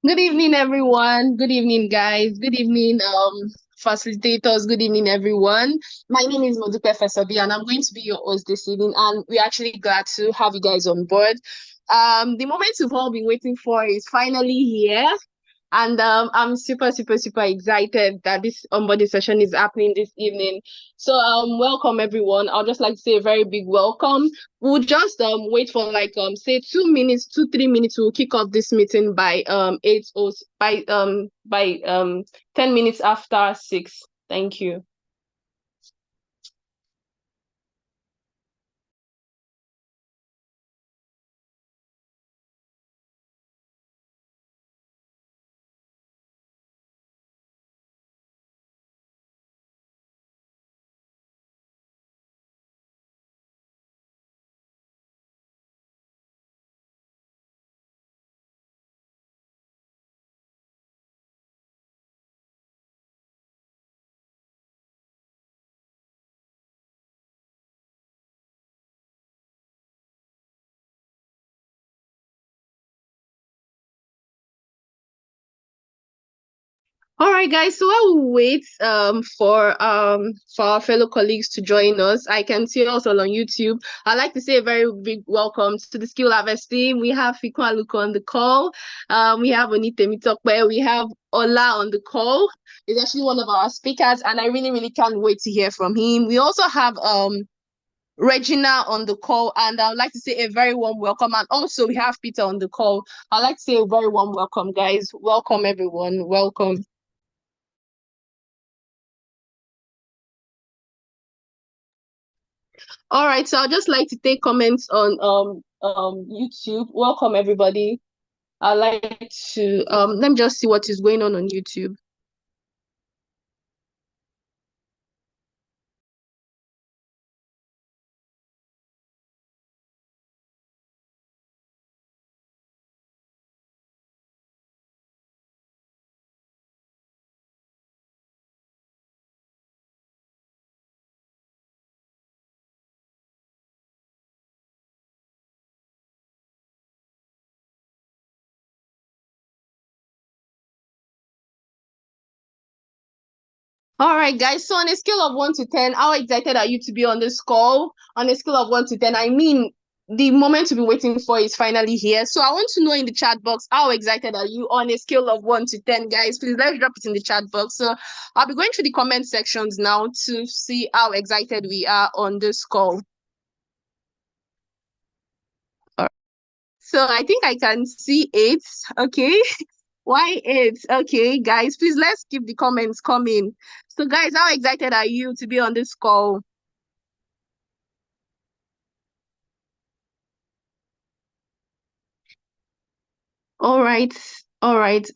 Good evening, everyone. Good evening, guys. Good evening, facilitators. Good evening, everyone. My name is Modupe Fesabi, and I'm going to be your host this evening. And we're actually glad to have you guys on board. The moment you've all been waiting for is finally here. And I'm super excited that this onboarding session is happening this evening. So welcome everyone. I'll just like to say a very big welcome. We'll just wait for like say 2 minutes, 3 minutes. We'll kick off this meeting by 10 minutes after 6. Thank you. All right, guys. So while we wait for our fellow colleagues to join us, I can see also on YouTube. I'd like to say a very big welcome to the Skill Harvest team. We have Fikwa Luko on the call. We have Onitemi Tokwe. We have Ola on the call. He's actually one of our speakers, and I really can't wait to hear from him. We also have Regina on the call, and I'd like to say a very warm welcome. And also we have Peter on the call. I'd like to say a very warm welcome, guys. Welcome everyone. Welcome. All right, so I'd just like to take comments on YouTube. Welcome everybody. I'd like to let me just see what is going on YouTube. All right, guys. So on a scale of 1 to 10, how excited are you to be on this call? On a scale of 1 to 10, I mean, the moment you've been waiting for is finally here. So I want to know in the chat box, how excited are you on a scale of 1 to 10, guys? Please let's drop it in the chat box. So I'll be going through the comment sections now to see how excited we are on this call. All right. So I think I can see 8. Okay. Why 8? Okay, guys, please let's keep the comments coming. So, guys, how excited are you to be on this call? All right, all right.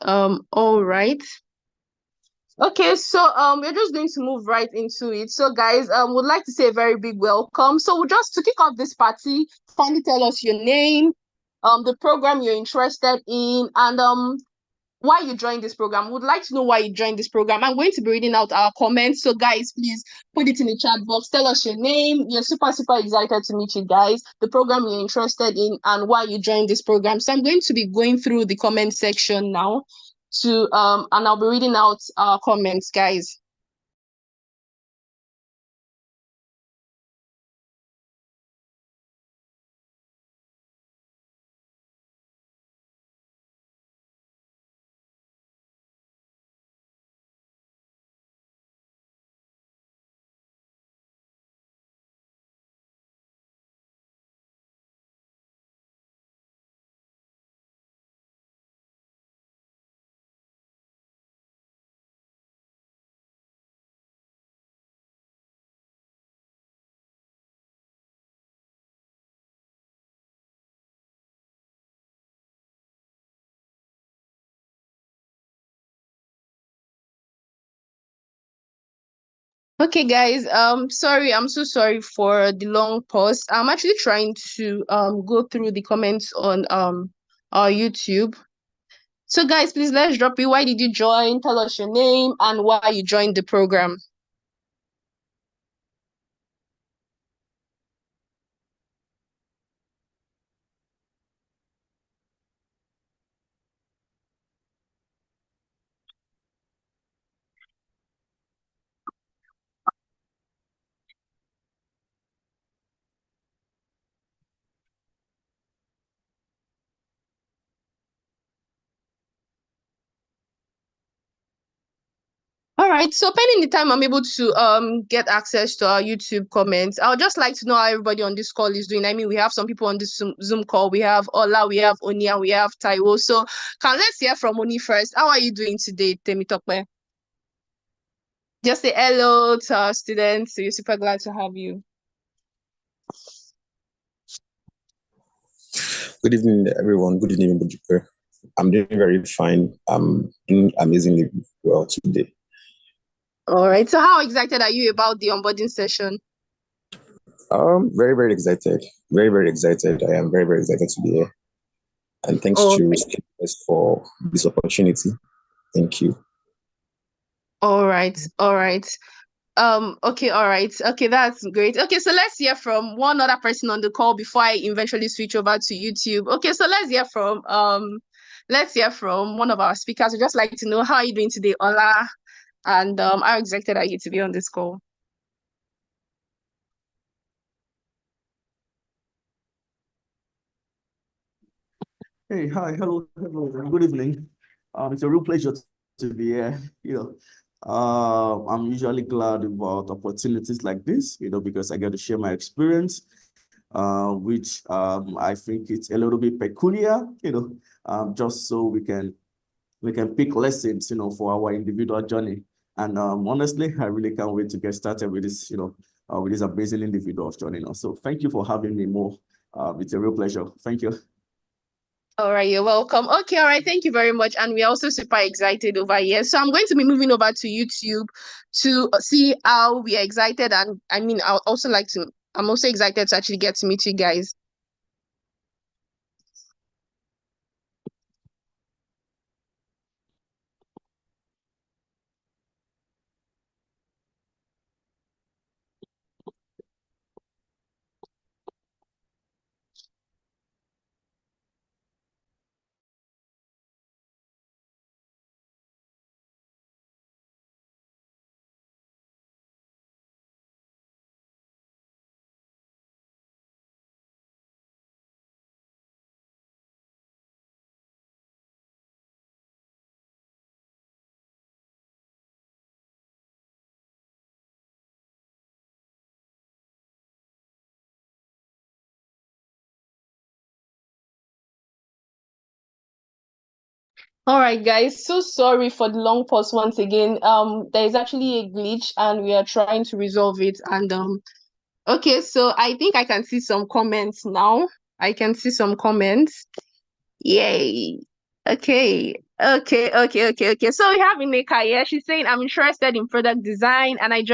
Okay, so we're just going to move right into it. So, guys, would like to say a very big welcome. So, just to kick off this party, kindly tell us your name, the program you're interested in, and why you joined this program. Would like to know why you joined this program. I'm going to be reading out our comments. So guys, please put it in the chat box. Tell us your name. You're super excited to meet you guys, the program you're interested in, and why you joined this program. So I'm going to be going through the comment section now to and I'll be reading out our comments, guys. Okay, guys. Sorry, I'm so sorry for the long pause. I'm actually trying to go through the comments on our YouTube. So, guys, please let's drop it. Why did you join? Tell us your name and why you joined the program. All right, so pending the time I'm able to get access to our YouTube comments, I would just like to know how everybody on this call is doing. I mean, we have some people on this Zoom call. We have Ola, we have Onia, we have Taiwo. So let's hear from Oni first. How are you doing today, Temitope? Just say hello to our students. We're super glad to have you. Good evening, everyone. Good evening, Bujupe. I'm doing very fine. I'm doing amazingly well today. All right. So how excited are you about the onboarding session? Very, very excited. Very, very excited. I am very, very excited to be here. And thanks to Skipers for this opportunity. Thank you. All right. All right. Okay, all right. Okay, that's great. Okay, so let's hear from one other person on the call before I eventually switch over to YouTube. Okay, so let's hear from one of our speakers. We'd just like to know, how are you doing today, Ola? And how excited are you to be on this call? Hey, hi, hello, good evening. It's a real pleasure to be here. I'm usually glad about opportunities like this, because I get to share my experience, which I think it's a little bit peculiar, just so we can pick lessons, for our individual journey. And honestly, I really can't wait to get started with this, with this amazing individuals joining us. So thank you for having me, Mo. It's a real pleasure. Thank you. All right, you're welcome. Okay, all right, thank you very much. And we're also super excited over here. So I'm going to be moving over to YouTube to see how we are excited. And I mean, I'm also excited to actually get to meet you guys. All right, guys, so sorry for the long pause once again. There is actually a glitch and we are trying to resolve it. And okay, so I think I can see some comments now. I can see some comments. Yay. Okay. So we have Ineka here. She's saying, I'm interested in product design and she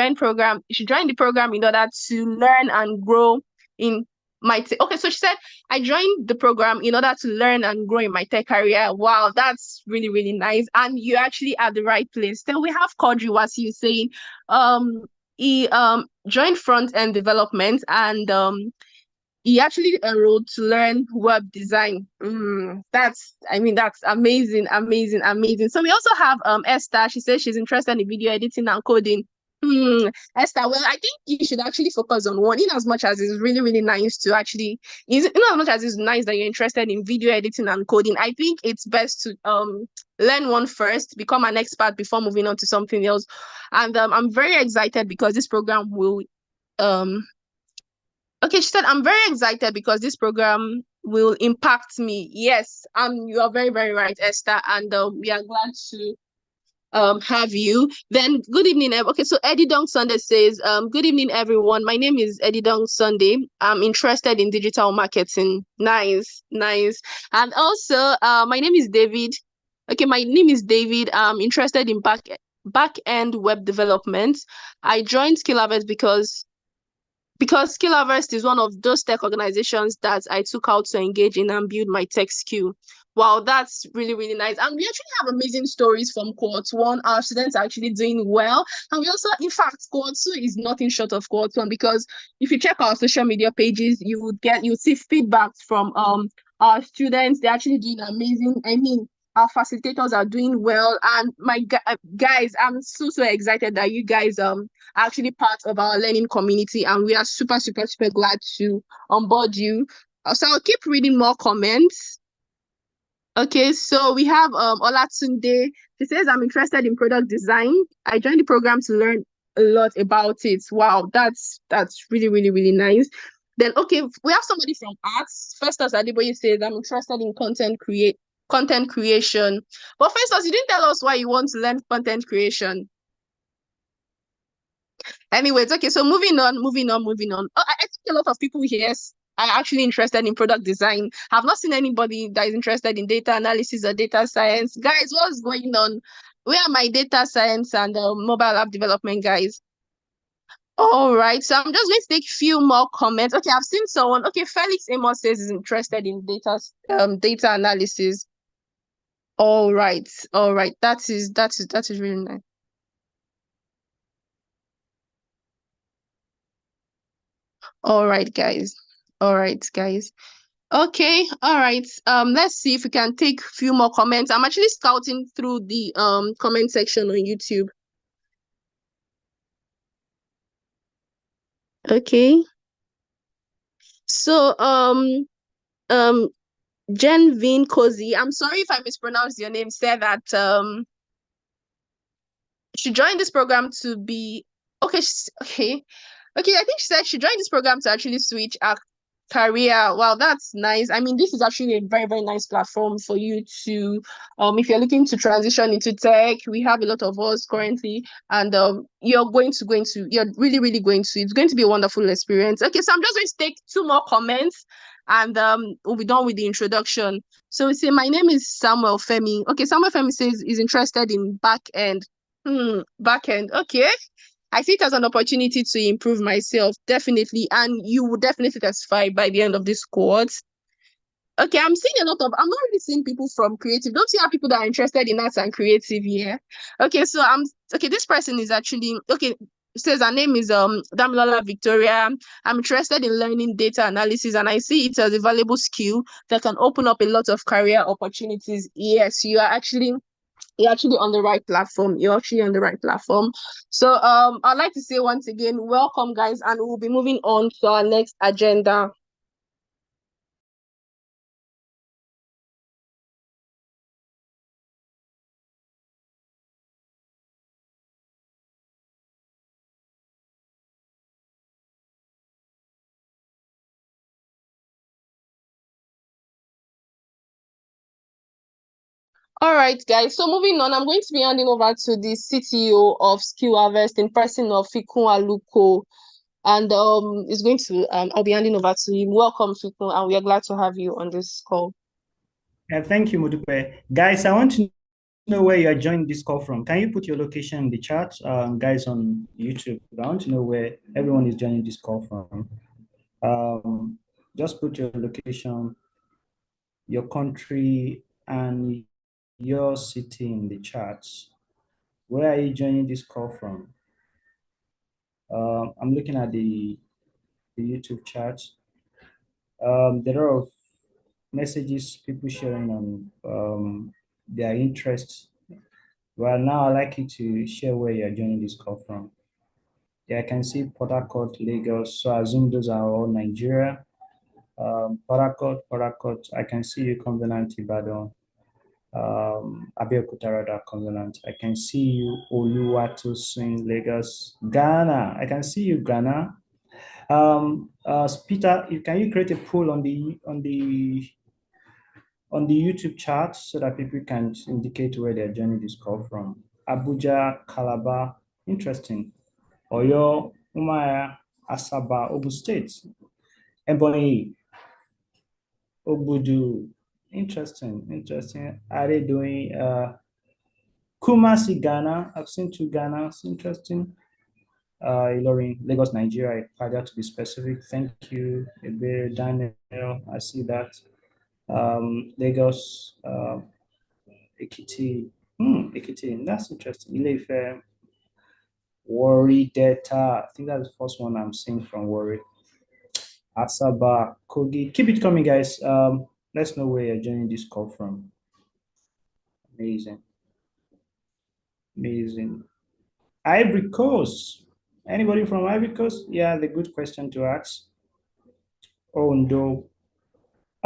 joined the program in order to learn and grow in okay, so she said, I joined the program in order to learn and grow in my tech career. Wow, that's really, really nice. And you actually at the right place. Then we have Kodri Wasi saying, he joined front-end development and he actually enrolled to learn web design. That's amazing, amazing, amazing. So we also have Esther. She says she's interested in video editing and coding. Esther, well, I think you should actually focus on one, in as much as it's really, really nice to actually, in as much as it's nice that you're interested in video editing and coding, I think it's best to learn one first, become an expert before moving on to something else. And I'm very excited because this program will okay, she said, I'm very excited because this program will impact me. Yes, you are very, very right, Esther. And we are glad to have you. Then good evening. Okay, so Eddie Dong Sunday says, good evening, everyone. My name is Eddie Dong Sunday. I'm interested in digital marketing. Nice, nice. And also, my name is David. Okay, my name is David. I'm interested in back-end web development. I joined Skillavers because Skillavers is one of those tech organizations that I took out to engage in and build my tech skill. Wow, that's really, really nice. And we actually have amazing stories from Cohort 1. Our students are actually doing well. And we also, in fact, Cohort 2 is nothing short of Cohort 1, because if you check our social media pages, you see feedbacks from our students. They're actually doing amazing. I mean, our facilitators are doing well. And my guys, I'm so excited that you guys actually part of our learning community, and we are super, super, super glad to onboard you. So I'll keep reading more comments. Okay, so we have Olatunde. She says, I'm interested in product design. I joined the program to learn a lot about it. Wow, that's really, really, really nice. Then okay, we have somebody from arts. First, as Adeboye says, I'm interested in content creation. But first, as you didn't tell us why you want to learn content creation. Anyways, okay, so moving on. I think a lot of people here are actually interested in product design. I've not seen anybody that is interested in data analysis or data science. Guys, what's going on? Where are my data science and mobile app development guys? All right, so I'm just going to take a few more comments. Okay, I've seen someone. Okay, Felix Amos says is interested in data analysis. All right, That is really nice. All right, guys. Okay, all right. Let's see if we can take a few more comments. I'm actually scouting through the comment section on YouTube. Okay. So Jen Vin Cozy, I'm sorry if I mispronounced your name, said that she joined this program to be okay. Okay, I think she said she joined this program to actually switch her career. Wow, that's nice. I mean, this is actually a very, very nice platform for you to, if you're looking to transition into tech, we have a lot of us currently, and you're you're really, really it's going to be a wonderful experience. Okay, so I'm just going to take two more comments, and we'll be done with the introduction. So we say, my name is Samuel Femi. Okay, Samuel Femi says he's interested in back end. Back end. Okay. I see it as an opportunity to improve myself, definitely. And you will definitely testify by the end of this cohort. Okay, I'm not really seeing people from creative. Don't you have people that are interested in arts and creative here? Okay, so this person is actually, okay, says her name is Damilola Victoria. I'm interested in learning data analysis and I see it as a valuable skill that can open up a lot of career opportunities. Yes, you're actually on the right platform. So I'd like to say once again, welcome guys, and we'll be moving on to our next agenda. All right, guys. So moving on, I'm going to be handing over to the CTO of Skill Harvest in person of Fikun Aluko. And I'll be handing over to him. Welcome, Fikun, and we are glad to have you on this call. Thank you, Modupe. Guys, I want to know where you are joining this call from. Can you put your location in the chat, guys on YouTube? I want to know where everyone is joining this call from. Just put your location, your country, and your city in the chat. Where are you joining this call from? I'm looking at the YouTube chat. There are messages people sharing on their interests. Well, now I'd like you to share where you're joining this call from. Yeah, I can see Port Harcourt, Lagos. So I assume those are all Nigeria. Port Harcourt, I can see you, Covenant, Ibadan. Abeokuta, rather, Covenant. I can see you, Oluwatosin, Lagos. Ghana, I can see you, Ghana. Peter, can you create a poll on the YouTube chat so that people can indicate where they're joining this call from? Abuja, Calabar, interesting. Oyo, Umaya, Asaba, Ogun State. Ebonyi, Obudu, interesting. Are they doing Kumasi, Ghana? I've seen two Ghanas, interesting. Ilorin, Lagos, Nigeria, Pada to be specific. Thank you, Ebe, Daniel, I see that. Lagos, Ekiti, Ekiti, that's interesting. Ile-Ife, Warri, Delta, I think that's the first one I'm seeing from Warri. Asaba, Kogi, keep it coming, guys. Let's know where you're joining this call from. Amazing. Ivory Coast. Anybody from Ivory Coast? Yeah, the good question to ask. Ondo,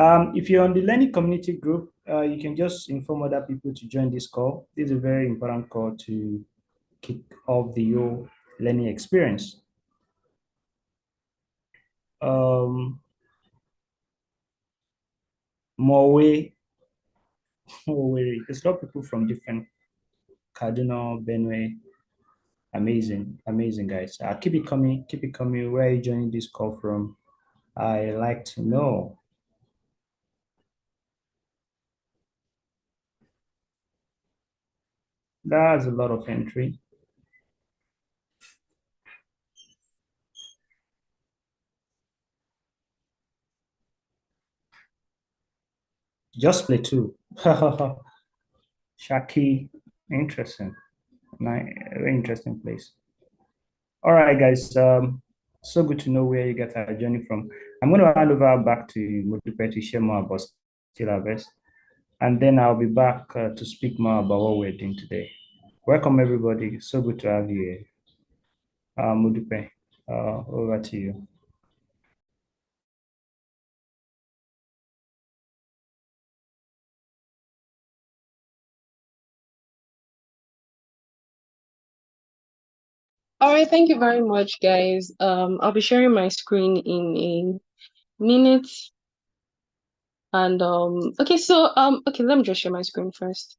If you're on the learning community group, you can just inform other people to join this call. This is a very important call to kick off the whole learning experience. More there's a lot of people from different Kaduna, Benue. Amazing, amazing guys. Keep it coming, keep it coming. Where are you joining this call from? I like to know. That's a lot of entry. Just play two. Shaki, interesting. Very interesting place. All right, guys. So good to know where you guys are journey from. I'm going to hand over back to Modupe to share more about Skill Harvest, and then I'll be back to speak more about what we're doing today. Welcome, everybody. So good to have you here. Modupe, over to you. All right, thank you very much, guys. I'll be sharing my screen in a minute. And okay, so okay, let me just share my screen first.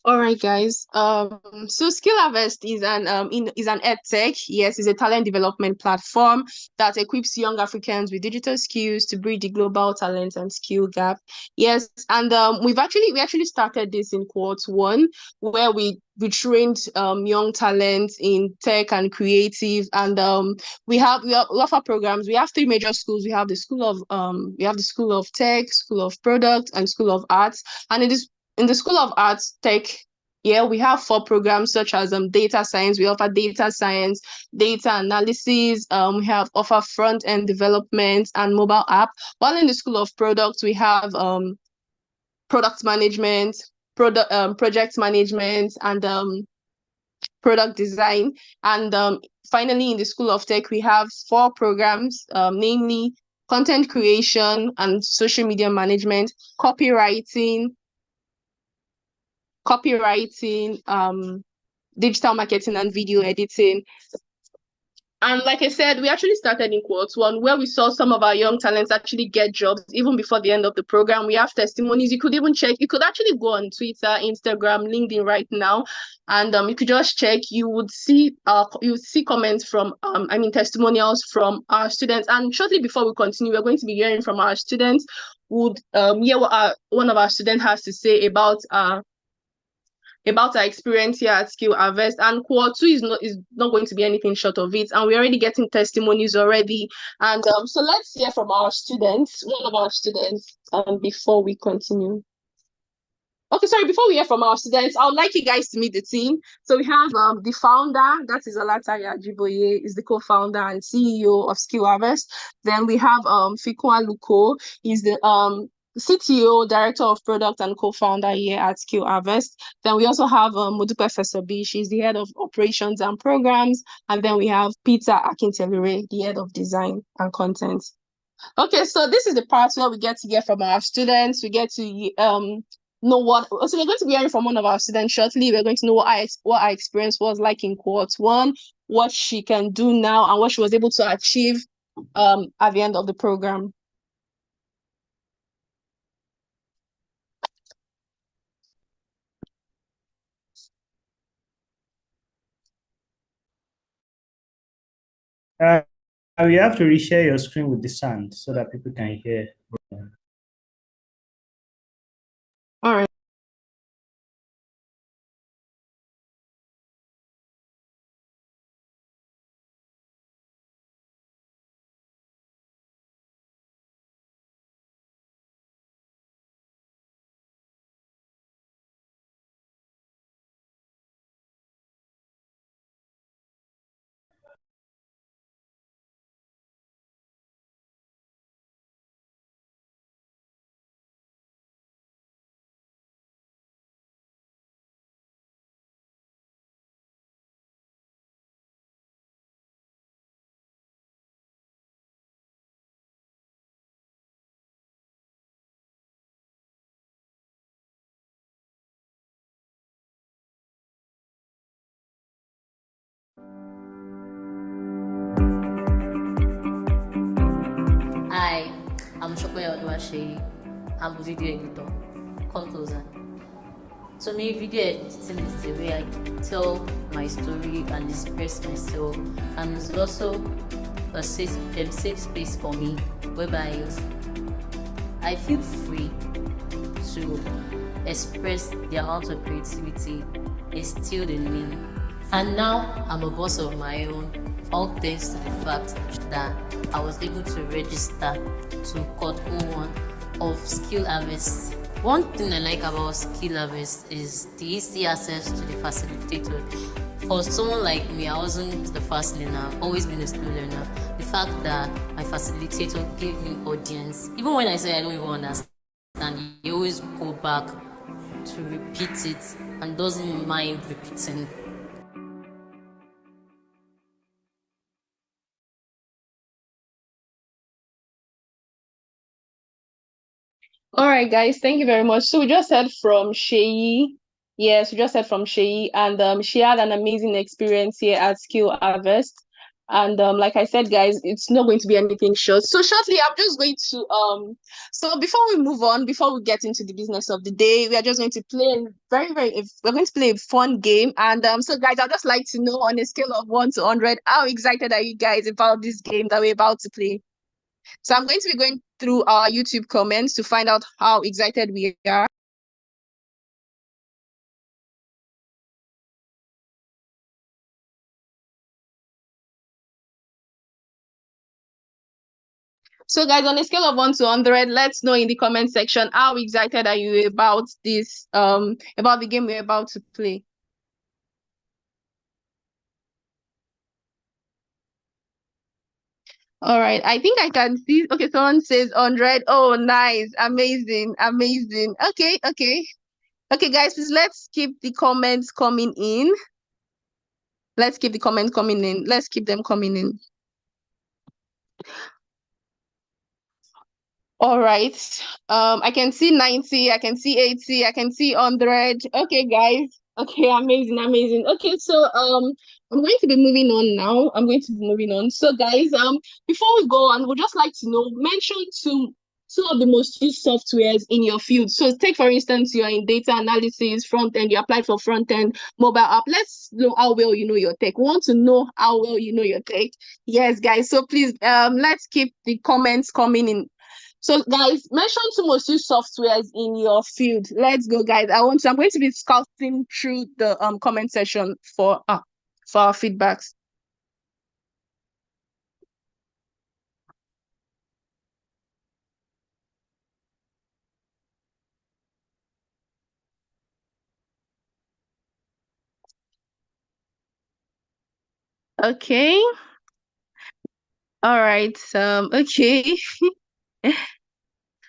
All right, guys. So Skill Harvest is an ed tech. Yes, it's a talent development platform that equips young Africans with digital skills to bridge the global talent and skill gap. Yes, and we actually started this in Cohort 1, where we trained young talent in tech and creative, and we offer programs. We have three major schools. We have the School of Tech, School of Product, and School of Arts, and it is in the School of Arts Tech, yeah, we have 4 programs such as data science. We offer data science, data analysis. We have offer front end development and mobile app. While in the School of Products, we have product management, project management, and product design. And finally, in the School of Tech, we have 4 programs, namely content creation and social media management, copywriting, digital marketing and video editing. And like I said, we actually started in Cohort 1, where we saw some of our young talents actually get jobs even before the end of the program. We have testimonies. You could even check. You could actually go on Twitter, Instagram, LinkedIn right now, and you could just check. You would see comments from testimonials from our students. And shortly before we continue, we're going to be hearing from our students. Would hear what one of our students has to say about our experience here at Skill Harvest. And Cohort 2 is not going to be anything short of it. And we're already getting testimonies already. And so let's hear from our students, one of our students, before we continue. Okay, sorry, before we hear from our students, I would like you guys to meet the team. So we have the founder, that is Olataya Ajiboye, is the co-founder and CEO of Skill Harvest. Then we have Fikwa Luko, he's the CTO, Director of Product and co-founder here at Skill Harvest. Then we also have Modupe Fesobi, she's the head of operations and programs. And then we have Peter Akintelure, the head of design and content. Okay, so this is the part where we get to hear from our students. We get to know what. So we're going to be hearing from one of our students shortly. We're going to know what our experience was like in Cohort 1, what she can do now, and what she was able to achieve at the end of the program. You have to reshare your screen with the sound so that people can hear. All right. I'm Shokoya Oluwaseyi. I'm a video editor. Come closer. To me, video editing is the way I tell my story and express myself, and it's also a safe space for me, whereby I feel free to express the amount of creativity instilled in me. And now I'm a boss of my own, all thanks to the fact that I was able to register to Cohort 01 of Skill Harvest. One thing I like about Skill Harvest is the easy access to the facilitator. For someone like me, I wasn't the fast learner, I've always been a slow learner. The fact that my facilitator gave me audience, even when I say I don't even understand, he always go back to repeat it and doesn't mind repeating. All right, guys, thank you very much. So we just heard from Sheyi. Yes, we just heard from Sheyi, and she had an amazing experience here at Skill Harvest. And like I said, guys, it's not going to be anything short. So shortly, I'm just going to so before we move on, before we get into the business of the day, we are just going to play we're going to play a fun game. And so guys, I'd just like to know, on a scale of 1 to 100, how excited are you guys about this game that we're about to play? So I'm going to be going through our YouTube comments to find out how excited we are. So guys, on a scale of 1 to 100, let's know in the comment section, how excited are you about this, about the game we're about to play. All right, I think I can see. Okay, someone says 100. Oh, nice, amazing, amazing. Okay, guys, please, let's keep the comments coming in. Let's keep the comments coming in. Let's keep them coming in. All right. I can see 90, I can see 80, I can see 100. Okay, guys. Okay, amazing, amazing. Okay, so I'm going to be moving on now. I'm going to be moving on. So guys, before we go on, we'd just like to know, mention two of the most used softwares in your field. So take, for instance, you're in data analysis, front end, you applied for front end, mobile app. Let's know how well you know your tech. We want to know how well you know your tech. Yes, guys. So please, let's keep the comments coming in. So guys, mention two most used softwares in your field. Let's go, guys. I'm going to be scouting through the comment section for our feedbacks. Okay. All right. Okay.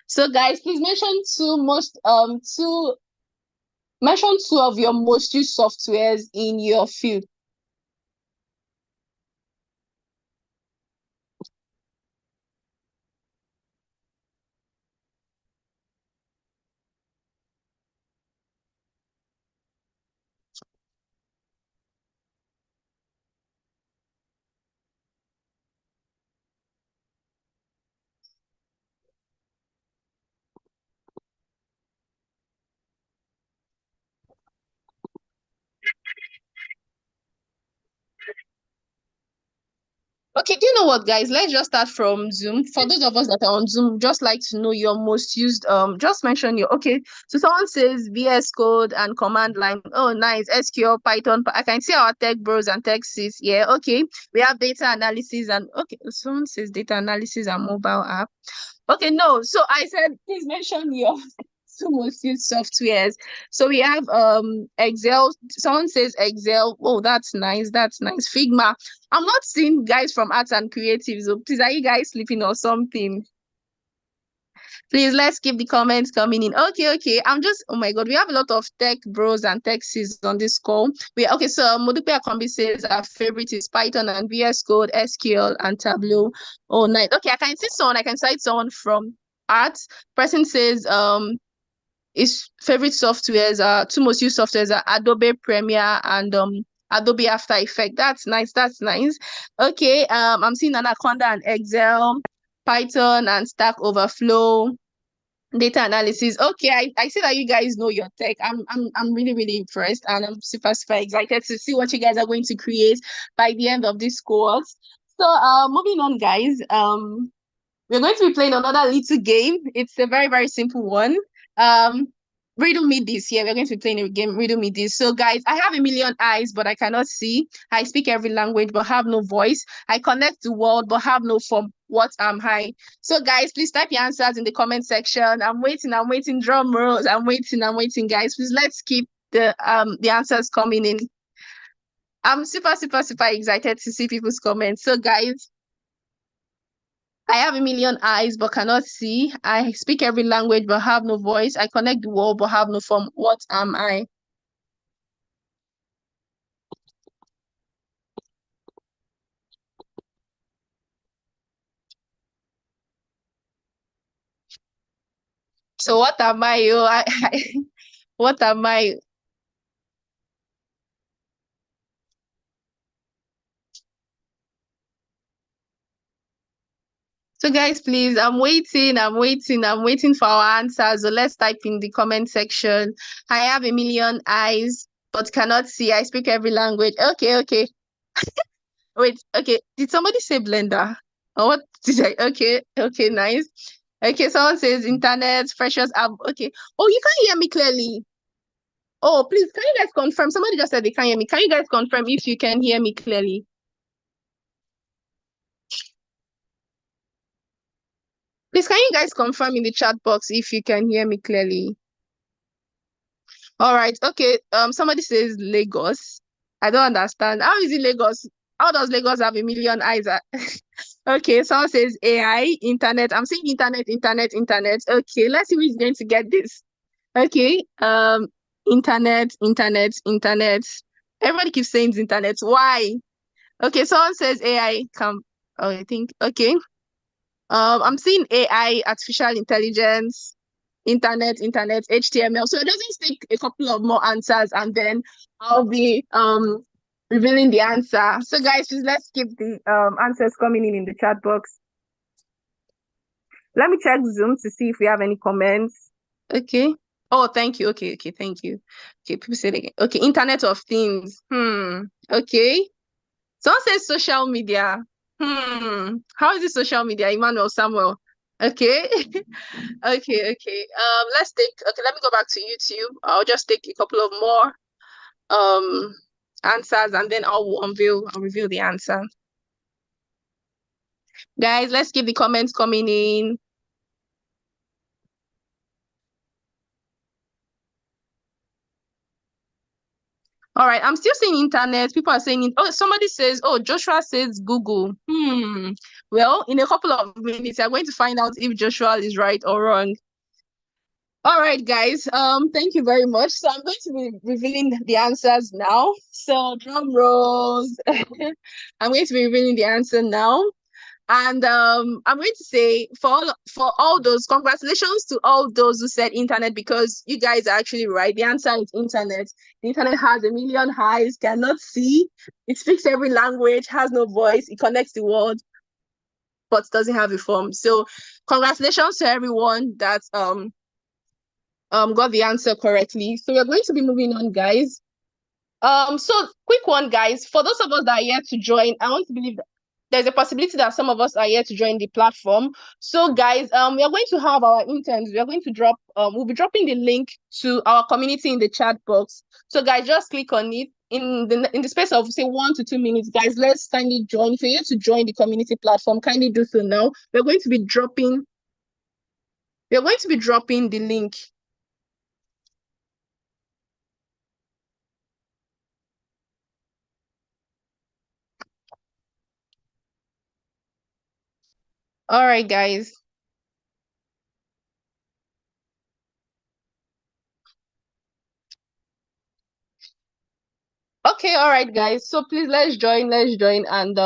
So guys, please mention two of your most used softwares in your field. Okay, do you know what, guys? Let's just start from Zoom. For those of us that are on Zoom, just like to know your most used, just mention your, okay. So someone says VS Code and command line. Oh, nice. SQL, Python. I can see our tech bros and tech sis. Yeah, okay. We have data analysis and, okay, someone says data analysis and mobile app. Okay, no. So I said, please mention your two most used softwares. So we have Excel. Someone says Excel. Oh, that's nice. That's nice. Figma. I'm not seeing guys from arts and creatives. So please, are you guys sleeping or something? Please, let's keep the comments coming in. Okay. Oh my God, we have a lot of tech bros and tech sis on this call. Okay, so Modupe Akombi says our favorite is Python and VS Code, SQL, and Tableau. Oh, nice. Okay, I can see someone, I can cite someone from arts. Person says his favorite softwares are, two most used softwares are Adobe Premiere and Adobe After Effects. That's nice. Okay. I'm seeing Anaconda and Excel. Python and Stack Overflow, data analysis. Okay, I see that you guys know your tech. I'm really, really impressed, and I'm super, super excited to see what you guys are going to create by the end of this course. So moving on, guys. We're going to be playing another little game. It's a very, very simple one. Riddle me this. Yeah, we're going to be playing a game. Riddle me this. So, guys, I have a million eyes, but I cannot see. I speak every language, but have no voice. I connect the world, but have no form. What am I? So, guys, please type your answers in the comment section. I'm waiting. Drum rolls. I'm waiting, guys. Please let's keep the answers coming in. I'm super, super, super excited to see people's comments. So, guys, I have a million eyes but cannot see. I speak every language but have no voice. I connect the world but have no form. What am I? So what am I? What am I? So guys, please, I'm waiting for our answers. So let's type in the comment section. I have a million eyes but cannot see. I speak every language. Okay. Wait, okay. Did somebody say blender? Or what did I? Okay, nice. Okay, someone says internet, precious app. Okay. Oh, you can't hear me clearly. Oh, please, can you guys confirm? Somebody just said they can't hear me. Can you guys confirm if you can hear me clearly? Please, can you guys confirm in the chat box if you can hear me clearly? All right. Okay. Somebody says Lagos. I don't understand. How is it Lagos? How does Lagos have a million eyes? Okay. Someone says AI, internet. I'm saying internet. Okay. Let's see who's going to get this. Okay. Internet. Everybody keeps saying internet. Why? Okay. Someone says AI. Oh, I think. Okay. I'm seeing AI, artificial intelligence, internet, HTML. So it doesn't take a couple of more answers and then I'll be revealing the answer. So guys, please let's keep the answers coming in the chat box. Let me check Zoom to see if we have any comments. Okay. Oh, thank you. Okay, thank you. Okay, people say it again. Okay, Internet of Things. Okay. Someone says social media. How is it social media? Emmanuel Samuel. Okay. Okay. Let me go back to YouTube. I'll just take a couple of more answers and then I'll reveal the answer. Guys, let's keep the comments coming in. All right, I'm still saying internet. People are saying it. Oh, somebody says, oh, Joshua says Google. Well, in a couple of minutes, you're going to find out if Joshua is right or wrong. All right, guys. Thank you very much. So I'm going to be revealing the answers now. So drum rolls. I'm going to be revealing the answer now. And I'm going to say for all those, congratulations to all those who said internet, because you guys are actually right. The answer is internet. The internet has a million eyes, cannot see. It speaks every language, has no voice. It connects the world, but doesn't have a form. So congratulations to everyone that got the answer correctly. So we're going to be moving on, guys. So quick one, guys. For those of us that are yet to join, I want to believe that there's a possibility that some of us are yet to join the platform. So guys, we are going to have our interns. We are going to drop, we'll be dropping the link to our community in the chat box. So guys, just click on it in the space of say 1 to 2 minutes. Guys, let's kindly join. For you to join the community platform, kindly do so now. We're going to be dropping the link. All right, guys. Okay, all right, guys. So please let's join, and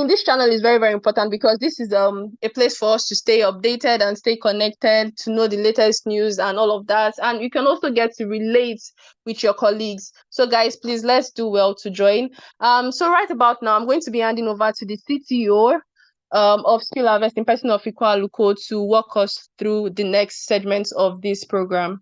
this channel is very, very important because this is a place for us to stay updated and stay connected, to know the latest news and all of that. And you can also get to relate with your colleagues. So guys, please let's do well to join. So right about now, I'm going to be handing over to the CTO of skill harvest in person of Ikwaluko to walk us through the next segments of this program.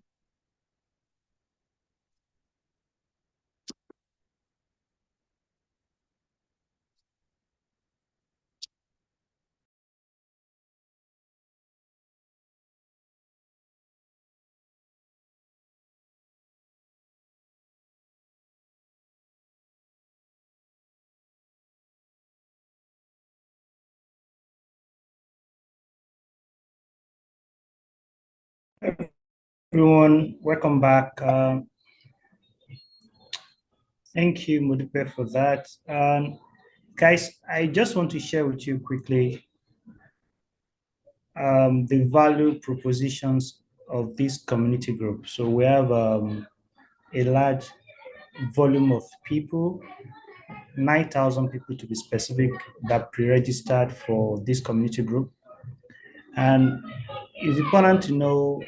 Everyone, welcome back. Thank you, Mudipe, for that. Guys, I just want to share with you quickly the value propositions of this community group. So we have a large volume of people, 9,000 people to be specific, that pre-registered for this community group. And it's important to know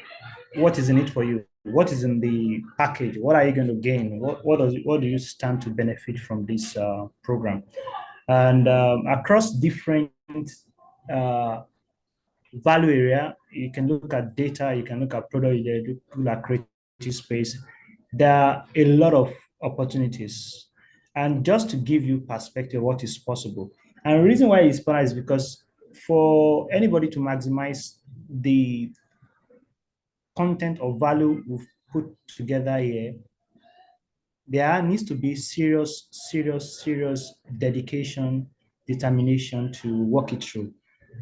what is in it for you. What is in the package? What are you going to gain? What do you stand to benefit from this program? And across different value area, you can look at data, you can look at product, you can look at creative space. There are a lot of opportunities. And just to give you perspective, what is possible. And the reason why it's fun is because for anybody to maximize the content or value we've put together here, there needs to be serious dedication, determination to work it through.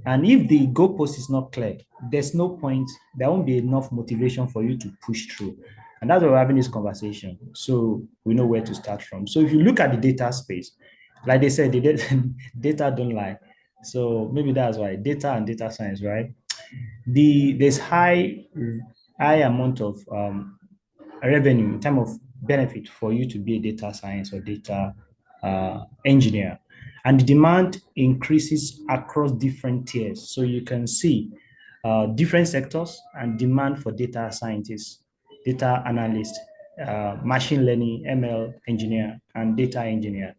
And if the goalpost is not clear, there's no point, there won't be enough motivation for you to push through. And that's why we're having this conversation. So we know where to start from. So if you look at the data space, like they said, the data don't lie. So maybe that's why data and data science, right? There's high amount of revenue in terms of benefit for you to be a data science or data engineer. And the demand increases across different tiers. So you can see different sectors and demand for data scientists, data analysts, machine learning, ML engineer, and data engineer.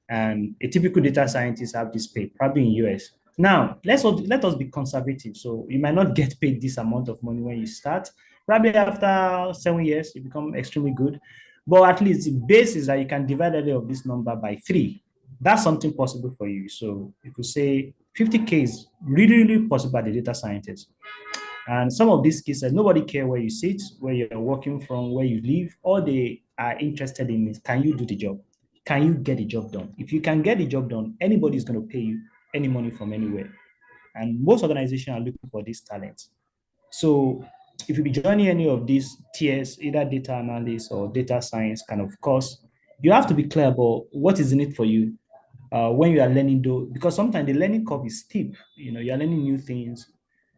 And a typical data scientist have this pay, probably in US. Now, let us be conservative. So you might not get paid this amount of money when you start. Probably after 7 years, you become extremely good. But at least the base is that you can divide any of this number by 3. That's something possible for you. So you could say 50K is really, really possible as a data scientist. And some of these cases, nobody cares where you sit, where you're working from, where you live. All they are interested in is, can you do the job? Can you get the job done? If you can get the job done, anybody is going to pay you any money from anywhere. And most organizations are looking for these talents. So if you be joining any of these tiers, either data analyst or data science kind of course, you have to be clear about what is in it for you when you are learning, though, because sometimes the learning curve is steep. You're learning new things.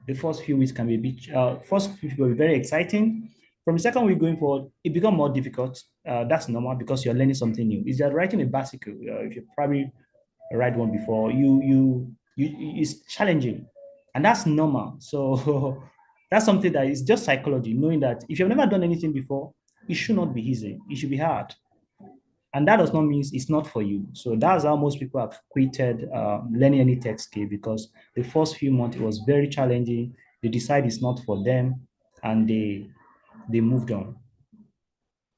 The first few weeks can be a bit, first few weeks will be very exciting. From the second week going forward, it becomes more difficult. That's normal because you're learning something new. If you're writing a bicycle, if you probably write one before, it's challenging, and that's normal. So that's something that is just psychology, knowing that if you've never done anything before, it should not be easy. It should be hard. And that does not mean it's not for you. So that's how most people have quitted learning any tech skill, because the first few months it was very challenging. They decide it's not for them, and they moved on.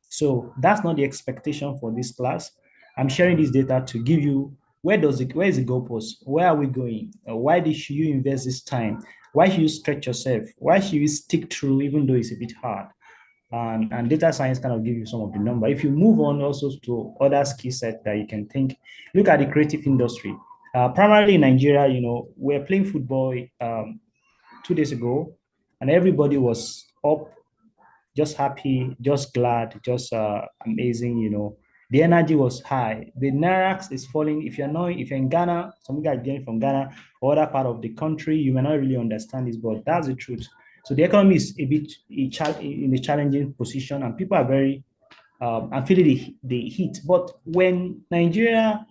So that's not the expectation for this class. I'm sharing this data to give you where is the goalpost? Where are we going? Why should you invest this time? Why should you stretch yourself? Why should you stick through even though it's a bit hard? And data science kind of give you some of the number. If you move on also to other skill sets that you can think, look at the creative industry. Primarily in Nigeria, we're playing football 2 days ago, and everybody was up, just happy, just glad, just amazing. The energy was high. The Nairax is falling. If you're in Ghana, some guys getting from Ghana or other part of the country, you may not really understand this, but that's the truth. So the economy is a bit in a challenging position, and people are very and feeling the heat. But when Nigeria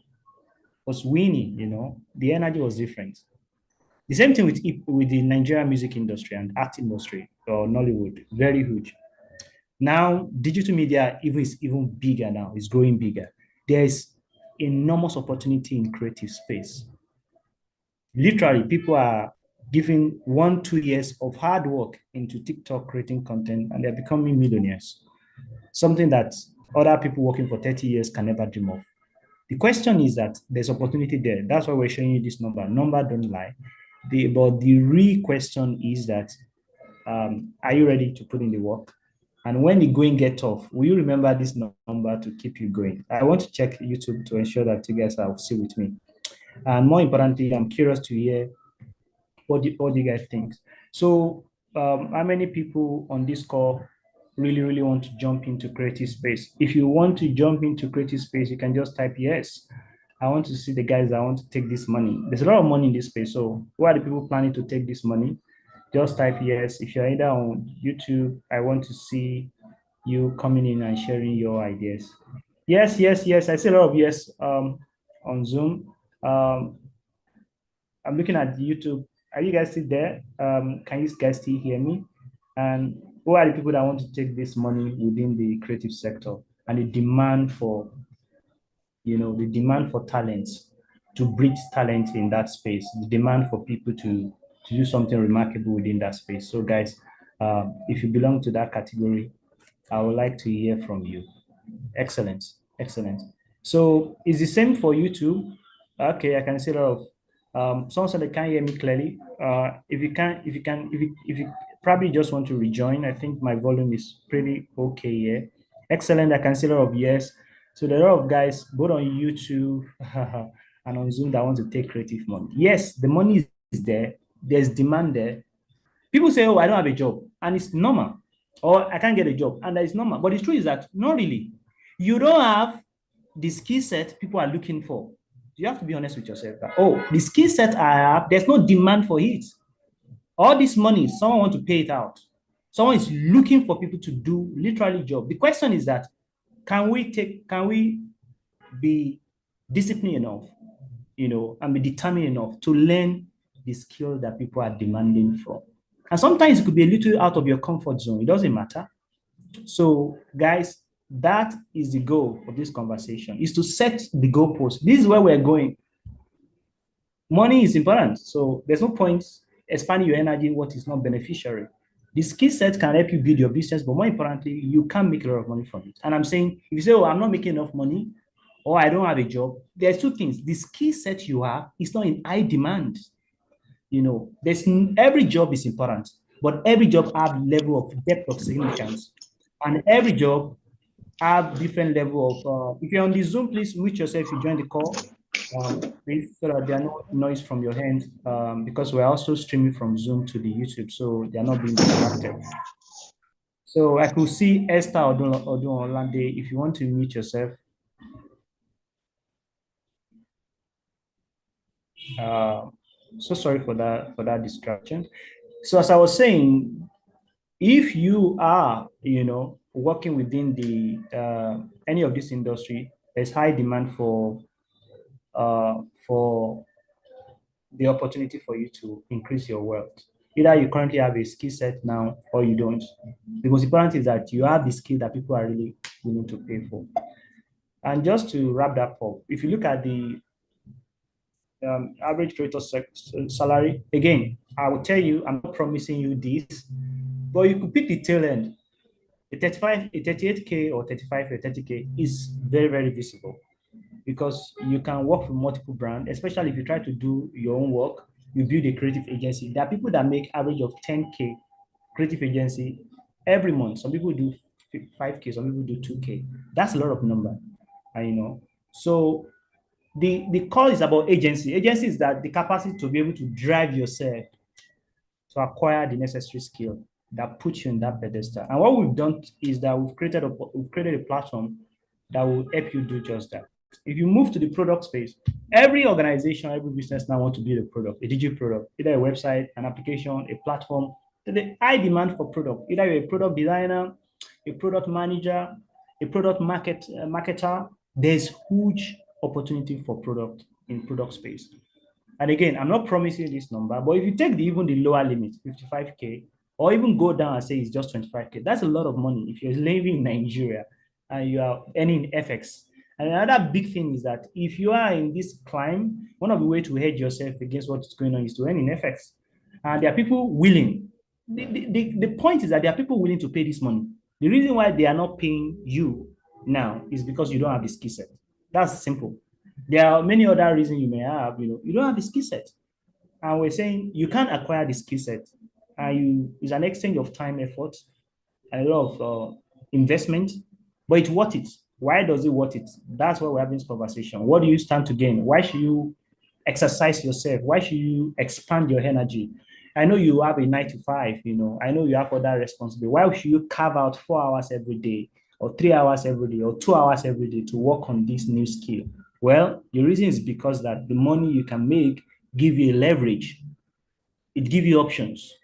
was winning, the energy was different. The same thing with the Nigerian music industry and art industry or Nollywood, very huge. Now, digital media is even bigger now. It's growing bigger. There is enormous opportunity in creative space. Literally, people are giving 1-2 years of hard work into TikTok creating content, and they're becoming millionaires. Something that other people working for 30 years can never dream of. The question is that there's opportunity there. That's why we're showing you this number. Number don't lie. But the real question is that, are you ready to put in the work? And when the going get tough, will you remember this number to keep you going? I want to check YouTube to ensure that you guys are still with me. And more importantly, I'm curious to hear what do you guys think. So how many people on this call really want to jump into creative space? If you want to jump into creative space, you can just type yes. I want to see the guys that want to take this money. There's a lot of money in this space. So who are the people planning to take this money? Just type yes. If you're either on YouTube, I want to see you coming in and sharing your ideas. Yes. I see a lot of yes on Zoom. I'm looking at YouTube. Are you guys still there? Can you guys still hear me? And who are the people that want to take this money within the creative sector and the demand for, the demand for talents, to breed talent in that space, the demand for people to do something remarkable within that space. So guys, if you belong to that category, I would like to hear from you. Excellent. So it's the same for YouTube. Okay, I can see a lot of someone said they can't hear me clearly. If you probably just want to rejoin, I think my volume is pretty okay here. Excellent. I can see a lot of yes. So there are a lot of guys both on YouTube and on Zoom that want to take creative money. Yes, the money is there. There's demand there. People say, oh, I don't have a job, and it's normal. Or I can't get a job, and that is normal. But the truth is that not really. You don't have the skill set people are looking for. You have to be honest with yourself. The skill set I have, there's no demand for it. All this money, someone wants to pay it out. Someone is looking for people to do literally job. The question is that, can we be disciplined enough, and be determined enough to learn the skill that people are demanding from? And sometimes it could be a little out of your comfort zone. It doesn't matter. So guys, that is the goal of this conversation, is to set the goalpost. This is where we're going. Money is important. So there's no point expanding your energy in what is not beneficiary. The skill set can help you build your business, but more importantly, you can make a lot of money from it. And I'm saying, if you say, oh, I'm not making enough money, or I don't have a job, there's two things. The skill set you have is not in high demand. Every job is important, but every job have level of depth of significance, and every job have different level of. If you're on the Zoom, please mute yourself if you join the call, please, so that there are no noise from your hand, because we're also streaming from Zoom to the YouTube, so they're not being distracted. So I could see Esther Odun-Olande. If you want to mute yourself. So sorry for that distraction. So as I was saying, if you are, working within the any of this industry, there's high demand for the opportunity for you to increase your wealth. Either you currently have a skill set now or you don't. The most important is that you have the skill that people are really willing to pay for. And just to wrap that up, if you look at the average creator salary, again, I will tell you, I'm not promising you this, but you could pick the tail end. A 38K or 35 or 30K is very, very visible, because you can work for multiple brands, especially if you try to do your own work, you build a creative agency. There are people that make average of 10K creative agency every month. Some people do 5K, some people do 2K. That's a lot of number, So the call is about agency. Agency is that the capacity to be able to drive yourself to acquire the necessary skill that puts you in that pedestal. And what we've done is that we've created a platform that will help you do just that. If you move to the product space, every organization, every business now wants to build a product, a digital product, either a website, an application, a platform. There's a high demand for product. Either you're a product designer, a product manager, a product marketer. There's huge opportunity for product in product space. And again, I'm not promising this number, but if you take even the lower limit, 55K, or even go down and say it's just 25K, that's a lot of money. If you're living in Nigeria and you are earning FX, And another big thing is that if you are in this climb, one of the ways to hedge yourself against what's going on is to earn in FX. And there are people willing. The point is that there are people willing to pay this money. The reason why they are not paying you now is because you don't have the skill set. That's simple. There are many other reasons you may have, you don't have the skill set. And we're saying you can't acquire the skill set. And it's an exchange of time, effort, and a lot of investment, but it's worth it. Why does it worth it? That's why we're having this conversation. What do you stand to gain? Why should you exercise yourself? Why should you expand your energy? I know you have a 9 to 5, I know you have other responsibility. Why should you carve out 4 hours every day, or 3 hours every day, or 2 hours every day to work on this new skill? Well, the reason is because that the money you can make give you a leverage. It gives you options.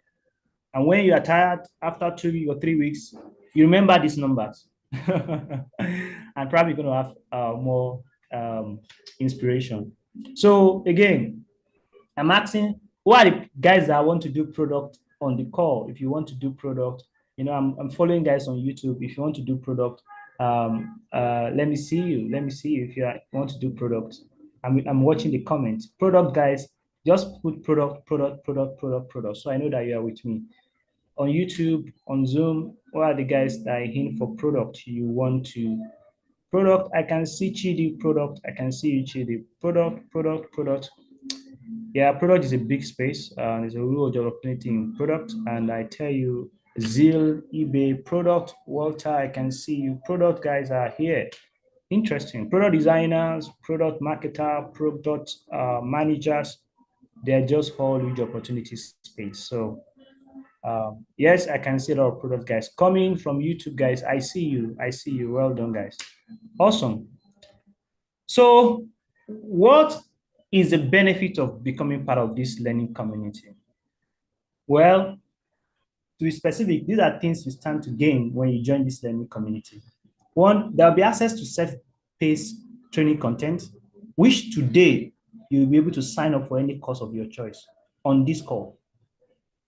And when you are tired after 2 or 3 weeks, you remember these numbers. And probably going to have more inspiration. So again, I'm asking, who are the guys that want to do product on the call? If you want to do product, I'm following guys on YouTube. If you want to do product, let me see you. Let me see you if you want to do product. I'm watching the comments. Product guys, just put product. So I know that you are with me. On YouTube, on Zoom, what are the guys that are in for product? You want to product? I can see Chidi product. I can see you Chidi product. Yeah, product is a big space. There's a real job opportunity in product, and I tell you, Zeal, eBay, product, Walter. I can see you. Product guys are here. Interesting. Product designers, product marketer, product managers. They're just all huge opportunity space. So. Yes, I can see a lot of product guys coming from YouTube, guys. I see you. Well done, guys. Awesome. So what is the benefit of becoming part of this learning community? Well, to be specific, these are things you stand to gain when you join this learning community. One, there'll be access to self-paced training content, which today you'll be able to sign up for any course of your choice on this call.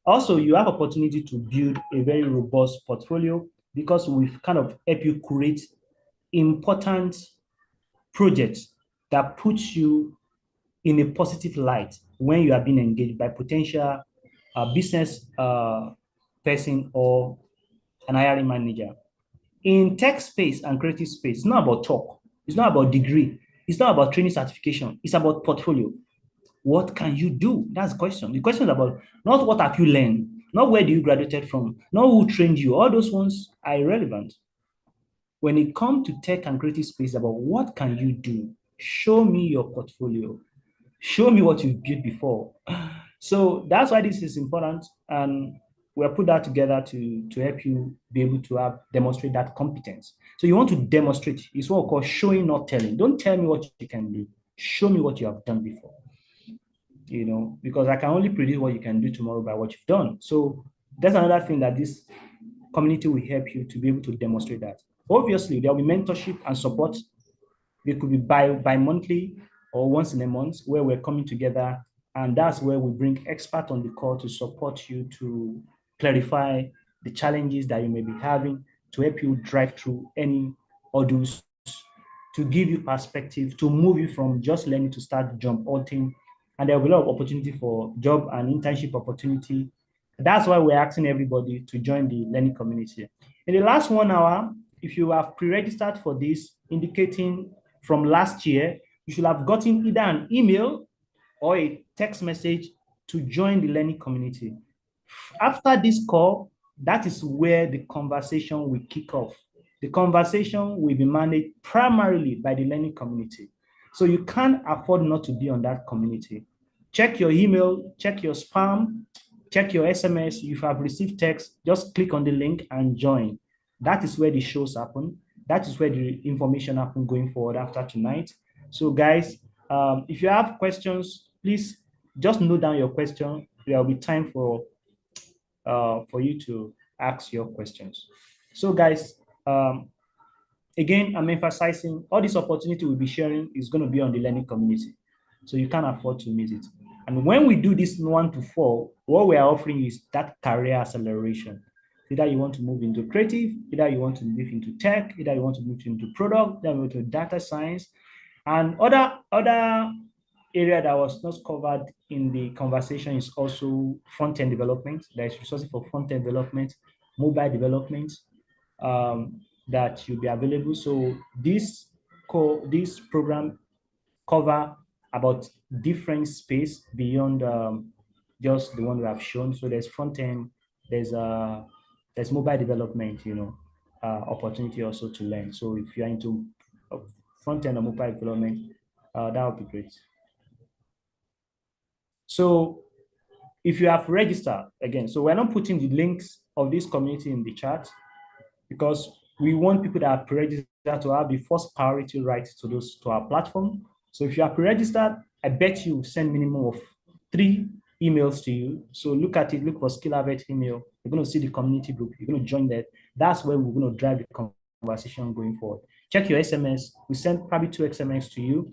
Also, you have opportunity to build a very robust portfolio because we've kind of helped you create important projects that puts you in a positive light when you are being engaged by potential business person or an hiring manager. In tech space and creative space, it's not about talk. It's not about degree. It's not about training certification. It's about portfolio. What can you do? That's the question. The question is about not what have you learned, not where do you graduated from, not who trained you. All those ones are irrelevant. When it comes to tech and creative space, about what can you do? Show me your portfolio. Show me what you've built before. So that's why this is important. And we have put that together to help you be able to demonstrate that competence. So you want to demonstrate. It's what we call showing, not telling. Don't tell me what you can do. Show me what you have done before. Because I can only predict what you can do tomorrow by what you've done. So that's another thing that this community will help you to be able to demonstrate that. Obviously, there will be mentorship and support. It could be bi-monthly or once in a month where we're coming together. And that's where we bring experts on the call to support you to clarify the challenges that you may be having, to help you drive through any hurdles, to give you perspective, to move you from just learning to start job hunting. And there will be a lot of opportunity for job and internship opportunity. That's why we're asking everybody to join the learning community. In the last 1 hour, if you have pre-registered for this, indicating from last year, you should have gotten either an email or a text message to join the learning community. After this call, that is where the conversation will kick off. The conversation will be managed primarily by the learning community. So you can't afford not to be on that community. Check your email, check your spam, check your SMS. If you have received text, just click on the link and join. That is where the shows happen. That is where the information happen going forward after tonight. So guys, if you have questions, please just note down your question. There will be time for you to ask your questions. So guys, again, I'm emphasizing all this opportunity we'll be sharing is going to be on the learning community. So you can't afford to miss it. And when we do this 1 to 4, what we are offering is that career acceleration. Either you want to move into creative, either you want to move into tech, either you want to move into product, either you want to data science, and other area that was not covered in the conversation is also front-end development. There is resources for front-end development, mobile development, that should be available. So this program cover about different space beyond just the one we have shown. So there's front end, there's mobile development, opportunity also to learn. So if you're into front end or mobile development, that would be great. So if you have registered again, so we're not putting the links of this community in the chat because we want people that are pre-registered to have the first priority right to our platform. So if you are pre-registered, I bet you send minimum of 3 emails to you. So look at it, look for SkillHarvest email. You're going to see the community group. You're going to join that. That's where we're going to drive the conversation going forward. Check your SMS. We send probably 2 SMS to you.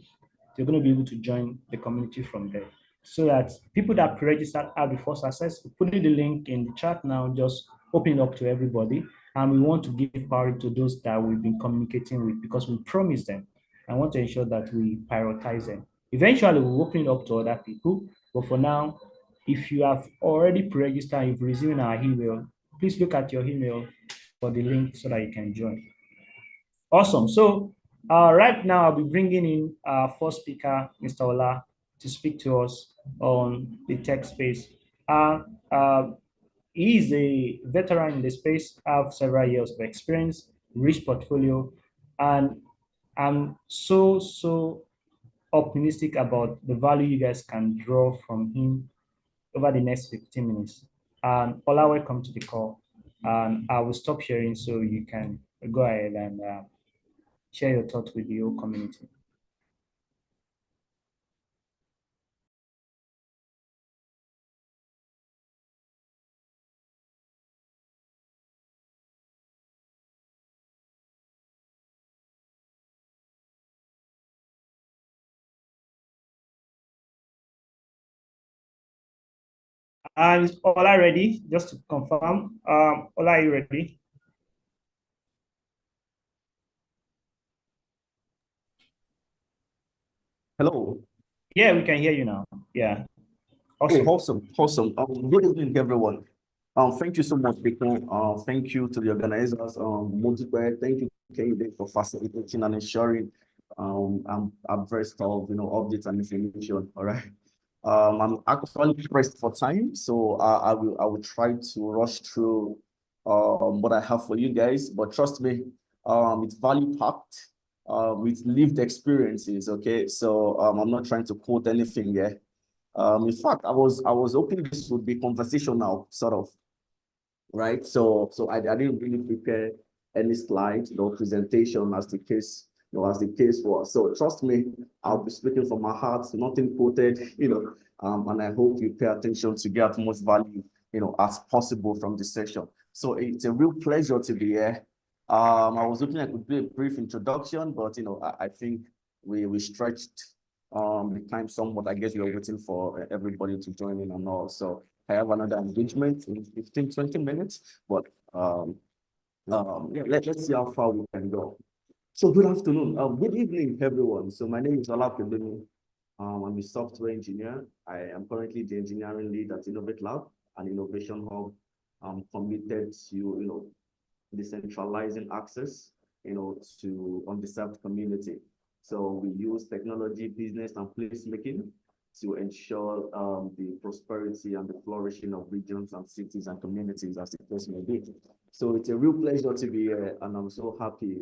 You're going to be able to join the community from there. So that people that pre-registered have the first access. We're putting the link in the chat now, just open it up to everybody. And we want to give priority to those that we've been communicating with because we promised them. I want to ensure that we prioritize them. Eventually, we'll open it up to other people. But for now, if you have already pre-registered, you've received our email, please look at your email for the link so that you can join. Awesome. So right now, I'll be bringing in our first speaker, Mr. Ola, to speak to us on the tech space. He is a veteran in the space, have several years of experience, rich portfolio, and I'm so optimistic about the value you guys can draw from him over the next 15 minutes. Ola, welcome to the call. I will stop sharing so you can go ahead and share your thoughts with the whole community. Is Ola ready? Just to confirm, Ola, are you ready? Hello. Yeah, we can hear you now. Yeah. Awesome. Good evening, everyone. Thank you so much, Victor. Thank you to the organizers, Multiple. Thank you, Keynote, for facilitating and ensuring I'm abreast of updates and information. All right. I'm actually pressed for time, so I will try to rush through what I have for you guys. But trust me, it's value packed with lived experiences. Okay, so I'm not trying to quote anything here. In fact, I was hoping this would be conversational, sort of, right? So I didn't really prepare any slides, presentation as the case was. So trust me, I'll be speaking from my heart, nothing quoted, and I hope you pay attention to get much value, as possible from this session. So it's a real pleasure to be here. I was hoping I could do a brief introduction, but I think we stretched the time somewhat. I guess you're waiting for everybody to join in and all. So I have another engagement in 15-20 minutes, but yeah, let's see how far we can go. So good afternoon, good evening, everyone. So my name is Ola Pedoni. I'm a software engineer. I am currently the engineering lead at Innovate Lab, an innovation hub. I'm committed to decentralizing access, to undeserved community. So we use technology, business, and placemaking to ensure the prosperity and the flourishing of regions and cities and communities, as the case may be. So it's a real pleasure to be here, and I'm so happy,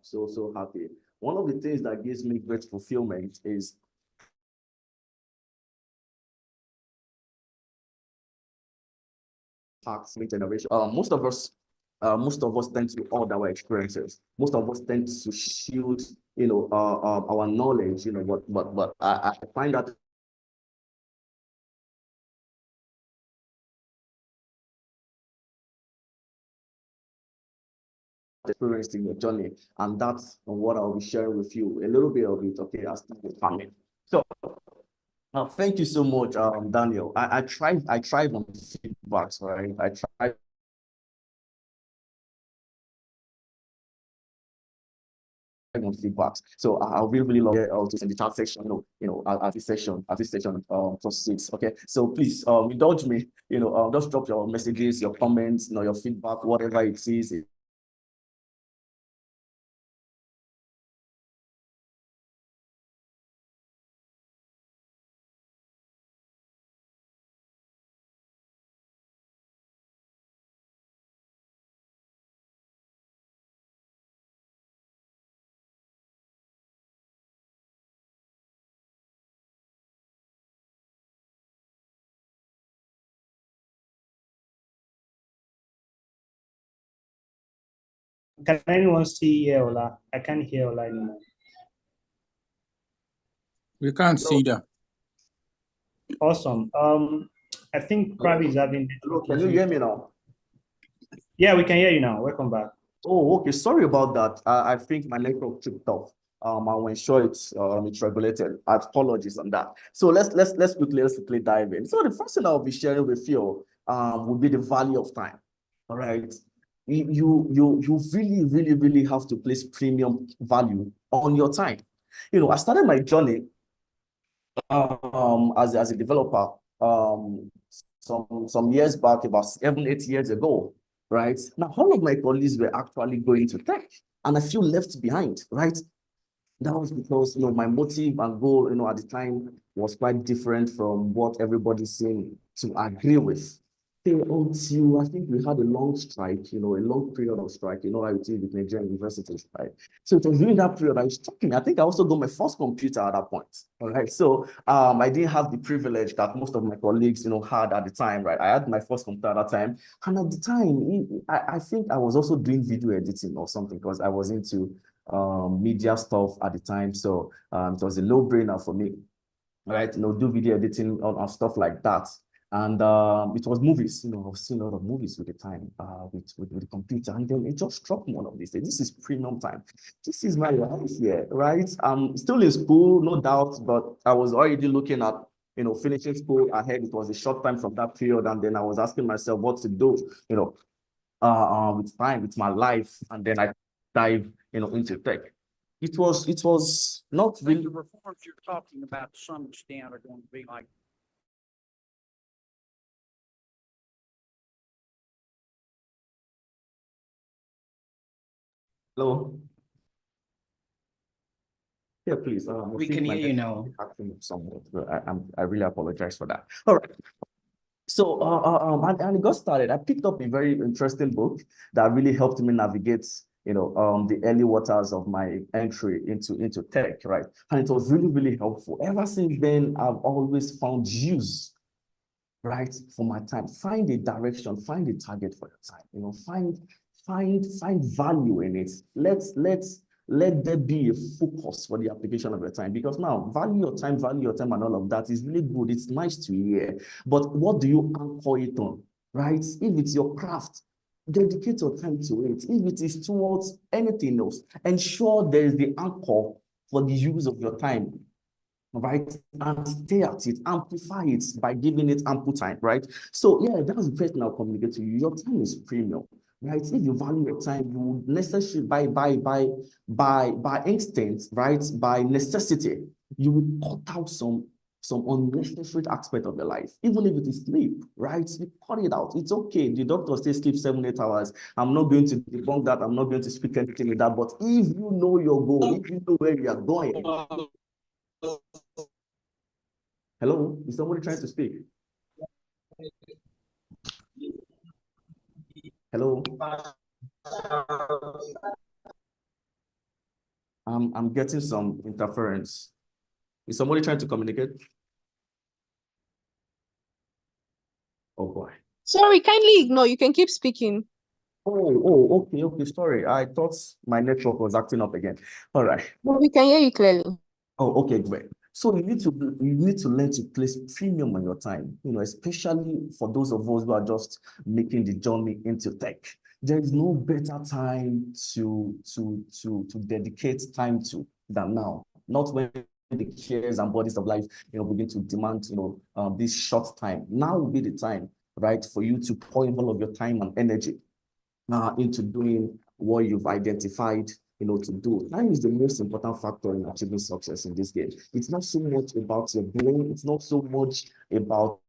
so happy. One of the things that gives me great fulfillment is generation. Most of us tend to hold our experiences. Most of us tend to shield, our knowledge, but I find that experienced in your journey, and that's what I'll be sharing with you, a little bit of it, okay, as time. So thank you so much, Daniel. I thrive on feedbacks, right? I try on feedbacks. So I really love it also in the chat section, as this session proceeds. Okay, so please indulge me, just drop your messages, your comments, your feedback, whatever it is. Can anyone see Ola? I can't hear Ola anymore. We can't see them. Awesome. I think Krabi is having. Hello, can you hear me now? Yeah, we can hear you now. Welcome back. Oh, okay. Sorry about that. I think my network tripped off. I will ensure it's regulated. Apologies on that. So let's quickly dive in. So the first thing I'll be sharing with you will be the value of time. All right. You really have to place premium value on your time. I started my journey as a developer some years back, about 7-8 years ago, right? Now, all of my colleagues were actually going to tech, and I feel left behind, right? That was because, my motive and goal, at the time was quite different from what everybody's saying to agree with. Until I think we had a long strike, a long period of strike, how it is with Nigerian universities, right? So it was during that period I was talking. I think I also got my first computer at that point. All right. So I didn't have the privilege that most of my colleagues, had at the time, right? I had my first computer at that time. And at the time, I think I was also doing video editing or something because I was into media stuff at the time. So it was a no-brainer for me, right? Do video editing on stuff like that. And it was movies, I was seeing a lot of movies with the time, with the computer. And then it just struck me one of these days. This is premium time. This is my life here, right? I'm still in school, no doubt, but I was already looking at, finishing school ahead. It was a short time from that period. And then I was asking myself what to do, with time, with my life. And then I dive, into tech. It was not really. The reforms you're talking about to some extent are going to be like. Hello. Yeah, please. We can hear you now. I really apologize for that. All right. So, and it got started. I picked up a very interesting book that really helped me navigate, the early waters of my entry into tech, right? And it was really helpful. Ever since then, I've always found use, right, for my time. Find a direction, find a target for your time. Find value in it. Let there be a focus for the application of your time, because now value your time and all of that is really good. It's nice to hear, but what do you anchor it on, right? If it's your craft, dedicate your time to it. If it is towards anything else, ensure there is the anchor for the use of your time, right? And stay at it, amplify it by giving it ample time, right? So yeah, that's the first thing I'll communicate to you. Your time is premium, right? If you value your time, you will necessarily by instinct, right? By necessity, you will cut out some unnecessary aspect of your life, even if it is sleep, right? You cut it out. It's okay. The doctor says sleep 7-8 hours. I'm not going to debunk that. I'm not going to speak anything with that. But if you know your goal, if you know where you are going. Hello, is somebody trying to speak? Hello. I'm getting some interference. Is somebody trying to communicate? Oh boy. Sorry, kindly ignore. You can keep speaking. Oh, okay. Sorry. I thought my network was acting up again. All right. Well, we can hear you clearly. Oh, okay, great. So you need to learn to place premium on your time, especially for those of us who are just making the journey into tech. There is no better time to dedicate time to than now. Not when the cares and bodies of life, begin to demand, this short time. Now will be the time, right, for you to pour in all of your time and energy into doing what you've identified to do. Time is the most important factor in achieving success in this game. It's not so much about your brain. It's not so much about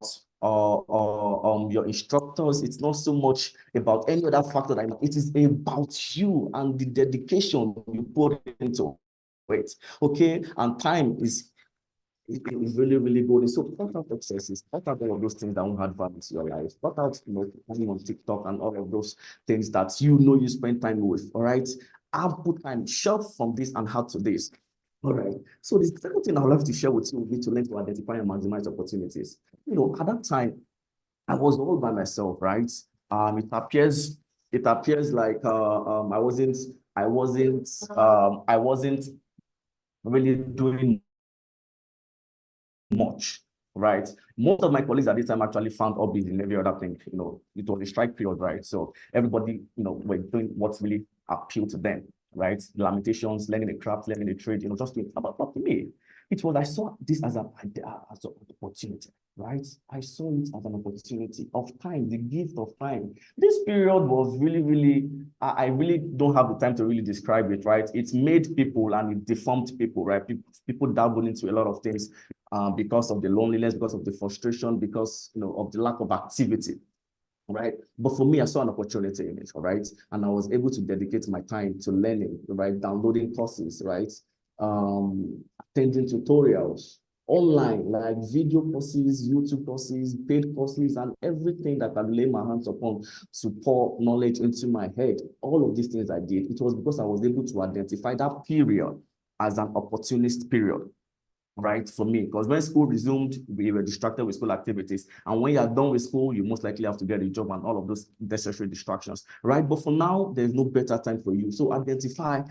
your instructors. It's not so much about any other factor. It is about you and the dedication you put into it. Okay, and time is really, really good. So cut out excesses, cut out all of those things that won't add value to your life. Cut out, time on TikTok and all of those things that you spend time with. All right. I've put time shelf from this and how to this. All right. So the second thing I would love to share with you would be to learn to identify and maximize opportunities. At that time, I was all by myself, right? It appears like I wasn't really doing much, right? Most of my colleagues at this time actually found hobbies in every other thing. It was a strike period, right? So everybody, were doing what's really appealed to them, right? Lamentations, learning a craft, learning a trade, just doing. But for me, I saw this as an opportunity, right? I saw it as an opportunity of time, the gift of time. This period was really, really, I really don't have the time to really describe it, right? It made people and it deformed people, right? People dabble into a lot of things because of the loneliness, because of the frustration, because of the lack of activity, right? But for me, I saw an opportunity in it, all right? And I was able to dedicate my time to learning, right? Downloading courses, right? Attending tutorials, online, like video courses, YouTube courses, paid courses, and everything that I lay my hands upon to pour knowledge into my head. All of these things I did, it was because I was able to identify that period as an opportunist period, right, for me. Because when school resumed, we were distracted with school activities. And when you're done with school, you most likely have to get a job and all of those necessary distractions, right? But for now, there's no better time for you. So identify,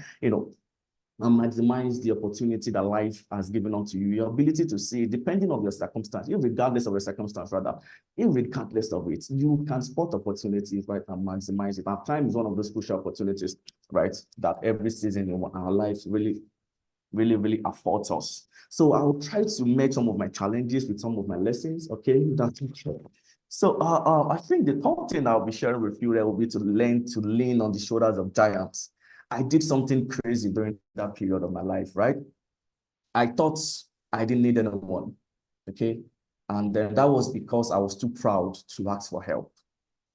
and maximize the opportunity that life has given unto you, your ability to see, depending on your circumstance, regardless of your circumstance, rather, regardless of it, you can spot opportunities, right, and maximize it. And time is one of those crucial opportunities, right, that every season in our lives really, really affords us. So I will try to make some of my challenges with some of my lessons, okay? That's okay. So I think the third thing I'll be sharing with you there will be to learn to lean on the shoulders of giants. I did something crazy during that period of my life, right? I thought I didn't need anyone, okay? And then that was because I was too proud to ask for help.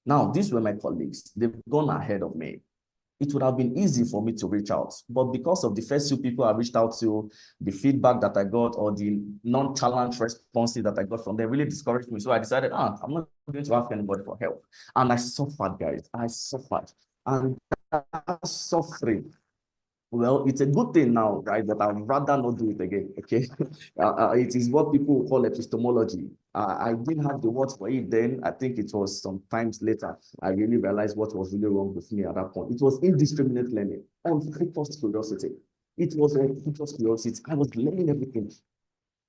Now, these were my colleagues. They've gone ahead of me. It would have been easy for me to reach out. But because of the first few people I reached out to, the feedback that I got or the nonchalant responses that I got from them really discouraged me. So I decided, I'm not going to ask anybody for help. And I suffered, guys. I suffered. And that suffering, well, it's a good thing now, right? But I'd rather not do it again, okay? It is what people call epistemology. I didn't have the words for it then. I think it was some times later, I really realized what was really wrong with me at that point. It was indiscriminate learning, unfocused curiosity. It was unfocused curiosity. I was learning everything.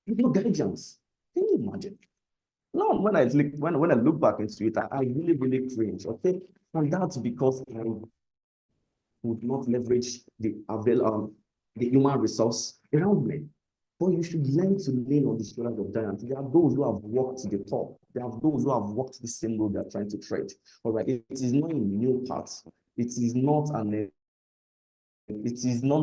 No guidance. Can you imagine? Now, when I look back into it, I really, really cringe, okay? And that's because I would not leverage the human resource around me. But you should learn to lean on the shoulders of giants. There are those who have walked to the top. There are those who have walked the same road they are trying to tread. All right, it is not a new path. It is not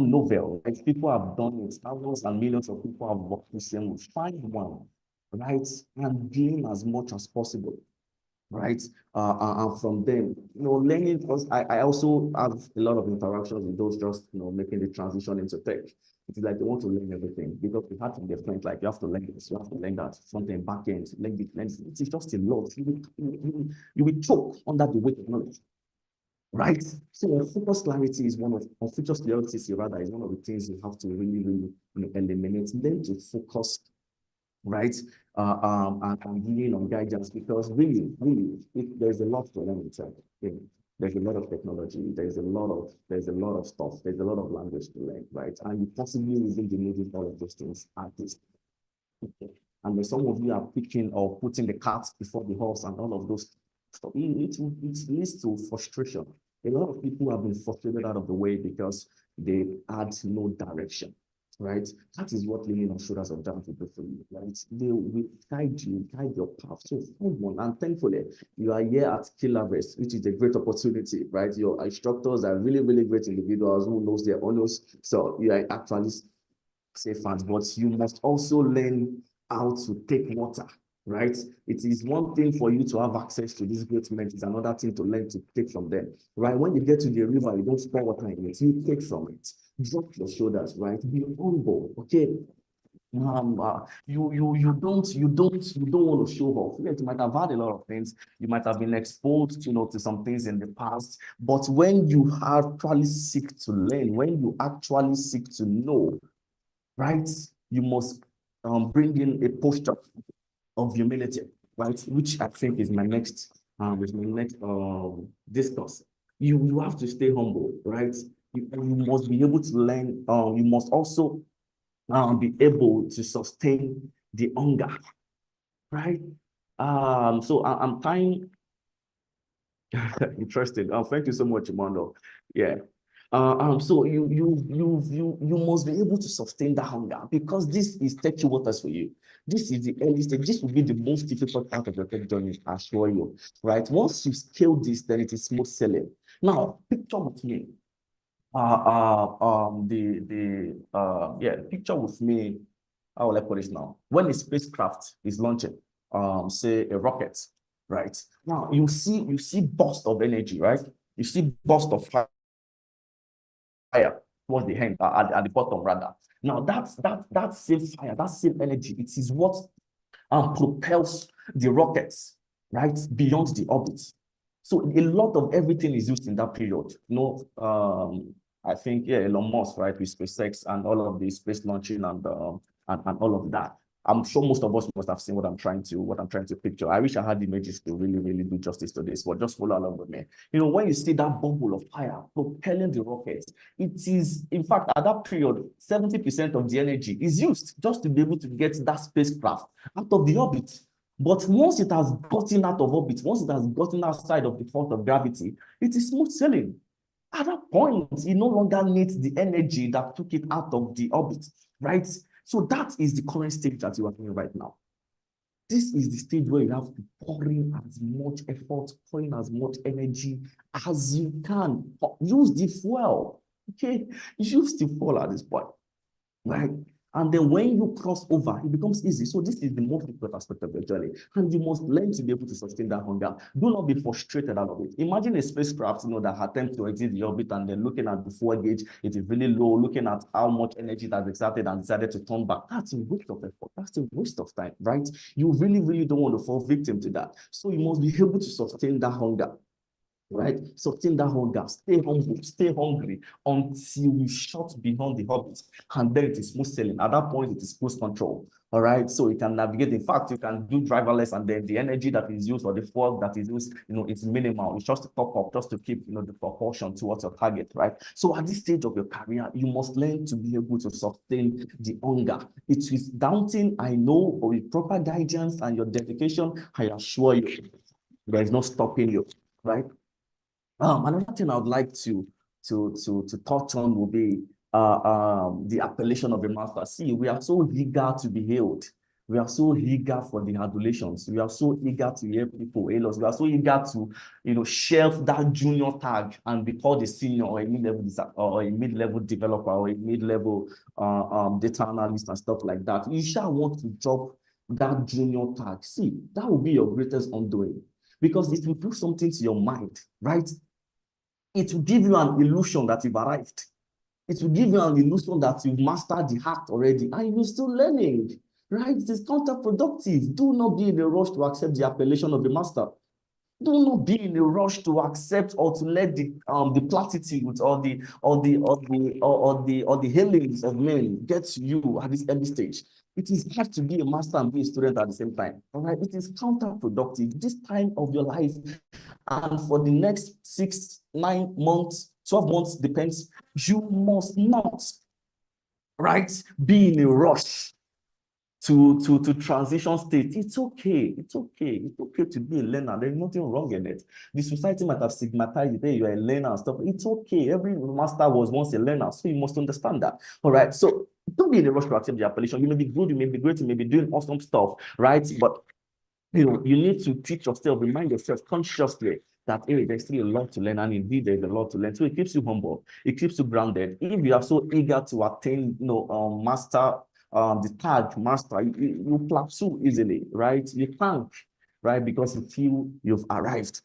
novel. Like people have done it. Thousands and millions of people have walked the same road. Find one, right, and gain as much as possible, right? And from them, learning, because I also have a lot of interactions with those just, making the transition into tech. It's like they want to learn everything because we had to be different. Like you have to learn this, you have to learn that, something back end, learn this. It's just a lot. You will choke under the weight of knowledge, right? So focus clarity is feature clarity rather is one of the things you have to really, really eliminate. Learn to focus, right? And lean on guidance, because really, there's a lot to learn in tech. There's a lot of technology, there's a lot of stuff, there's a lot of language to learn, right? And you possibly even be needing all of those things at this. Okay. And then some of you are picking or putting the cart before the horse and all of those stuff. It leads to frustration. A lot of people have been frustrated out of the way because they had no direction. right? That is what laying on shoulders of giants will do for you, right? They will guide you, guide your path. So find one, and thankfully, you are here at Kilavers, which is a great opportunity, right? Your instructors are really, really great individuals who knows their honors. So you are actually safe fans, but you must also learn how to take water, right? It is one thing for you to have access to these great men. It's another thing to learn to take from them, right? When you get to the river, you don't pour water in it. You take from it. Drop your shoulders, right? Be humble, okay? You don't want to show off. Yes, you might have had a lot of things. You might have been exposed, to some things in the past. But when you actually seek to learn, when you actually seek to know, right, you must bring in a posture of humility, right? Which I think is my next discourse. You have to stay humble, right? You must be able to learn. You must also be able to sustain the hunger, right? So I'm tying. Interesting. Thank you so much, Emmanuel. Yeah. So you must be able to sustain the hunger, because this is touchy waters for you. This is the early stage. This will be the most difficult part of your tech journey, I assure you. Right? Once you scale this, then it is smooth sailing. Now, picture with me. Picture with me. How will I put this now? When a spacecraft is launching, say a rocket, right? Now you see burst of energy, right? You see burst of fire towards the end, at the bottom rather. Now that same fire, that same energy, it is what propels the rockets, right, beyond the orbit. So a lot of everything is used in that period. I think, Elon Musk, right, with SpaceX and all of the space launching and all of that. I'm sure most of us must have seen what I'm trying to picture. I wish I had images to really, really do justice to this, but just follow along with me. When you see that bubble of fire propelling the rockets, it is, in fact, at that period, 70% of the energy is used just to be able to get that spacecraft out of the orbit. But once it has gotten out of orbit, once it has gotten outside of the force of gravity, it is smooth sailing. At that point, it no longer needs the energy that took it out of the orbit, right? So that is the current stage that you are in right now. This is the stage where you have to pour in as much effort, pour in as much energy as you can. Use the fuel, okay? Use the fuel at this point, right? And then when you cross over, it becomes easy. So this is the most difficult aspect of your journey. And you must learn to be able to sustain that hunger. Do not be frustrated out of it. Imagine a spacecraft, that attempts to exit the orbit, and then looking at the fuel gauge, it is really low, looking at how much energy it has exerted and decided to turn back. That's a waste of effort. That's a waste of time, right? You really, really don't want to fall victim to that. So you must be able to sustain that hunger. Right? Sustain that hunger, stay humble, stay hungry until you shot beyond the orbit, and then it is smooth sailing. At that point, it is cruise control. All right, so you can navigate. In fact, you can do driverless, and then the energy that is used or the fuel that is used, it's minimal. It's just to top up, just to keep, the proportion towards your target, right? So at this stage of your career, you must learn to be able to sustain the hunger. It is daunting, I know, but with proper guidance and your dedication, I assure you, there is no stopping you, right? Another thing I would like to touch on will be the appellation of the master. See, we are so eager to be hailed. We are so eager for the adulations. We are so eager to hear people hail us. We are so eager to, shelf that junior tag and be called a senior or a mid-level developer or a mid-level data analyst and stuff like that. You shall want to drop that junior tag. See, that will be your greatest undoing, because it will do something to your mind, right? It will give you an illusion that you've arrived. It will give you an illusion that you've mastered the act already, and you're still learning, right? It is counterproductive. Do not be in a rush to accept the appellation of the master. Do not be in a rush to accept or to let the platitudes or the hailings of men get to you at this early stage. It is hard to be a master and be a student at the same time. All right, it is counterproductive. This time of your life, and for the next 6, 9 months, 12 months, depends, you must not, right, be in a rush to transition state. It's okay. It's okay. It's okay to be a learner. There's nothing wrong in it. The society might have stigmatized you. Hey, you're a learner and stuff. It's okay. Every master was once a learner, so you must understand that. All right. So don't be in a rush to accept the appellation. You may be good, you may be great, you may be doing awesome stuff, right? But you need to teach yourself, remind yourself consciously that hey, there's still a lot to learn, and indeed there's a lot to learn. So it keeps you humble, it keeps you grounded. If you are so eager to attain, master, the tag master, you plateau easily, right? You can't, right? Because you feel you've arrived.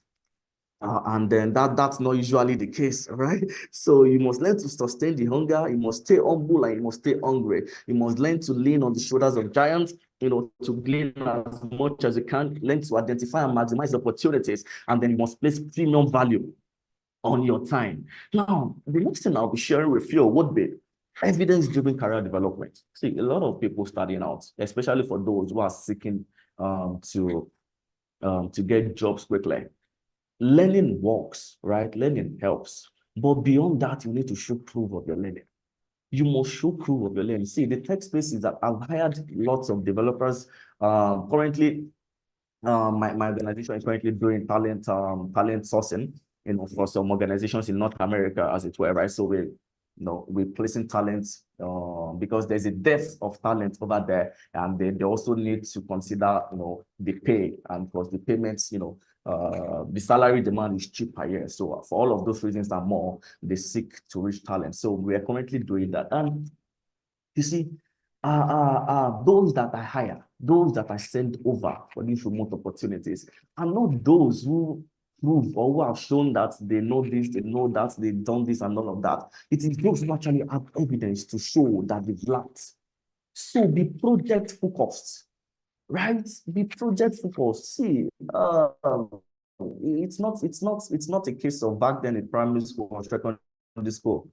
And then that's not usually the case, right? So you must learn to sustain the hunger, you must stay humble, and you must stay hungry. You must learn to lean on the shoulders of giants, to glean as much as you can, learn to identify and maximize opportunities, and then you must place premium value on your time. Now, the next thing I'll be sharing with you would be evidence-driven career development. See, a lot of people starting out, especially for those who are seeking to get jobs quickly. Learning works, right? Learning helps. But beyond that, you need to show proof of your learning. You must show proof of your learning. See, the tech space is that I've hired lots of developers. Currently, my organization is currently doing talent sourcing, for some organizations in North America, as it were, right? So we're placing talents because there's a depth of talent over there, and they also need to consider, the pay, and because the payments, the salary demand is cheap per year. So for all of those reasons and more, they seek to reach talent. So we are currently doing that. And you see, those that I hire, those that I send over for these remote opportunities, are not those who prove or who have shown that they know this, they know that, they've done this and all of that. It is those who actually have evidence to show that they've learned. So be project focused, right? Be project focused. See, it's not a case of back then in primary school or secondary school,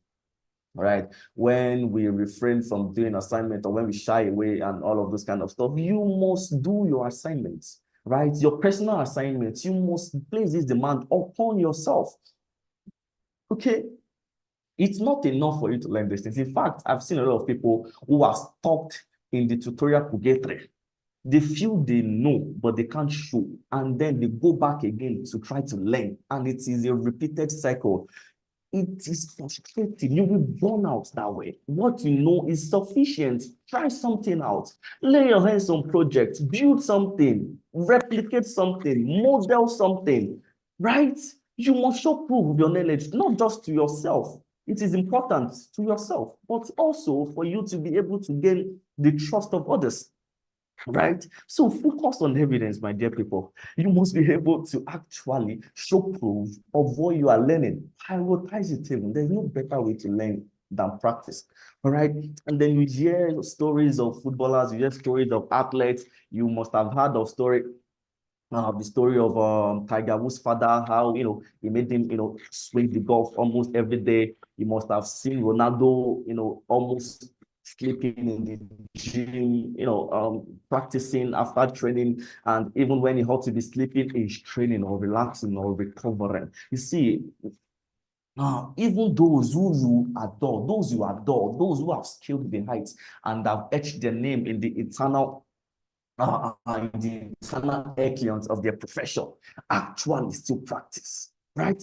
right? When we refrain from doing assignment, or when we shy away and all of those kind of stuff, you must do your assignments, right? Your personal assignments, you must place this demand upon yourself. Okay? It's not enough for you to learn these things. In fact, I've seen a lot of people who are stuck in the tutorial purgatory. They feel they know, but they can't show. And then they go back again to try to learn. And it is a repeated cycle. It is frustrating. You will burn out that way. What you know is sufficient. Try something out. Lay your hands on projects. Build something. Replicate something. Model something. Right? You must show proof of your knowledge, not just to yourself. It is important to yourself, but also for you to be able to gain the trust of others. Right? So focus on evidence, my dear people. You must be able to actually show proof of what you are learning. Prioritize it even. There's no better way to learn than practice. All right. And then you hear stories of footballers, you hear stories of athletes. You must have heard of the story of Tiger Woods' father, how he made him swing the golf almost every day. You must have seen Ronaldo, almost sleeping in the gym, practicing after training, and even when he had to be sleeping, he's training or relaxing or recovering. You see, even those who you adore, those who have scaled the heights and have etched their name in the eternal echelons of their profession, actually still practice, right?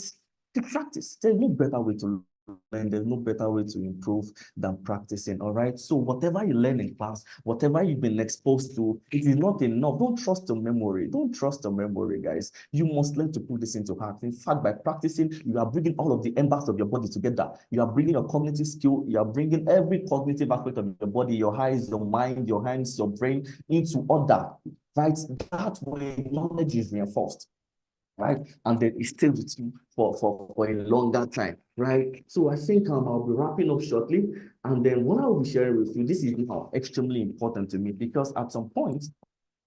To practice. There's no better way to learn. There's no better way to improve than practicing, all right? So whatever you learn in class, whatever you've been exposed to, it is not enough. Don't trust your memory. Don't trust your memory, guys. You must learn to put this into heart. In fact, by practicing, you are bringing all of the members of your body together. You are bringing your cognitive skill. You are bringing every cognitive aspect of your body, your eyes, your mind, your hands, your brain into order, right? That way, knowledge is reinforced, right? And then it stays with you for a longer time, right? So I think I'll be wrapping up shortly. And then what I will be sharing with you, this is now extremely important to me, because at some point,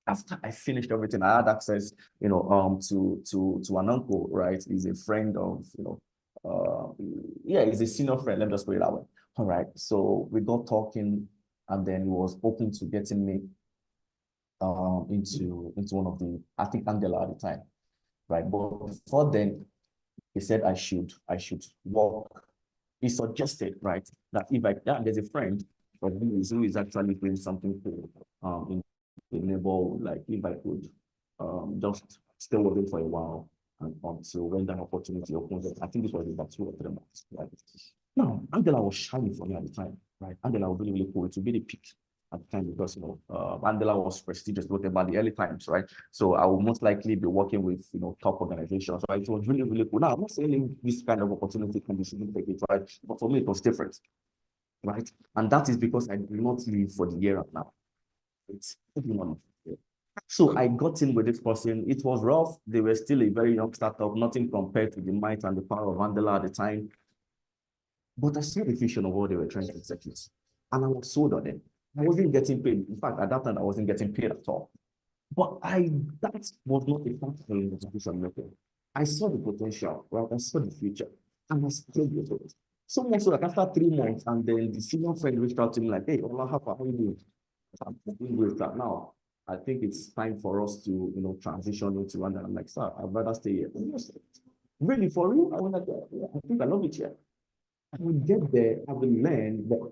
after I finished everything, I had access, to an uncle, right? He's a friend of, he's a senior friend. Let me just put it that way. All right. So we got talking, and then he was open to getting me into one of the, I think, Angela at the time, right? But before then, he said I should work. He suggested, right, that if there's a friend of his who is actually doing something cool in the neighborhood, like if I could just stay with him for a while and until when that opportunity opens up. I think this was about 2 or 3 months, right? Now, Angela was shying for me at the time, right? Mandela was really, really cool. It would be the peak at the time because, Mandela was prestigious, whatever the early times, right? So I will most likely be working with, top organizations, right? It was really, really cool. Now, I'm not saying this kind of opportunity can be significant, right? But for me, it was different, right? And that is because I did not live for the year and now. It's so I got in with this person. It was rough. They were still a very young startup, nothing compared to the might and the power of Mandela at the time. But I saw the vision of what they were trying to execute. And I was sold on it. I wasn't getting paid. In fact, at that time, I wasn't getting paid at all. But that was not a factor in the decision making. I saw the potential, right? I saw the future. And I still with it. So much so that after 3 months, and then the senior friend reached out to me like, hey, Ola, how are you doing? I'm doing with that now. I think it's time for us to, transition into one. And I'm like, sir, I'd rather stay here. Really, for real? I was like, yeah, I think I love it here. I will get there, I will learn that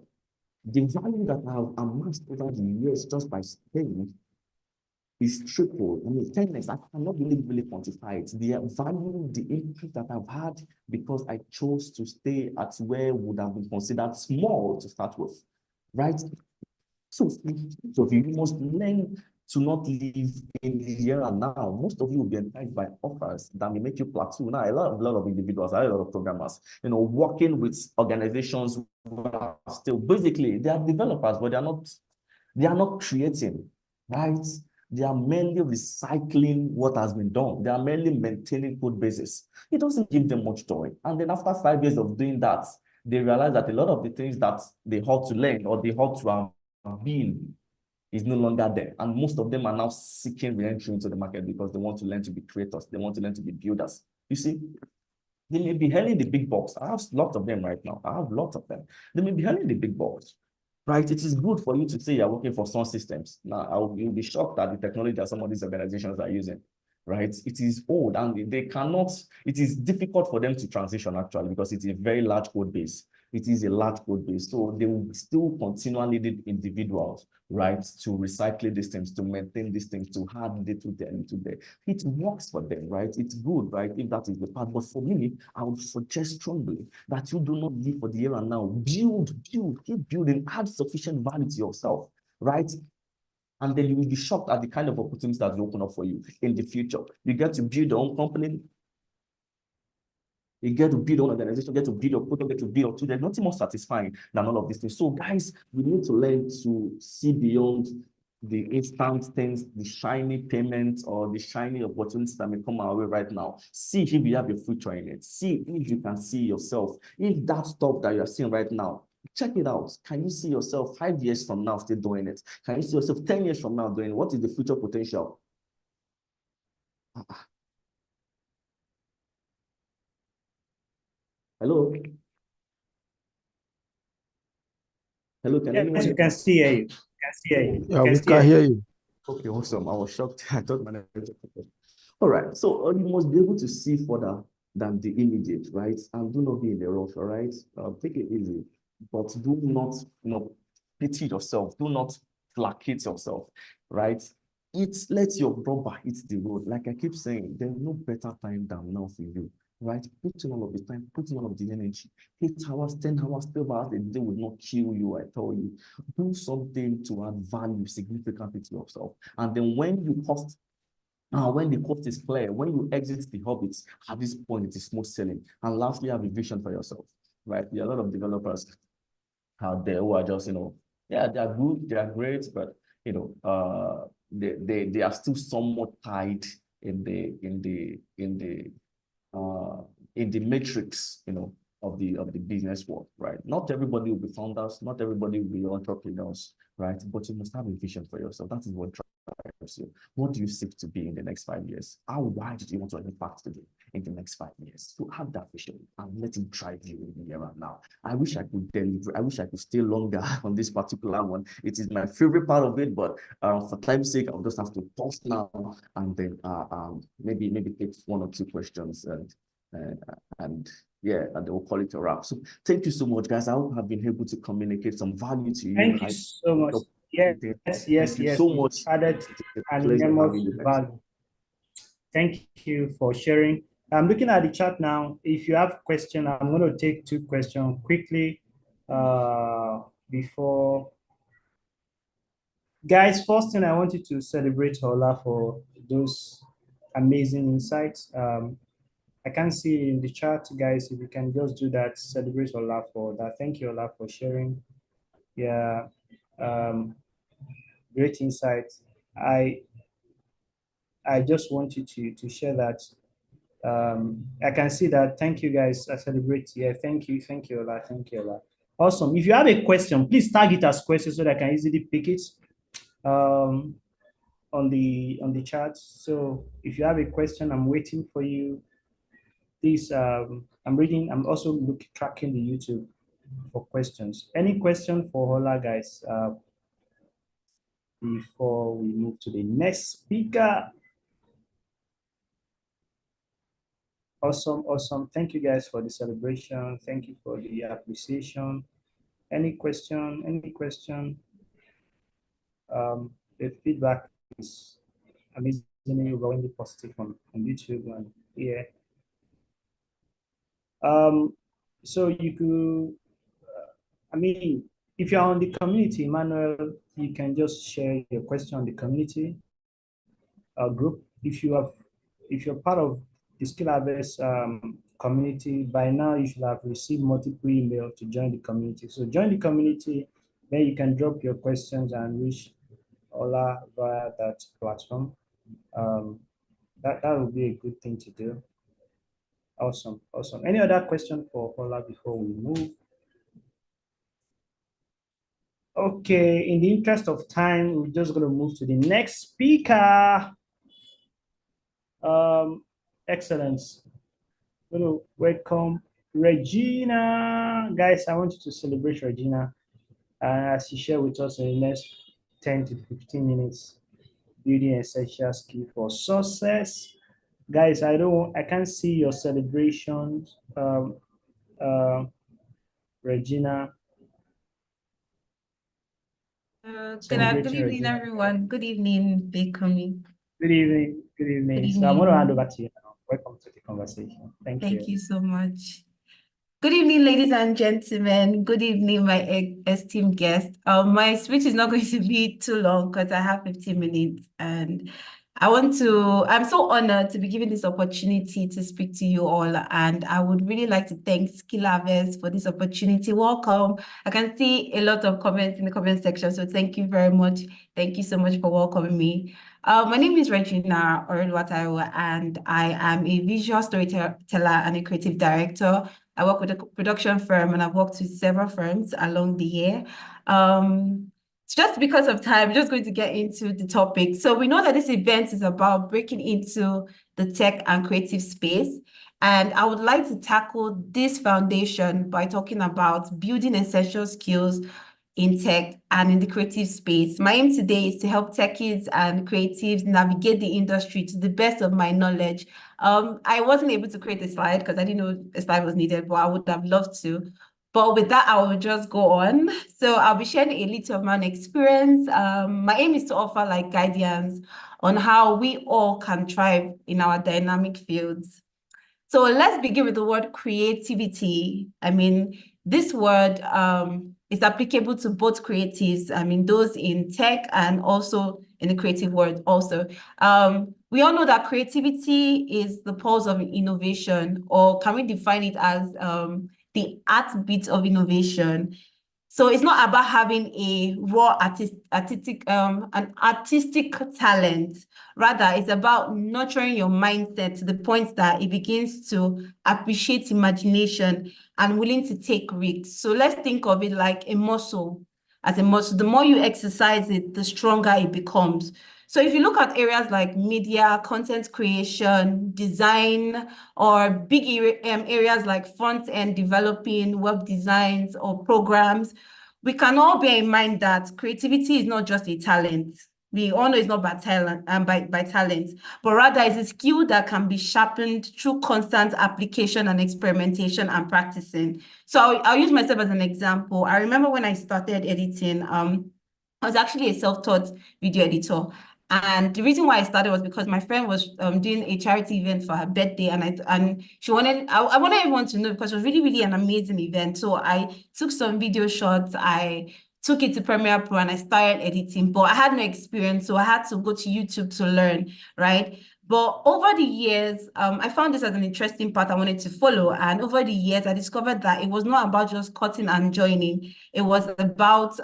the value that I have amassed over the years just by staying is triple. I mean, 10x, I cannot really quantify it. The value, the impact that I've had because I chose to stay at where would have been considered small to start with, right? So you must learn to not live in the here and now. Most of you will be enticed by offers that may make you plateau. Now, a lot of individuals, a lot of programmers, working with organizations who are still basically they are developers, but they are not creating, right? They are merely recycling what has been done. They are merely maintaining code bases. It doesn't give them much joy. And then after 5 years of doing that, they realize that a lot of the things that they had to learn or they had to being is no longer there. And most of them are now seeking re-entry into the market because they want to learn to be creators. They want to learn to be builders. You see, they may be earning the big bucks. I have lots of them right now. I have lots of them. They may be earning the big bucks, right? It is good for you to say you're working for Sun Systems. Now, you'll be shocked at the technology that some of these organizations are using, right? It is old and they cannot, it is difficult for them to transition actually because it's a very large code base. It is a large code base. So they will still continually need individuals, right, to recycle these things, to maintain these things, to add little there, little there. It works for them, right? It's good, right, if that is the part. But for me, I would suggest strongly that you do not live for the here and now. Build, keep building, add sufficient value to yourself, right? And then you will be shocked at the kind of opportunities that will open up for you in the future. You get to build your own company. You get to build your own organization, get to build your product, get to build your tool. There's nothing more satisfying than all of these things. So guys, we need to learn to see beyond the instant things, the shiny payments or the shiny opportunities that may come our way right now. See if you have a future in it. See if you can see yourself. If that stuff that you're seeing right now, check it out. Can you see yourself 5 years from now still doing it? Can you see yourself 10 years from now doing it? What is the future potential? Hello? Hello, can anyone Yes, hear you can me? still hear you. Can still hear you. Yeah, we can hear you. Okay, awesome. I was shocked. I thought my network. All right. So you must be able to see further than the immediate, right? And do not be in a rush, all right? Take it easy, but do not, pity yourself. Do not placate yourself, right? Let your rubber hit the road. Like I keep saying, there's no better time than now for you, right? Put in all of the time, put in all of the energy. 8 hours, 10 hours, 12 hours a day will not kill you, I tell you. Do something to add value significantly to yourself. And then when the cost is clear, when you exit the hobbits, at this point, it is smooth sailing. And lastly, have a vision for yourself, right? There are a lot of developers out there who are just, yeah, they are good, they are great, but, they are still somewhat tied in the matrix, of the business world, right? Not everybody will be founders, not everybody will be entrepreneurs, right? But you must have a vision for yourself. That is what drives you. What do you seek to be in the next 5 years? How wide do you want to impact today in the next 5 years? So have that vision and let it drive you in the here and now. I wish I could deliver. I wish I could stay longer on this particular one. It is my favorite part of it, but for time's sake, I'll just have to pause now and then maybe take 1 or 2 questions and yeah, and we'll call it a wrap. So thank you so much, guys. I hope I've been able to communicate some value to you. Thank you so much. Yes. Thank you so much. Added an enormous value. Thank you for sharing. I'm looking at the chat now. If you have a question, I'm going to take 2 questions quickly. before. Guys, first thing I wanted to celebrate Ola for those amazing insights. I can see in the chat, guys, if you can just do that, celebrate Ola for that. Thank you, Ola, for sharing. Yeah, great insights. I just want you to share that. I can see that. Thank you, guys. I celebrate. Yeah, thank you, Ola. Thank you, Ola. Awesome. If you have a question, please tag it as questions so that I can easily pick it on the chat. So if you have a question, I'm waiting for you. Please, I'm also tracking the YouTube for questions. Any question for Ola, guys, before we move to the next speaker? Awesome, awesome. Thank you guys for the celebration. Thank you for the appreciation. Any question? Any question? The feedback is amazingly overwhelmingly positive on YouTube and here. So you could, I mean, if you're on the community, Emmanuel, you can just share your question on the community group. If you're part of the Skill Harvest community, by now you should have received multiple emails to join the community. So join the community, then you can drop your questions and reach Ola via that platform. That would be a good thing to do. Awesome, awesome. Any other question for Ola before we move? Okay, in the interest of time, we're just going to move to the next speaker. Excellence. I'm going to welcome Regina. Guys, I want you to celebrate Regina as she shares with us in the next 10 to 15 minutes, building essential skill for success. Guys, I can't see your celebrations, Regina. Good evening, everyone. Good evening, Bakery. Good evening. Good evening. So I'm going to hand over to you now. Welcome to the conversation. Thank you. Thank you so much. Good evening, ladies and gentlemen. Good evening, my esteemed guest. My speech is not going to be too long because I have 15 minutes, and I'm so honored to be given this opportunity to speak to you all, and I would really like to thank Skill Harvest for this opportunity. Welcome. I can see a lot of comments in the comment section, so thank you very much. Thank you so much for welcoming me. My name is Regina Orelwatayo, and I am a visual storyteller and a creative director. I work with a production firm, and I've worked with several firms along the year. Just because of time, I'm just going to get into the topic. So we know that this event is about breaking into the tech and creative space. And I would like to tackle this foundation by talking about building essential skills in tech and in the creative space. My aim today is to help techies and creatives navigate the industry to the best of my knowledge. I wasn't able to create a slide because I didn't know a slide was needed, but I would have loved to. But with that, I will just go on. So I'll be sharing a little of my own experience. My aim is to offer guidance on how we all can thrive in our dynamic fields. So let's begin with the word creativity. I mean, this word is applicable to both creatives. I mean, those in tech and also in the creative world also. We all know that creativity is the pulse of innovation, or can we define it as the heartbeat of innovation? So it's not about having a raw artistic talent. Rather, it's about nurturing your mindset to the point that it begins to appreciate imagination and willing to take risks. So let's think of it like a muscle. As a muscle, the more you exercise it, the stronger it becomes. So if you look at areas like media, content creation, design, or big areas like front-end developing, web designs, or programs, we can all bear in mind that creativity is not just a talent. We all know it's not by talent, but rather it's a skill that can be sharpened through constant application and experimentation and practicing. So I'll use myself as an example. I remember when I started editing, I was actually a self-taught video editor. And the reason why I started was because my friend was doing a charity event for her birthday, and she wanted I wanted everyone to know because it was really, really an amazing event. So I took some video shots, I took it to Premiere Pro, and I started editing, but I had no experience, so I had to go to YouTube to learn, right? But over the years, I found this as an interesting part I wanted to follow. And over the years, I discovered that it was not about just cutting and joining. It was about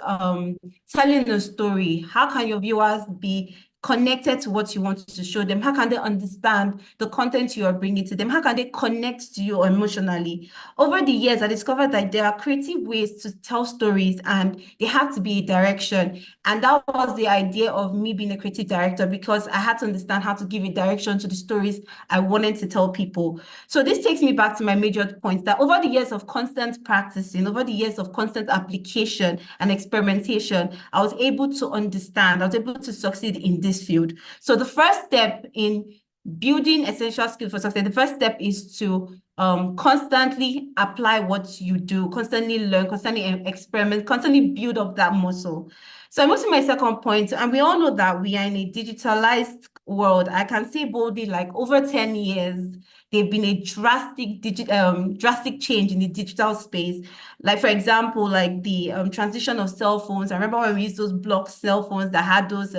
telling a story. How can your viewers be connected to what you want to show them? How can they understand the content you are bringing to them? How can they connect to you emotionally? Over the years, I discovered that there are creative ways to tell stories, and they have to be a direction. And that was the idea of me being a creative director, because I had to understand how to give a direction to the stories I wanted to tell people. So this takes me back to my major points, that over the years of constant practicing, over the years of constant application and experimentation, I was able to understand, I was able to succeed in this field. So the first step in building essential skills for success, the first step is to constantly apply what you do, constantly learn, constantly experiment, constantly build up that muscle. So I'm to my second point, and we all know that we are in a digitalized world. I can say boldly, like over 10 years, there've been a drastic change in the digital space. Like, for example, like the transition of cell phones. I remember when we used those block cell phones that had those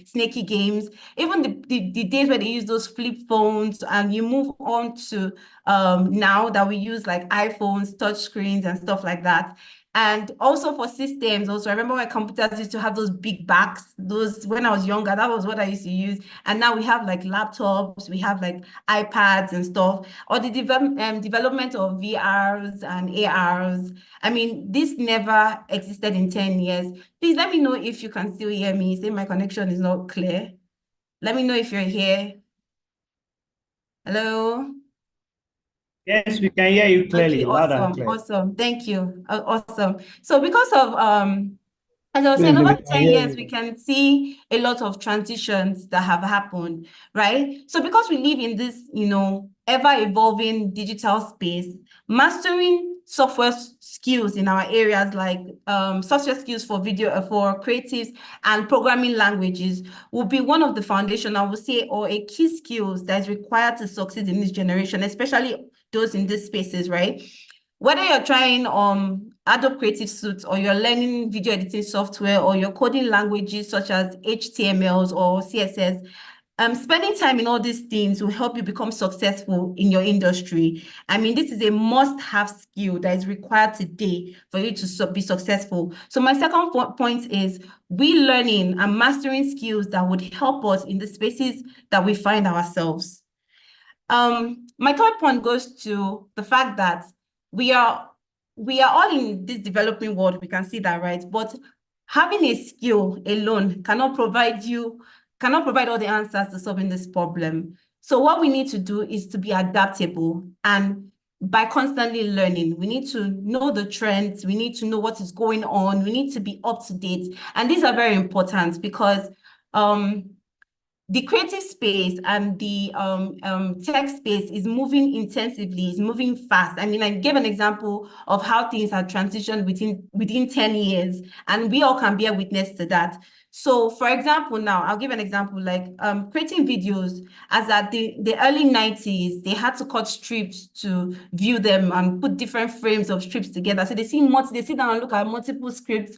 snaky games, even the days where they use those flip phones, and you move on to now that we use like iPhones, touch screens and stuff like that. And also for systems, also, I remember when computers used to have those big backs, those, when I was younger, that was what I used to use. And now we have like laptops, we have like iPads and stuff, or the development of VRs and ARs. I mean, this never existed in 10 years. Please let me know if you can still hear me. Say my connection is not clear. Let me know if you're here. Hello? Yes, we can hear you clearly, Okay, loud and awesome, clear. awesome. Thank you. Awesome. So because of as I was Good saying, evening, over we the can 10 hear years, you. we can see a lot of transitions that have happened, right? So because we live in this, ever-evolving digital space, mastering software skills in our areas like software skills for video, for creatives and programming languages will be one of the foundation, I would say, or a key skills that is required to succeed in this generation, especially those in these spaces, right? Whether you're trying Adobe Creative Suite, or you're learning video editing software, or you're coding languages such as HTMLs or CSS, spending time in all these things will help you become successful in your industry. I mean, this is a must-have skill that is required today for you to be successful. So my second point is we learning and mastering skills that would help us in the spaces that we find ourselves. My third point goes to the fact that we are all in this developing world. We can see that, right? But having a skill alone cannot provide all the answers to solving this problem. So what we need to do is to be adaptable, and by constantly learning, we need to know the trends, we need to know what is going on, we need to be up to date. And these are very important because the creative space and the tech space is moving intensively, is moving fast. I mean, I gave an example of how things have transitioned within 10 years, and we all can bear witness to that. So for example, now I'll give an example, like creating videos, as at the early 90s, they had to cut strips to view them and put different frames of strips together. So they sit down and look at multiple scripts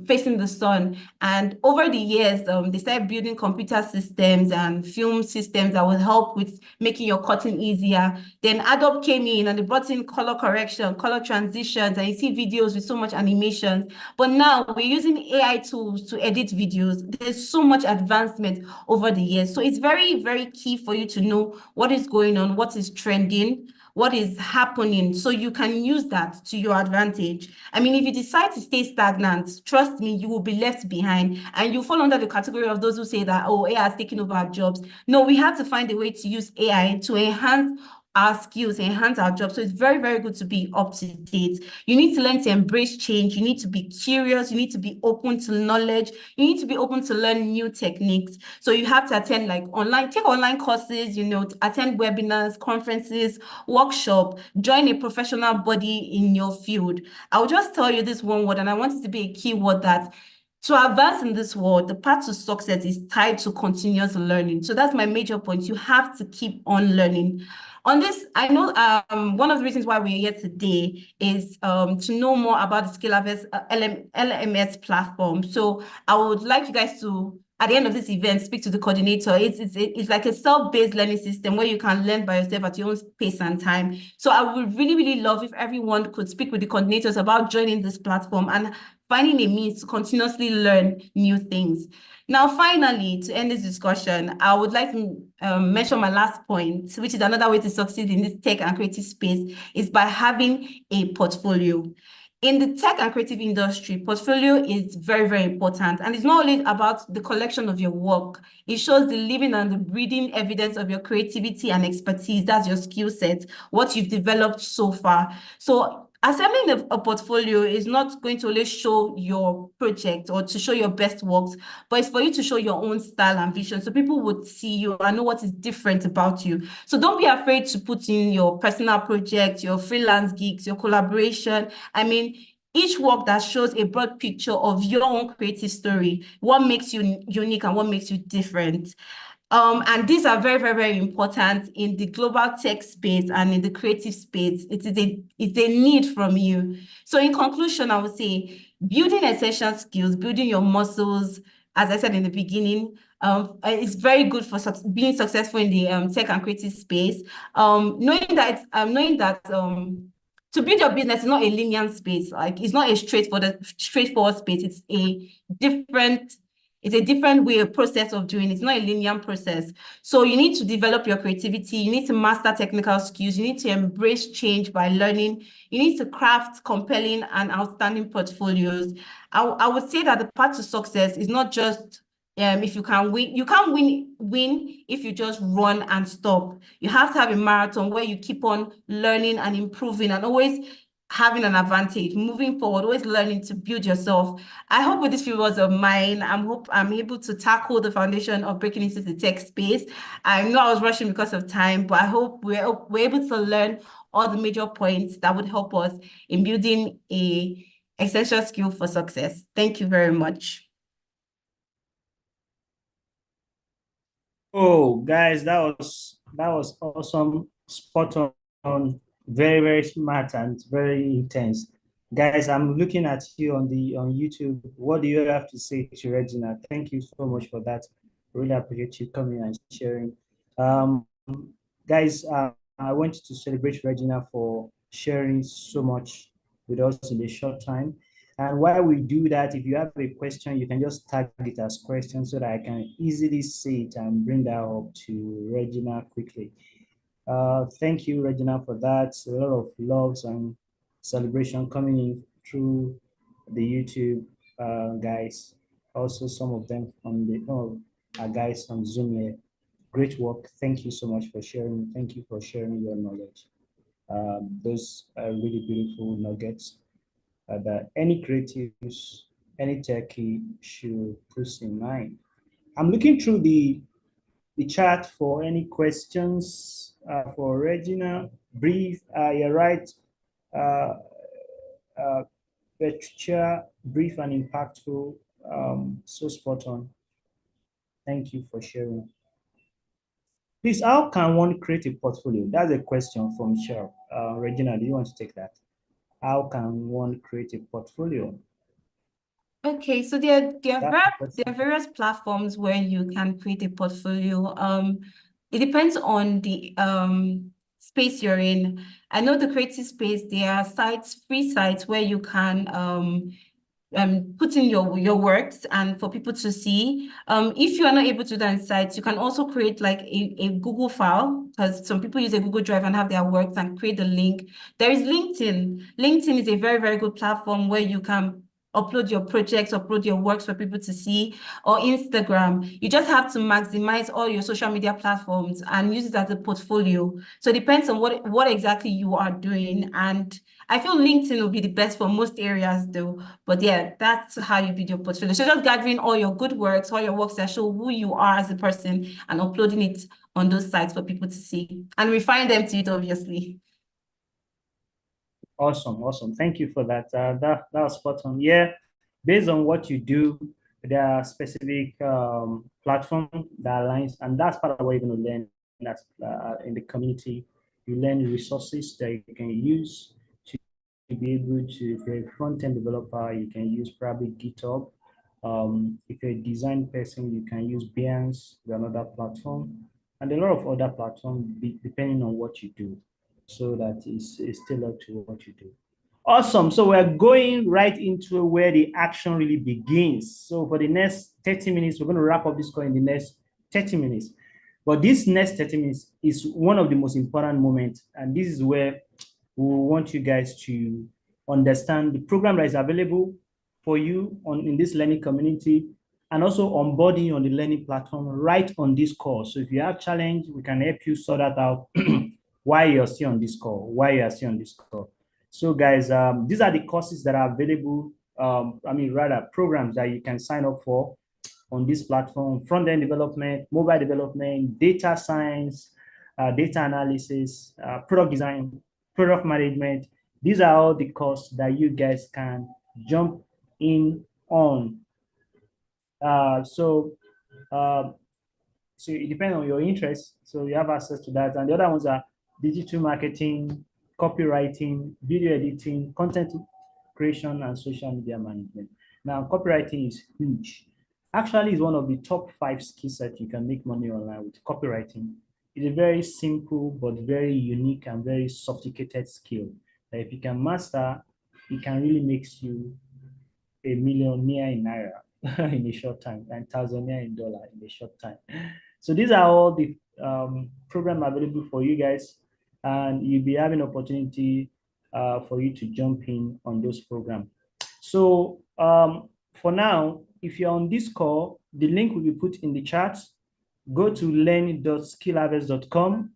facing the sun. And over the years, they started building computer systems and film systems that will help with making your cutting easier. Then Adobe came in and they brought in color correction, color transitions, and you see videos with so much animation. But now we're using AI tools to edit videos. There's so much advancement over the years. So it's very, very key for you to know what is going on, what is trending, what is happening, so you can use that to your advantage. I mean, if you decide to stay stagnant, trust me, you will be left behind, and you fall under the category of those who say that, oh, AI is taking over our jobs. No, we have to find a way to use AI to enhance our skills, enhance our jobs. So it's very, very good to be up to date. You need to learn to embrace change. You need to be curious. You need to be open to knowledge. You need to be open to learn new techniques. So you have to attend take online courses, attend webinars, conferences, workshop, join a professional body in your field. I'll just tell you this one word, and I want it to be a key word, that To advance in this world, the path to success is tied to continuous learning. So that's my major point. You have to keep on learning. On this, I know one of the reasons why we're here today is to know more about the LMS platform. So I would like you guys to, at the end of this event, speak to the coordinator. It's like a self-based learning system where you can learn by yourself at your own pace and time. So I would really, really love if everyone could speak with the coordinators about joining this platform and finding a means to continuously learn new things. Now, finally, to end this discussion, I would like to mention my last point, which is another way to succeed in this tech and creative space, is by having a portfolio. In the tech and creative industry, portfolio is very, very important. And it's not only about the collection of your work. It shows the living and the breathing evidence of your creativity and expertise. That's your skill set, what you've developed so far. So assembling a portfolio is not going to only show your project or to show your best works, but it's for you to show your own style and vision so people would see you and know what is different about you. So don't be afraid to put in your personal project, your freelance gigs, your collaboration. I mean, each work that shows a broad picture of your own creative story, what makes you unique and what makes you different. And these are very, very, very important in the global tech space and in the creative space. It's a need from you. So in conclusion, I would say building essential skills, building your muscles, as I said in the beginning, is very good for being successful in the tech and creative space. Knowing that to build your business is not a linear space. Like it's not a straightforward space. It's a different way, a process of doing it. It's not a linear process. So you need to develop your creativity. You need to master technical skills. You need to embrace change by learning. You need to craft compelling and outstanding portfolios. I would say that the path to success is not just if you can win. You can't win if you just run and stop. You have to have a marathon where you keep on learning and improving and always having an advantage, moving forward, always learning to build yourself. I hope with these few words of mine, I'm able to tackle the foundation of breaking into the tech space. I know I was rushing because of time, but I hope we're able to learn all the major points that would help us in building a essential skill for success. Thank you very much. Oh, guys, that was awesome, spot on, very, very smart and very intense. Guys, I'm looking at you on YouTube. What do you have to say to Regina? Thank you so much for that. Really appreciate you coming and sharing. Guys, I want to celebrate Regina for sharing so much with us in a short time. And while we do that, if you have a question, you can just tag it as question so that I can easily see it and bring that up to Regina quickly. Thank you, Regina, for that. A lot of loves and celebration coming in through the YouTube guys. Also, some of them from the guys on Zoom here. Great work. Thank you so much for sharing. Thank you for sharing your knowledge. Those are really beautiful nuggets that any creatives, any techie should put in mind. I'm looking through the chat for any questions for Regina. Brief, you're right. Petra, brief and impactful, so spot on. Thank you for sharing. Please, how can one create a portfolio? That's a question from Michelle. Regina, do you want to take that? How can one create a portfolio? Okay, so there are various platforms where you can create a portfolio. It depends on the space you're in. I know the creative space, there are sites, free sites where you can put in your works and for people to see. If you are not able to do that in sites, you can also create like a Google file, because some people use a Google Drive and have their works and create the link. There is LinkedIn. LinkedIn is a very, very good platform where you can upload your projects, upload your works for people to see, or Instagram. You just have to maximize all your social media platforms and use it as a portfolio. So it depends on what exactly you are doing. And I feel LinkedIn will be the best for most areas though. But yeah, that's how you build your portfolio. So just gathering all your good works, all your works that show who you are as a person and uploading it on those sites for people to see and refine them to it, obviously. Awesome. Thank you for that. That was spot on. Yeah, Based on what you do, there are specific platform that aligns, and that's part of what you're going to learn. That's in the community. You learn resources that you can use to be able to, if you're a front-end developer, you can use probably GitHub. If you're a design person, you can use Behance, another platform, and a lot of other platforms, depending on what you do, so that it's tailored to what you do. Awesome. So we're going right into where the action really begins. So for the next 30 minutes, we're going to wrap up this call in the next 30 minutes. But this next 30 minutes is one of the most important moments. And this is where we want you guys to understand the program that is available for you in this learning community, and also onboarding on the learning platform right on this call. So if you have challenge, we can help you sort that out while you're still on this call, So guys, these are the courses that are available, programs that you can sign up for on this platform: front-end development, mobile development, data science, data analysis, product design, product management. These are all the courses that you guys can jump in on. So it depends on your interest. So you have access to that. And the other ones are digital marketing, copywriting, video editing, content creation, and social media management. Now, copywriting is huge. Actually, it's one of the top 5 skill sets you can make money online with copywriting. It's a very simple but very unique and very sophisticated skill that if you can master, it can really make you a millionaire in Naira in a short time, and thousandaire in dollar in a short time. So these are all the program available for you guys, and you'll be having opportunity for you to jump in on those programs. So for now, if you're on this call, the link will be put in the chat. Go to learn.skillharvest.com,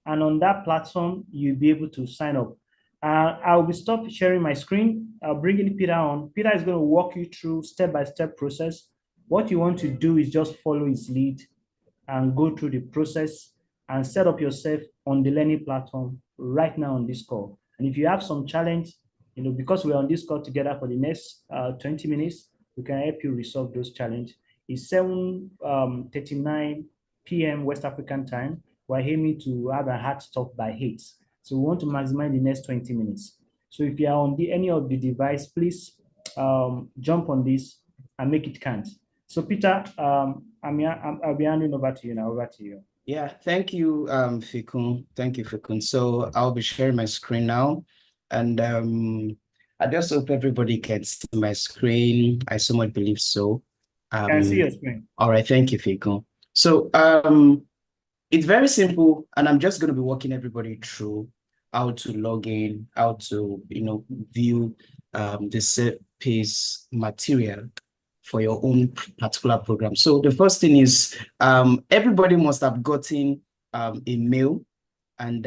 and on that platform, you'll be able to sign up. I'll be stop sharing my screen. I'll bring in Peter on. Peter is going to walk you through step-by-step process. What you want to do is just follow his lead and go through the process and set up yourself on the learning platform right now on this call. And if you have some challenge, because we're on this call together for the next 20 minutes, we can help you resolve those challenges. It's 7:39 p.m. West African time. We're aiming to have a hard stop by 8. So we want to maximize the next 20 minutes. So if you are on any of the device, please jump on this and make it count. So Peter, I'll be handing over to you now. Over to you. Yeah, thank you, Fikun. Thank you, Fikun. So I'll be sharing my screen now. And I just hope everybody can see my screen. I somewhat believe so. Can see your screen. All right, thank you, Fikun. So it's very simple, and I'm just going to be walking everybody through how to log in, how to view the piece material for your own particular program. So the first thing is everybody must have gotten a mail, and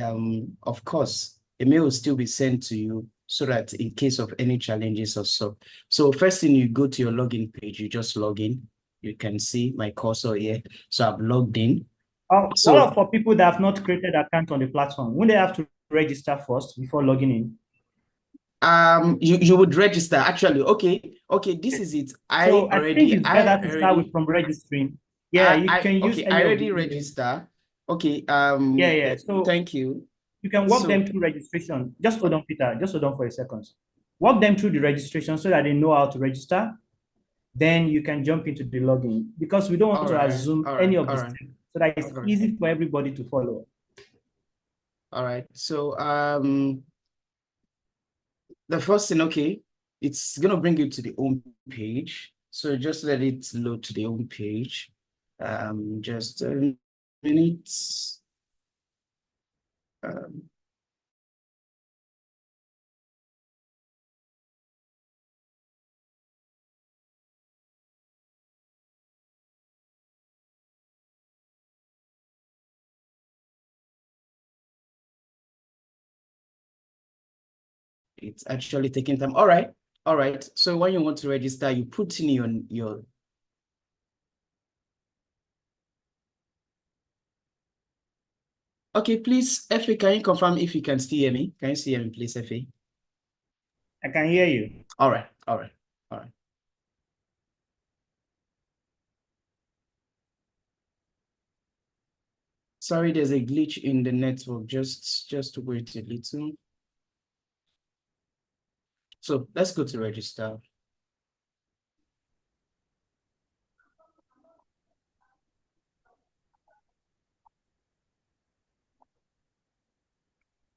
of course, a mail will still be sent to you so that in case of any challenges or so. So first thing, you go to your login page, you just log in. You can see my cursor here. So I've logged in. So for people that have not created an account on the platform, wouldn't they have to register first before logging in? You would register actually. Okay, this is it. I think it's better to start with from registering. Yeah, you can use any I already register. Okay, yeah. So thank you. You can walk them through registration. Just hold on, Peter. Just hold on for a second. Walk them through the registration so that they know how to register. Then you can jump into the login, because we don't want to assume any of this thing, so that it's easy for everybody to follow. All right. So the first thing, okay, it's gonna bring you to the home page. So just let it load to the home page. Just a minute. It's actually taking time. All right. So when you want to register, you put in your Okay, please, Effie, can you confirm if you can still hear me? Can you still hear me, please, Effie? I can hear you. All right. Sorry, there's a glitch in the network. Just wait a little. So let's go to register.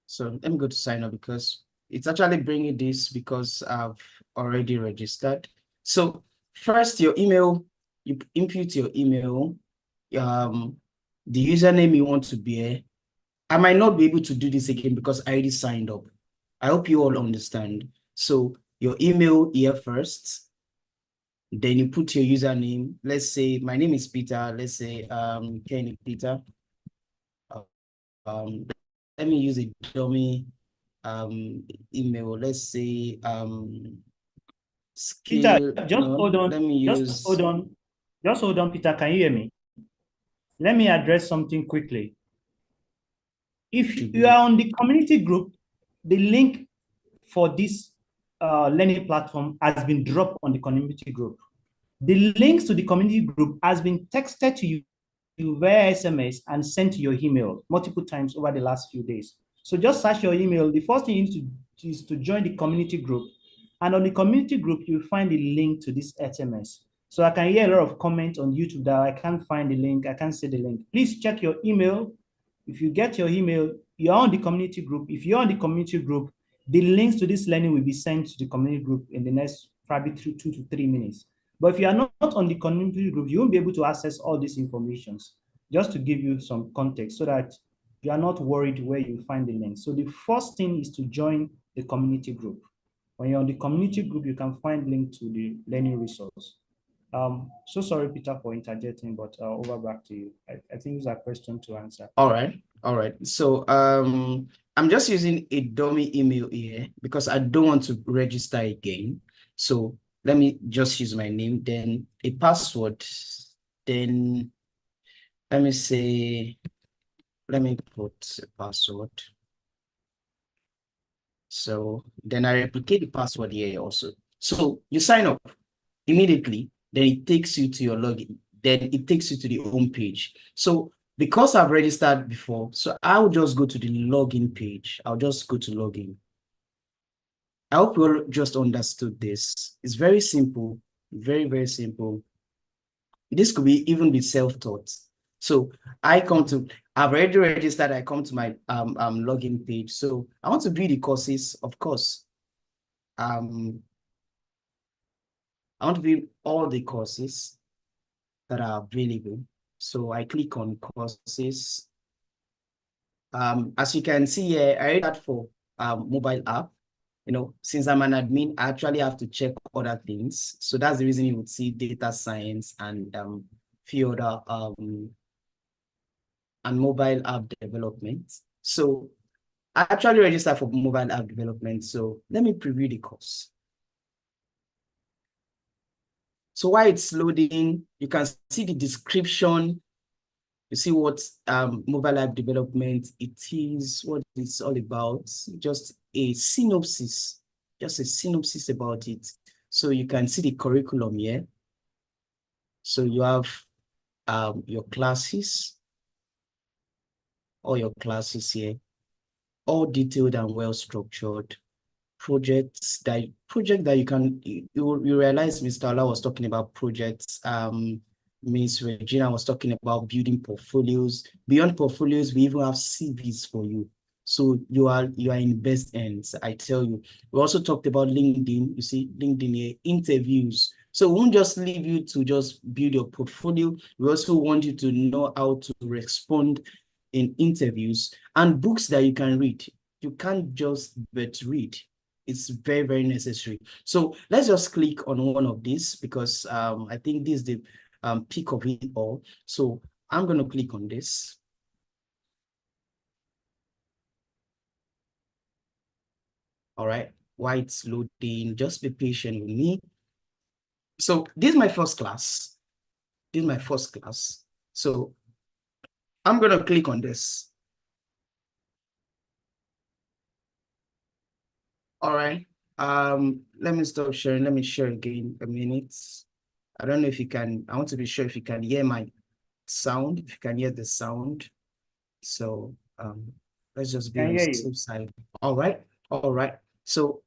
So let me go to sign up because it's actually bringing this because I've already registered. So first, your email, you input your email, the username you want to be. I might not be able to do this again because I already signed up. I hope you all understand. So your email here first, then you put your username. Let's say my name is Peter. Let's say Kenny Peter. Let me use a dummy email. Let's say skill. Peter, just hold on. Let me Just use. hold on. Just hold on, Peter. Can you hear me? Let me address something quickly. If you are on the community group, the link for this learning platform has been dropped on the community group. The links to the community group has been texted to you via SMS and sent to your email multiple times over the last few days. So just search your email. The first thing you need to do is to join the community group. And on the community group, you'll find the link to this SMS. So I can hear a lot of comments on YouTube that I can't find the link, I can't see the link. Please check your email. If you get your email, you're on the community group. If you're on the community group, the links to this learning will be sent to the community group in the next probably 2 to 3 minutes. But if you are not on the community group, you won't be able to access all these informations. Just to give you some context so that you are not worried where you find the link. So the first thing is to join the community group. When you're on the community group, you can find link to the learning resource. So sorry, Peter, for interjecting, but over back to you. I think it's a question to answer. All right. So I'm just using a dummy email here because I don't want to register again. So let me just use my name, then a password, then let me say, let me put a password. So then I replicate the password here also. So you sign up immediately, then it takes you to your login, then it takes you to the home page. So because I've registered before, so I'll just go to the login page. I'll just go to login. I hope you all just understood this. It's very simple, very, very simple. This could be even be self-taught. So I've already registered, I come to my login page. So I want to view the courses, of course. I want to view all the courses that are available. So I click on courses. As you can see here, I read that for mobile app. Since I'm an admin, I actually have to check other things. So that's the reason you would see data science and few other and mobile app development. So I actually registered for mobile app development. So let me preview the course. So while it's loading, you can see the description. You see what mobile app development it is, what it's all about, just a synopsis about it. So you can see the curriculum here. So you have your classes, all your classes here, all detailed and well structured. Project that you can you realize Mr. Ola was talking about projects. Ms. Regina was talking about building portfolios. Beyond portfolios, we even have CVs for you. So you are in best hands, I tell you. We also talked about LinkedIn. You see, LinkedIn here, interviews. So we won't just leave you to just build your portfolio. We also want you to know how to respond in interviews and books that you can read. You can't just but read. It's very, very necessary. So let's just click on one of these because I think this is the peak of it all. So I'm going to click on this. All right, while it's loading, just be patient with me. So this is my first class. So I'm going to click on this. All right. Let me stop sharing. Let me share again a minute. I don't know if you can, I want to be sure if you can hear my sound, if you can hear the sound. So let's just be Can on the hear you. safe side. All right. So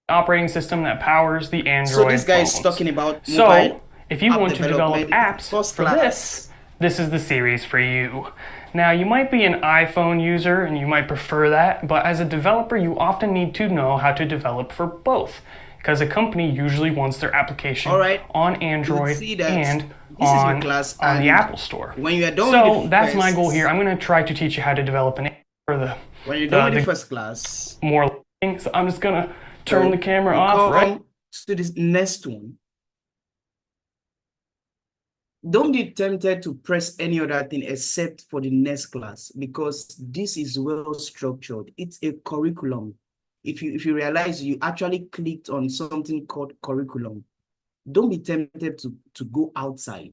operating system that powers the Android so this guy is phones. talking about So mobile if you app want to develop development, apps first for class. this is the series for you. Now, you might be an iPhone user and you might prefer that, but as a developer, you often need to know how to develop for both, because a company usually wants their application on Android and on the Apple Store. When you are done so with that's my goal here. I'm going to try to teach you how to develop an app for the when you're done with the first class. more things. So I'm just going to turn the camera off, right? To this next one. Don't be tempted to press any other thing except for the next class, because this is well structured. It's a curriculum. If you realize you actually clicked on something called curriculum, don't be tempted to go outside.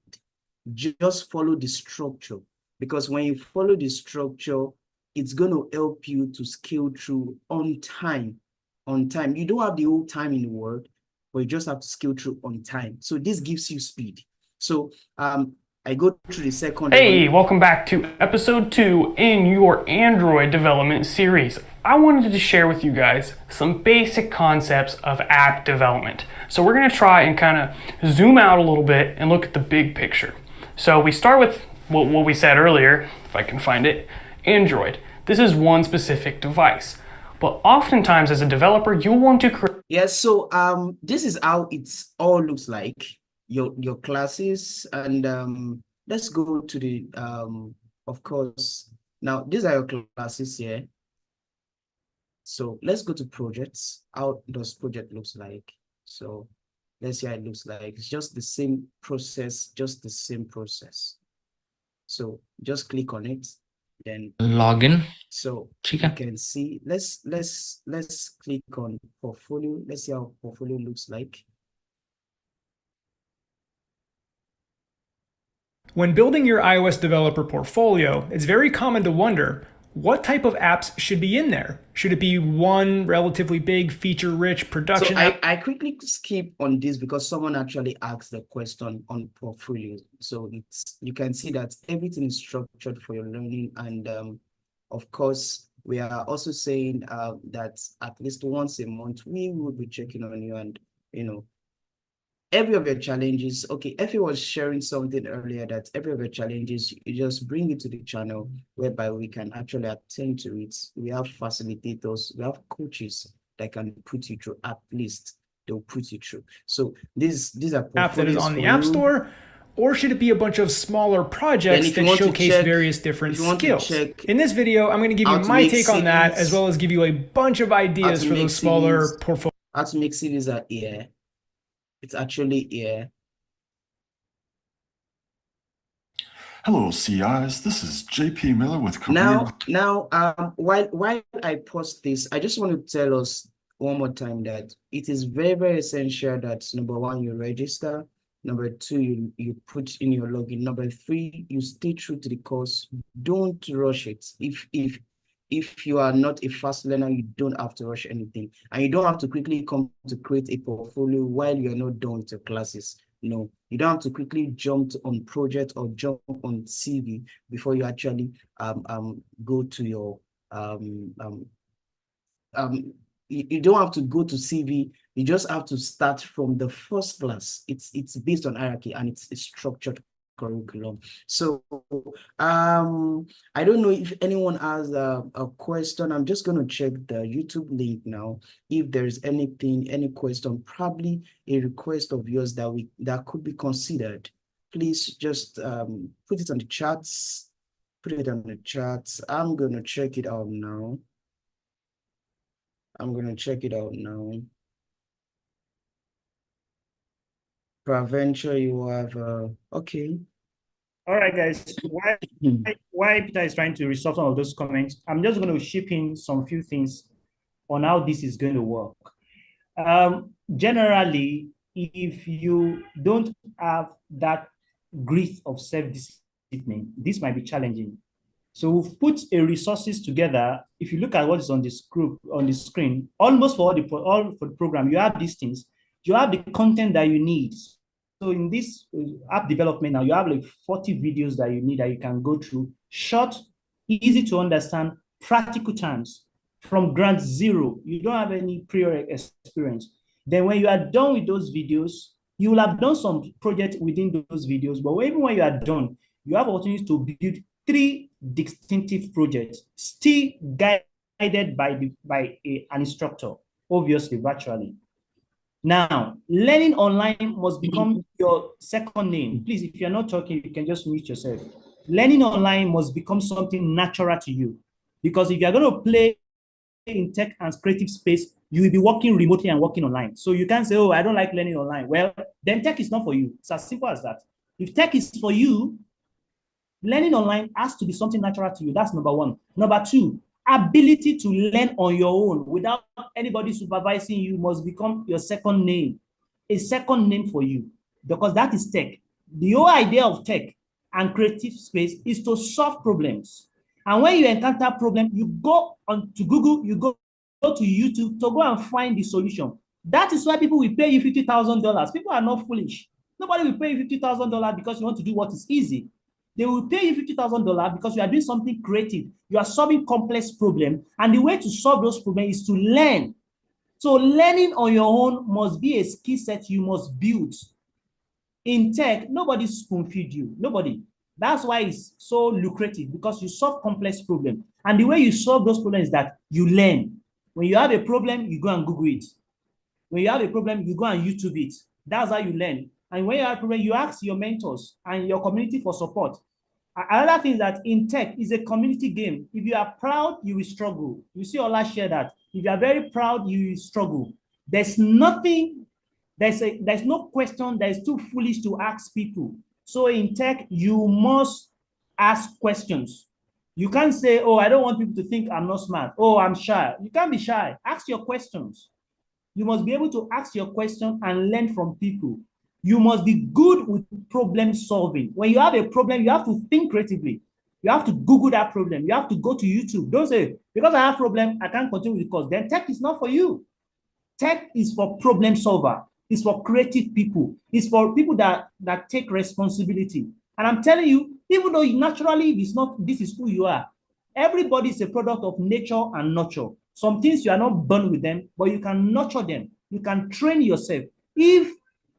Just follow the structure, because when you follow the structure, it's going to help you to scale through on time. You don't have the whole time in the world, but you just have to scale through on time. So this gives you speed. So I go through the second Hey, welcome back to episode 2 in your Android development series. I wanted to share with you guys some basic concepts of app development. So we're going to try and kind of zoom out a little bit and look at the big picture. So we start with what we said earlier, if I can find it, Android. This is one specific device. But oftentimes as a developer, you'll want to create... Yes, so this is how it all looks like. Your classes, and let's go to the of course, now these are your classes here. So let's go to projects. How does project looks like? So let's see how it looks like. It's just the same process, So just click on it, then login. So you can see, let's click on portfolio. Let's see how portfolio looks like. When building your iOS developer portfolio, it's very common to wonder, what type of apps should be in there? Should it be one relatively big, feature-rich production app? I quickly skip on this because someone actually asked the question on portfolio. So you can see that everything is structured for your learning. And of course, we are also saying that at least once a month, we will be checking on you, and, every of your challenges. Okay, Effie was sharing something earlier that every of your challenges, you just bring it to the channel whereby we can actually attend to it. We have facilitators, we have coaches that can put you through. At least they'll put you through. So these are app that is on the App Store, or should it be a bunch of smaller projects that showcase various different skills? In this video, I'm going to give you my take on that, as well as give you a bunch of ideas for those smaller portfolios. How to make CVs are here. It's actually here. Hello, CIs. This is JP Miller with Career. Now, while I post this, I just want to tell us one more time that it is very, very essential that number 1, you register. Number 2, you put in your login. Number 3, you stay true to the course. Don't rush it. If you are not a fast learner, you don't have to rush anything. And you don't have to quickly come to create a portfolio while you're not done with your classes. No, you don't have to quickly jump on project or jump on CV before you actually go to your you don't have to go to CV. You just have to start from the first class. It's based on hierarchy, and it's a structured curriculum. So I don't know if anyone has a question. I'm just going to check the YouTube link now. If there's anything, any question, probably a request of yours that could be considered, please just put it on the chats. I'm going to check it out now. Peradventure, you have okay. All right, guys. While Peter is trying to resolve some of those comments, I'm just going to chip in some few things on how this is going to work. Generally, if you don't have that grit of self-discipline, this might be challenging. So we've put a resources together. If you look at what is on this group on the screen, almost for all for the program, you have these things. You have the content that you need. So in this app development now, you have like 40 videos that you need that you can go through, short easy to understand, practical terms from ground zero. You don't have any prior experience. Then when you are done with those videos, you will have done some project within those videos, but even when you are done, you have opportunities to build 3 distinctive projects, still guided by an instructor, obviously virtually. Now, learning online must become your second name. Please, if you're not talking, you can just mute yourself. Learning online must become something natural to you, because if you're going to play in tech and creative space, you will be working remotely and working online. So you can't say, oh, I don't like learning online. Well, then tech is not for you. It's as simple as that. If tech is for you, learning online has to be something natural to you. That's number one. Number two, ability to learn on your own without anybody supervising you must become your second name, a second name for you, because that is tech. The whole idea of tech and creative space is to solve problems. And when you encounter a problem, you go on to Google, you go to YouTube to go and find the solution. That is why people will pay you $50,000. People are not foolish. Nobody will pay you $50,000 because you want to do what is easy. They will pay you $50,000 because you are doing something creative. You are solving complex problems. And the way to solve those problems is to learn. So learning on your own must be a skill set you must build. In tech, nobody spoon-feed you. Nobody. That's why it's so lucrative, because you solve complex problems. And the way you solve those problems is that you learn. When you have a problem, you go and Google it. When you have a problem, you go and YouTube it. That's how you learn. And when you have a problem, you ask your mentors and your community for support. Another thing is that in tech is a community game. If you are proud, you will struggle. You see Ola share that. If you are very proud, you will struggle. There's nothing, there's no question that is too foolish to ask people. So in tech, you must ask questions. You can't say, oh, I don't want people to think I'm not smart. Oh, I'm shy. You can't be shy. Ask your questions. You must be able to ask your question and learn from people. You must be good with problem solving. When you have a problem, you have to think creatively. You have to Google that problem. You have to go to YouTube. Don't say, because I have a problem, I can't continue with the course. Then tech is not for you. Tech is for problem solver. It's for creative people. It's for people that take responsibility. And I'm telling you, even though naturally it's not, this is who you are. Everybody is a product of nature and nurture. Some things you are not born with them, but you can nurture them. You can train yourself. If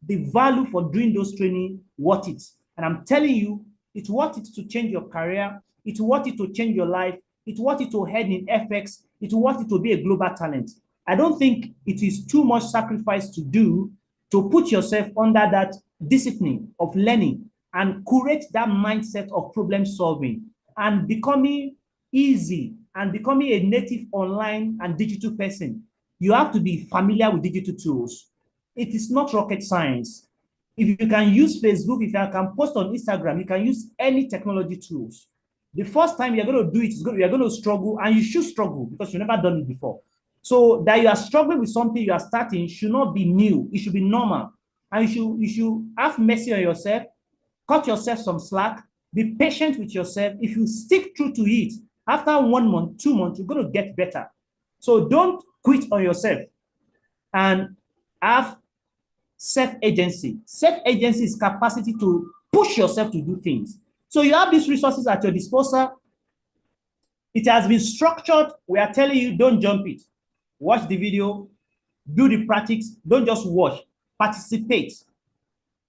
the value for doing those training worth it. And I'm telling you, it's worth it to change your career. It's worth it to change your life. It's worth it to head in FX. It's worth it to be a global talent. I don't think it is too much sacrifice to do to put yourself under that discipline of learning and create that mindset of problem solving and becoming easy and becoming a native online and digital person. You have to be familiar with digital tools. It is not rocket science. If you can use Facebook, if you can post on Instagram, you can use any technology tools. The first time you're going to do it, you're going to struggle, and you should struggle because you've never done it before. So that you are struggling with something you are starting should not be new. It should be normal. And you should have mercy on yourself, cut yourself some slack, be patient with yourself. If you stick true to it, after 1 month, 2 months, you're going to get better. So don't quit on yourself and have self-agency. Self-agency is capacity to push yourself to do things. So you have these resources at your disposal. It has been structured. We are telling you, don't jump it. Watch the video, do the practice. Don't just watch, participate.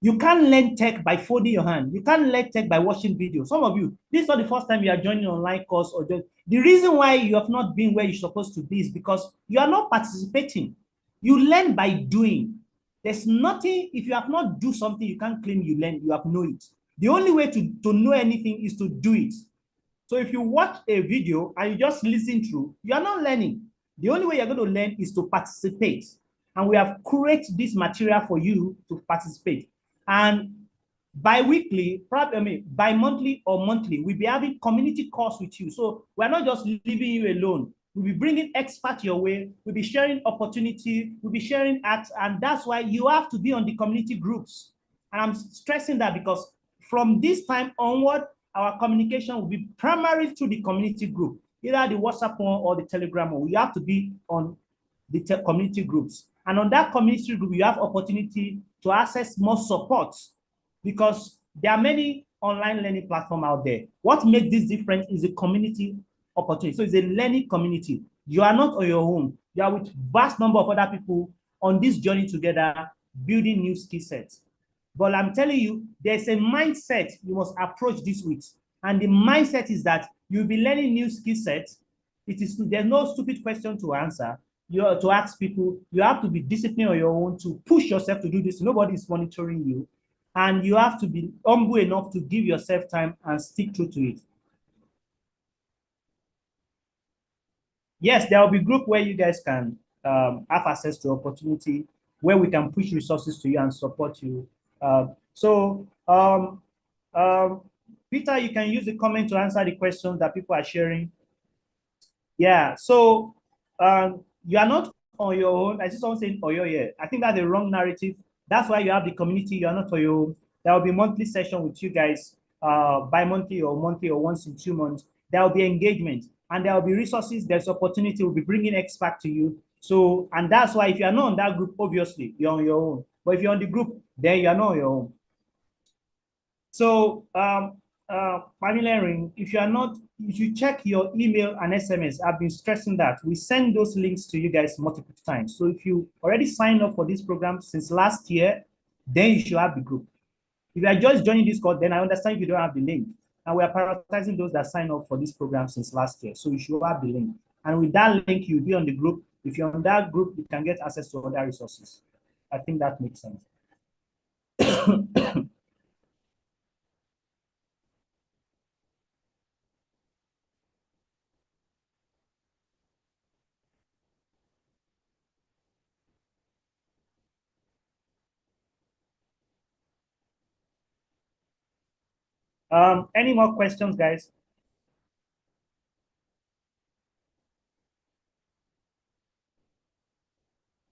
You can't learn tech by folding your hand. You can't learn tech by watching videos. Some of you, this is not the first time you are joining an online course or just, the reason why you have not been where you're supposed to be is because you are not participating. You learn by doing. There's nothing, if you have not do something, you can't claim you learn, you have know it. The only way to know anything is to do it. So if you watch a video and you just listen through, you are not learning. The only way you're going to learn is to participate. And we have created this material for you to participate. And bi-weekly, bi-monthly or monthly, we'll be having community calls with you. So we're not just leaving you alone. We'll be bringing experts your way. We'll be sharing opportunity. We'll be sharing acts. And that's why you have to be on the community groups. And I'm stressing that because from this time onward, our communication will be primarily through the community group, either the WhatsApp one or the Telegram one. We have to be on the community groups. And on that community group, you have opportunity to access more support because there are many online learning platform out there. What makes this different is a community opportunity. So it's a learning community. You are not on your own. You are with vast number of other people on this journey together, building new skill sets. But I'm telling you, there's a mindset you must approach this with. And the mindset is that you'll be learning new skill sets. There's no stupid question to answer. You have to ask people. You have to be disciplined on your own to push yourself to do this. Nobody is monitoring you. And you have to be humble enough to give yourself time and stick true to it. Yes, there will be a group where you guys can have access to opportunity, where we can push resources to you and support you. Peter, you can use the comment to answer the questions that people are sharing. Yeah, so you are not on your own. I see someone saying Oyo here. I think that's the wrong narrative. That's why you have the community. You are not on your own. There will be monthly session with you guys, bi-monthly or monthly or once in 2 months. There will be engagement and there will be resources. There's opportunity. We'll be bringing experts to you. So, and that's why if you are not on that group, obviously you're on your own. But if you're on the group, then you are not on your own. So, if you are not, if you check your email and SMS, I've been stressing that we send those links to you guys multiple times. So if you already signed up for this program since last year, then you should have the group. If you are just joining this course, then I understand if you don't have the link. And we are prioritizing those that signed up for this program since last year. So you should have the link. And with that link, you'll be on the group. If you're on that group, you can get access to other resources. I think that makes sense. Any more questions, guys?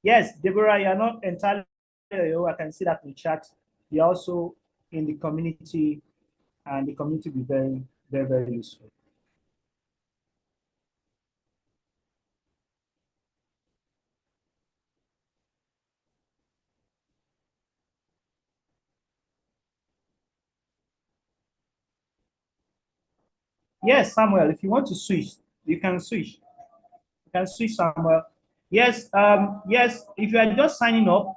Yes, Deborah, you're not entirely, I can see that in the chat. You're also in the community, and the community will be very, very, very useful. Yes, Samuel, if you want to switch, you can switch. You can switch, Samuel. Yes, yes, if you are just signing up,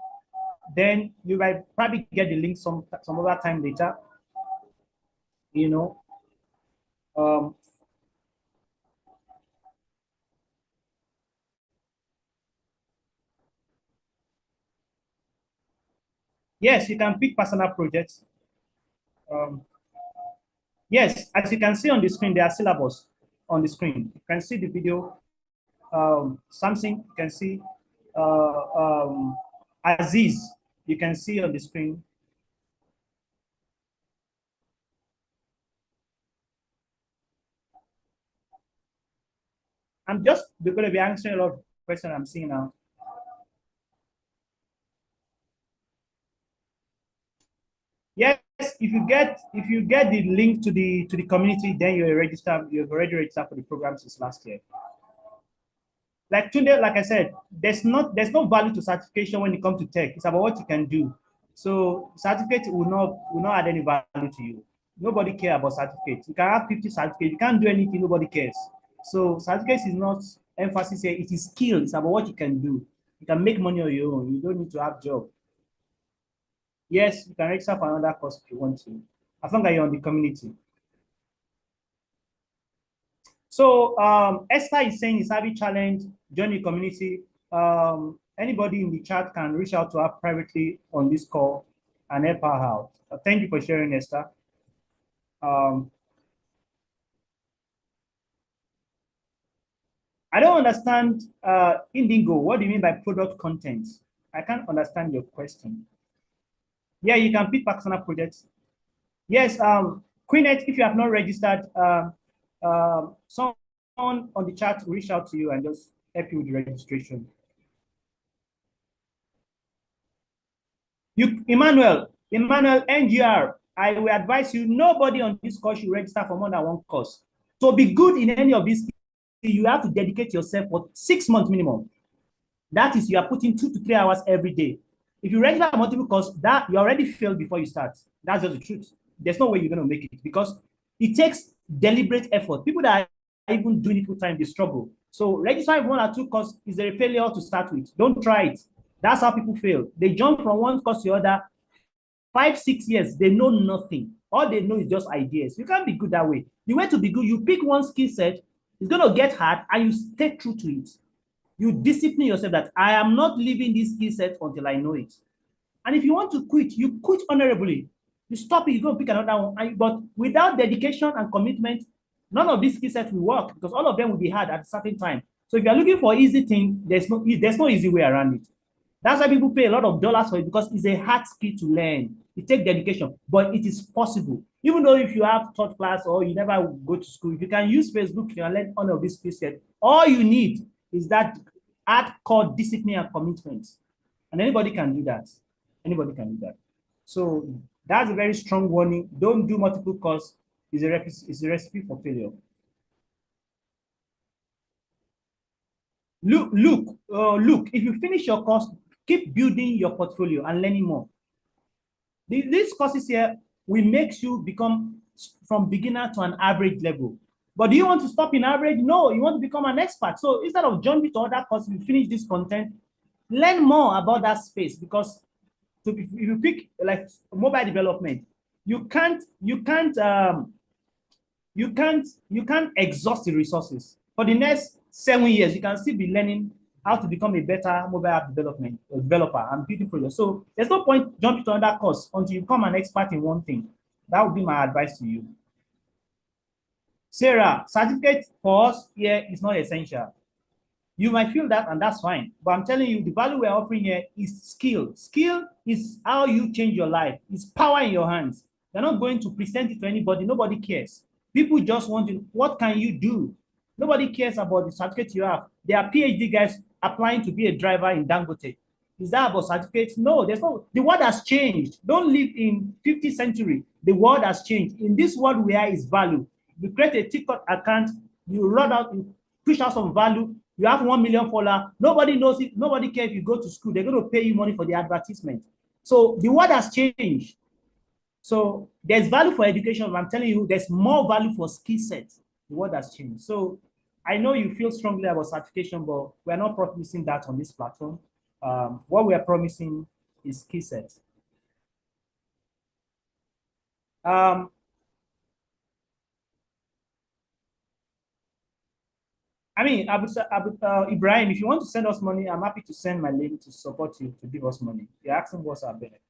then you might probably get the link some other time later. You know. Yes, you can pick personal projects. Yes, as you can see on the screen, there are syllabus on the screen. You can see the video. Something you can see Aziz, you can see on the screen. I'm just going to be answering a lot of questions I'm seeing now. Yes, if you get the link to the community, then you've already registered for the program since last year. Like today, like I said, there's no value to certification when it comes to tech. It's about what you can do. So certificate will not add any value to you. Nobody cares about certificates. You can have 50 certificates. You can't do anything. Nobody cares. So certificates is not emphasis here. It is skill. It's about what you can do. You can make money on your own. You don't need to have a job. Yes, you can register for another course if you want to, as long as you're on the community. So Esther is saying it's having challenge, join the community. Anybody in the chat can reach out to her privately on this call and help her out. Thank you for sharing, Esther. I don't understand, Indigo, what do you mean by product content? I can't understand your question. Yeah, you can pick personal projects. Yes, Queenette, if you have not registered, someone on the chat will reach out to you and just help you with the registration. Emmanuel, NGR, I will advise you, nobody on this course should register for more than one course. So be good in any of these, you have to dedicate yourself for 6 months minimum. That is, you are putting 2 to 3 hours every day. If you register multiple courses, that you already failed before you start. That's just the truth. there's no way you're going to make it, because it takes deliberate effort. People that are even doing it full time, they struggle. So registering 1 or 2 courses is a failure to start with. Don't try it. That's how people fail. They jump from one course to the other. 5, 6 years, they know nothing. All they know is just ideas. You can't be good that way. The way to be good, you pick one skill set, it's going to get hard, and you stay true to it. You discipline yourself that I am not leaving this skill set until I know it. And if you want to quit, you quit honorably. You stop it, you go pick another one. But without dedication and commitment, none of these skill sets will work, because all of them will be hard at a certain time. So if you're looking for easy thing, there's no easy way around it. That's why people pay a lot of dollars for it, because it's a hard skill to learn. It takes dedication, but it is possible. Even though if you have taught class or you never go to school, if you can use Facebook, you can learn all of these skill sets. All you need is that hardcore discipline and commitment. And anybody can do that. Anybody can do that. So that's a very strong warning. Don't do multiple courses. It's a recipe for failure. Look, if you finish your course, keep building your portfolio and learning more. These courses here will make you become from beginner to an average level. But do you want to stop in average? No, you want to become an expert. So instead of jumping to other courses, you finish this content, learn more about that space, because if you pick like mobile development, you can't exhaust the resources. For the next 7 years, you can still be learning how to become a better mobile app developer and building projects. So there's no point jumping to another course until you become an expert in one thing. That would be my advice to you. Sarah, certificate for us here is not essential. You might feel that, and that's fine. But I'm telling you, the value we're offering here is skill. Skill is how you change your life. It's power in your hands. You're not going to present it to anybody. Nobody cares. People just want to, what can you do? Nobody cares about the certificate you have. There are PhD guys applying to be a driver in Dangote. Is that about certificates? No, there's no. The world has changed. Don't live in 50th century. The world has changed. In this world where is value. You create a TikTok account, you run out, you push out some value, you have 1 million followers, nobody knows it, nobody cares if you go to school, they're going to pay you money for the advertisement. So the world has changed. So there's value for education, but I'm telling you, there's more value for skill sets. The world has changed. So I know you feel strongly about certification, but we're not promising that on this platform. What we are promising is skill sets. I mean, Ibrahim, if you want to send us money, I'm happy to send my link to support you, to give us money. You're asking what's our benefit.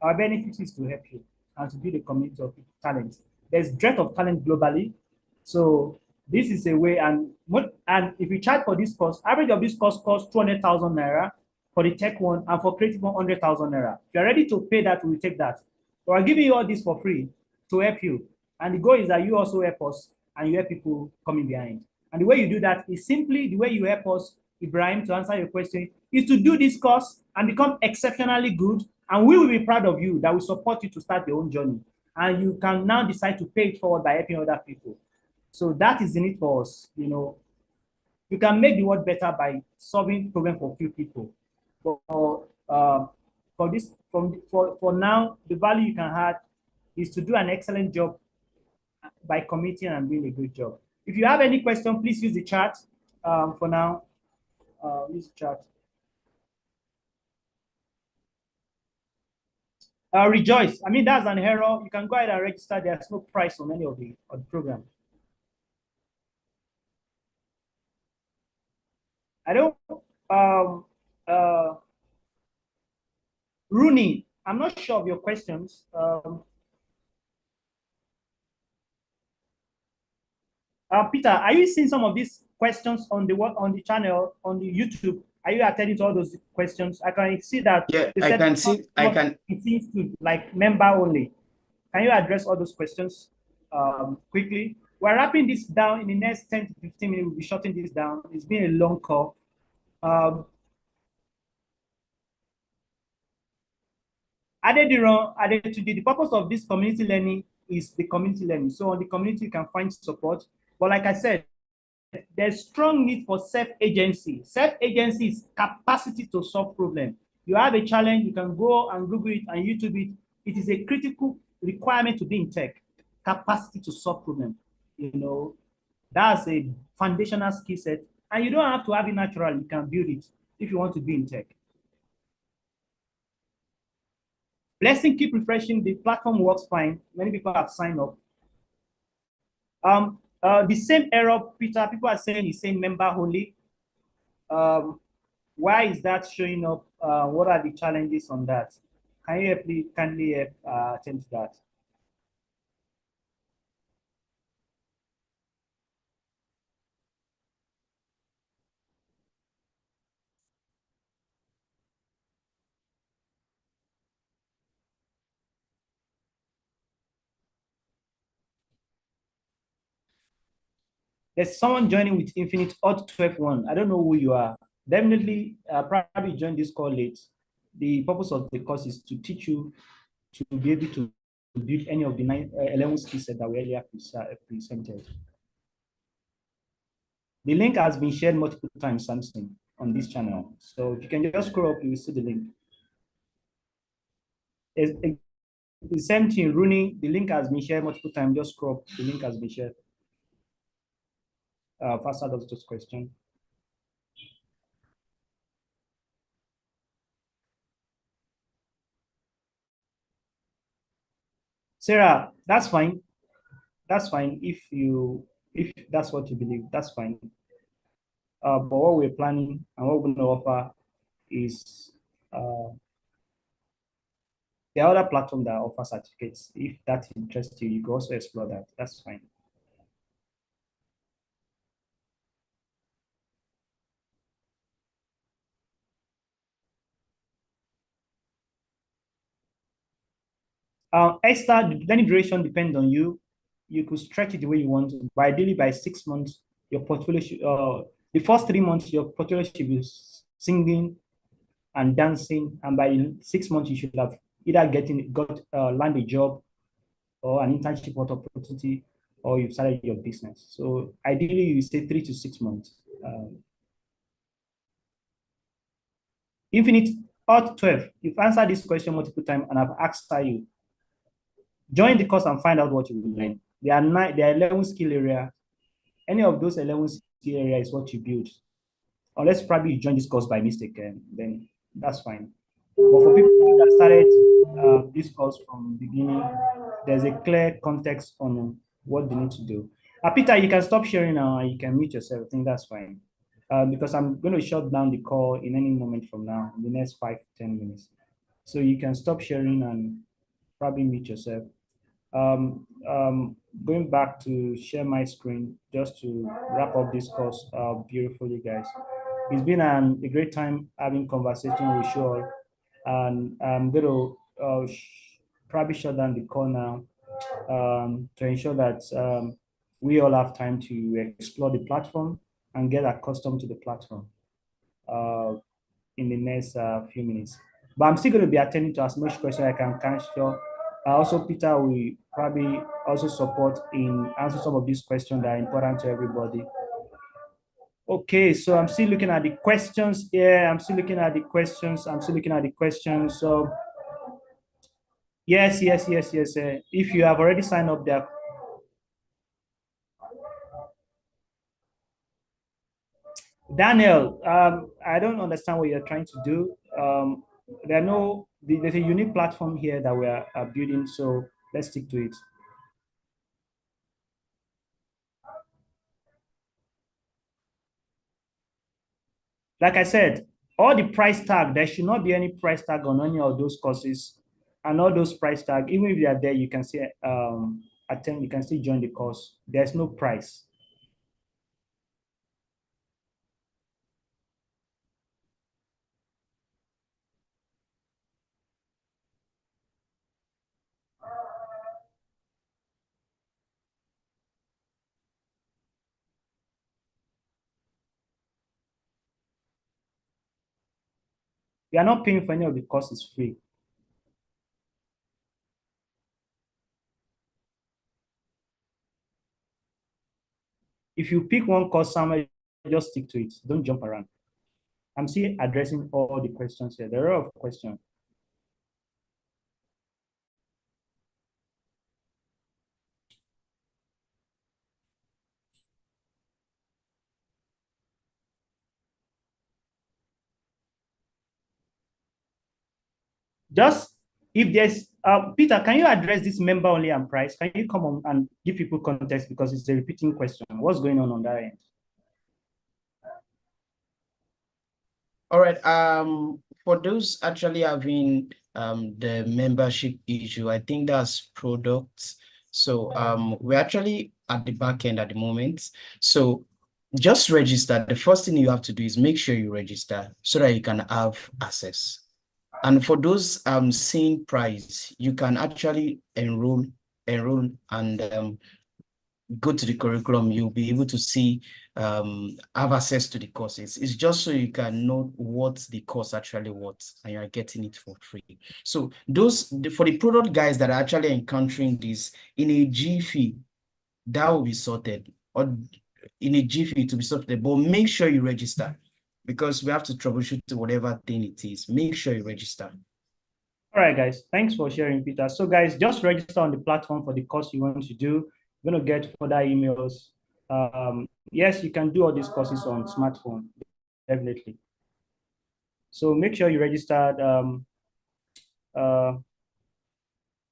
Our benefit is to help you and to build a community of talent. There's dearth of talent globally. So this is a way, and if you charge for this course, average of this course costs 200,000 naira for the tech one, and for creative 100,000 naira. If you're ready to pay that, we'll take that. So I'm giving you all this for free to help you. And the goal is that you also help us and you help people coming behind. And the way you do that is simply the way you help us, Ibrahim, to answer your question, is to do this course and become exceptionally good. And we will be proud of you, that will support you to start your own journey. And you can now decide to pay it forward by helping other people. So that is the need for us. You know, you can make the world better by solving problems for few people. For now, the value you can have is to do an excellent job by committing and doing a good job. If you have any question, please use the chat. For now, use the chat. Rejoice. I mean, that's an error. You can go ahead and register. There's no price on any of the program. I don't. Rooney, I'm not sure of your questions. Peter, are you seeing some of these questions on the channel on the YouTube? Are you attending to all those questions? I can see that. Yeah, I can see. I can. It seems to like member only. Can you address all those questions quickly? We're wrapping this down in the next 10 to 15 minutes. We'll be shutting this down. It's been a long call. The purpose of this community learning is the community learning. So on the community, you can find support. But like I said, there's strong need for self-agency. Self-agency is capacity to solve problems. You have a challenge, you can go and Google it and YouTube it. It is a critical requirement to be in tech, capacity to solve problem. That's a foundational skill set, and you don't have to have it naturally. You can build it if you want to be in tech. Blessing, keep refreshing. The platform works fine. Many people have signed up. The same error, Peter. People are saying it's saying member only. Why is that showing up? What are the challenges on that? Can you please kindly attend to that? There's someone joining with Infinite Alt 12.1. I don't know who you are. Definitely, probably join this call late. The purpose of the course is to teach you to be able to build any of the 11 skill sets that we earlier presented. The link has been shared multiple times, Samson, on this channel. So if you can just scroll up, you will see the link. The same thing, Rooney, the link has been shared multiple times. Just scroll up, the link has been shared. Faster does this question. Sarah, that's fine. That's fine if that's what you believe, that's fine. But what we're planning and what we're going to offer is there are other platforms that offer certificates. If that interests you, you can also explore that. That's fine. Esther, the learning duration depends on you. You could stretch it the way you want to. But ideally, by 6 months, your portfolio should, the first 3 months, your portfolio should be singing and dancing. And by 6 months, you should have either land a job or an internship opportunity, or you've started your business. So ideally, you say 3 to 6 months. Infinite Alt 12. You've answered this question multiple times, and I've asked you. Join the course and find out what you will learn. There are 11 skill areas. Any of those 11 skill areas is what you build. Unless probably you join this course by mistake, then that's fine. But for people that started this course from the beginning, there's a clear context on what they need to do. Peter, you can stop sharing now and you can mute yourself. I think that's fine. Because I'm going to shut down the call in any moment from now, in the next 5 to 10 minutes. So you can stop sharing and probably mute yourself. Going back to share my screen just to wrap up this course beautifully, guys. It's been a great time having conversation with you all, and I'm going to probably shut down the call now to ensure that we all have time to explore the platform and get accustomed to the platform in the next few minutes. But I'm still going to be attending to as much questions I can capture. Also, Peter will probably also support in answering some of these questions that are important to everybody. Okay, so I'm still looking at the questions here. I'm still looking at the questions. So yes. If you have already signed up there. Daniel, I don't understand what you're trying to do. There's a unique platform here that we are building, so let's stick to it. Like I said, all the price tag, there should not be any price tag on any of those courses, and all those price tag, even if they are there, you can still attend, you can still join the course. There's no price. You are not paying for any of the courses free. If you pick one course somewhere, just stick to it. Don't jump around. I'm still addressing all the questions here. There are a lot of questions. Just if there's Peter, can you address this member only and price? Can you come on and give people context because it's a repeating question? What's going on that end? All right. For those actually having the membership issue, I think that's products. So we're actually at the back end at the moment. So just register. The first thing you have to do is make sure you register so that you can have access. And for those seeing price, you can actually enroll and go to the curriculum. You'll be able to see have access to the courses. It's just so you can know what the course actually worth and you're getting it for free. So for the product guys that are actually encountering this in a jiffy, that will be sorted, or in a jiffy to be sorted, but make sure you register because we have to troubleshoot whatever thing it is. Make sure you register. All right, guys, thanks for sharing, Peter. So guys, just register on the platform for the course you want to do. You're going to get further emails. Yes, you can do all these courses on smartphone, definitely. So make sure you registered.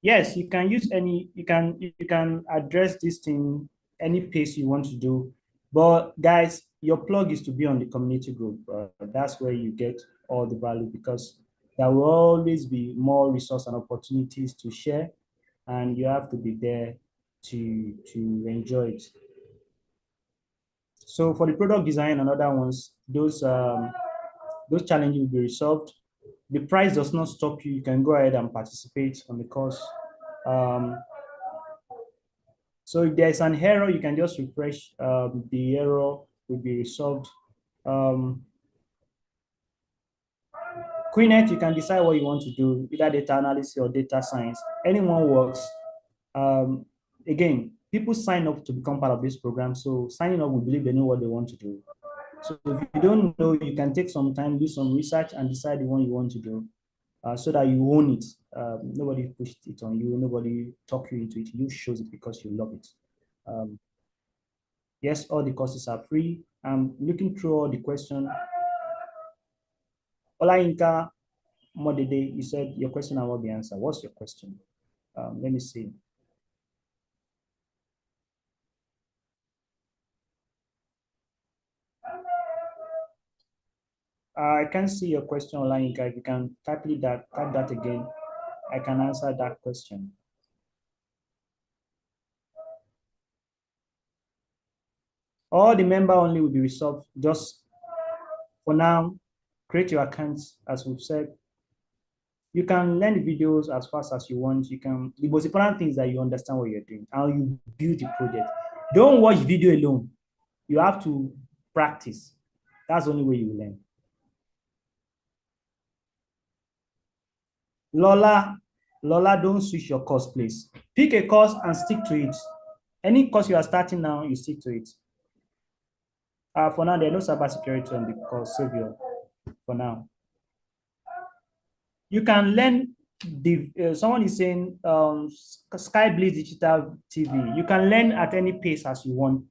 Yes, you can use you can address this thing any pace you want to do. But guys, your plug is to be on the community group. That's where you get all the value because there will always be more resource and opportunities to share, and you have to be there to enjoy it. So for the product design and other ones, those challenges will be resolved. The price does not stop you. You can go ahead and participate on the course. So if there's an error, you can just refresh. The error will be resolved. Keynote, you can decide what you want to do, either data analysis or data science. Anyone works. Again, people sign up to become part of this program. So signing up, we believe they know what they want to do. So if you don't know, you can take some time, do some research, and decide the one you want to do, so that you own it. Nobody pushed it on you. Nobody talked you into it. You chose it because you love it. Yes, all the courses are free. I'm looking through all the questions. Olainka Modede, you said your question will be answered. What's your question? Let me see. I can't see your question, Olainka. If you can type that again, I can answer that question. All the member only will be resolved. Just for now, create your accounts, as we've said. You can learn the videos as fast as you want. The most important thing is that you understand what you're doing, how you build the project. Don't watch video alone. You have to practice. That's the only way you learn. Lola, don't switch your course, please. Pick a course and stick to it. Any course you are starting now, you stick to it. For now, there's no cybersecurity on the course, Savior, for now. You can learn, someone is saying Sky Blaze Digital TV. You can learn at any pace as you want.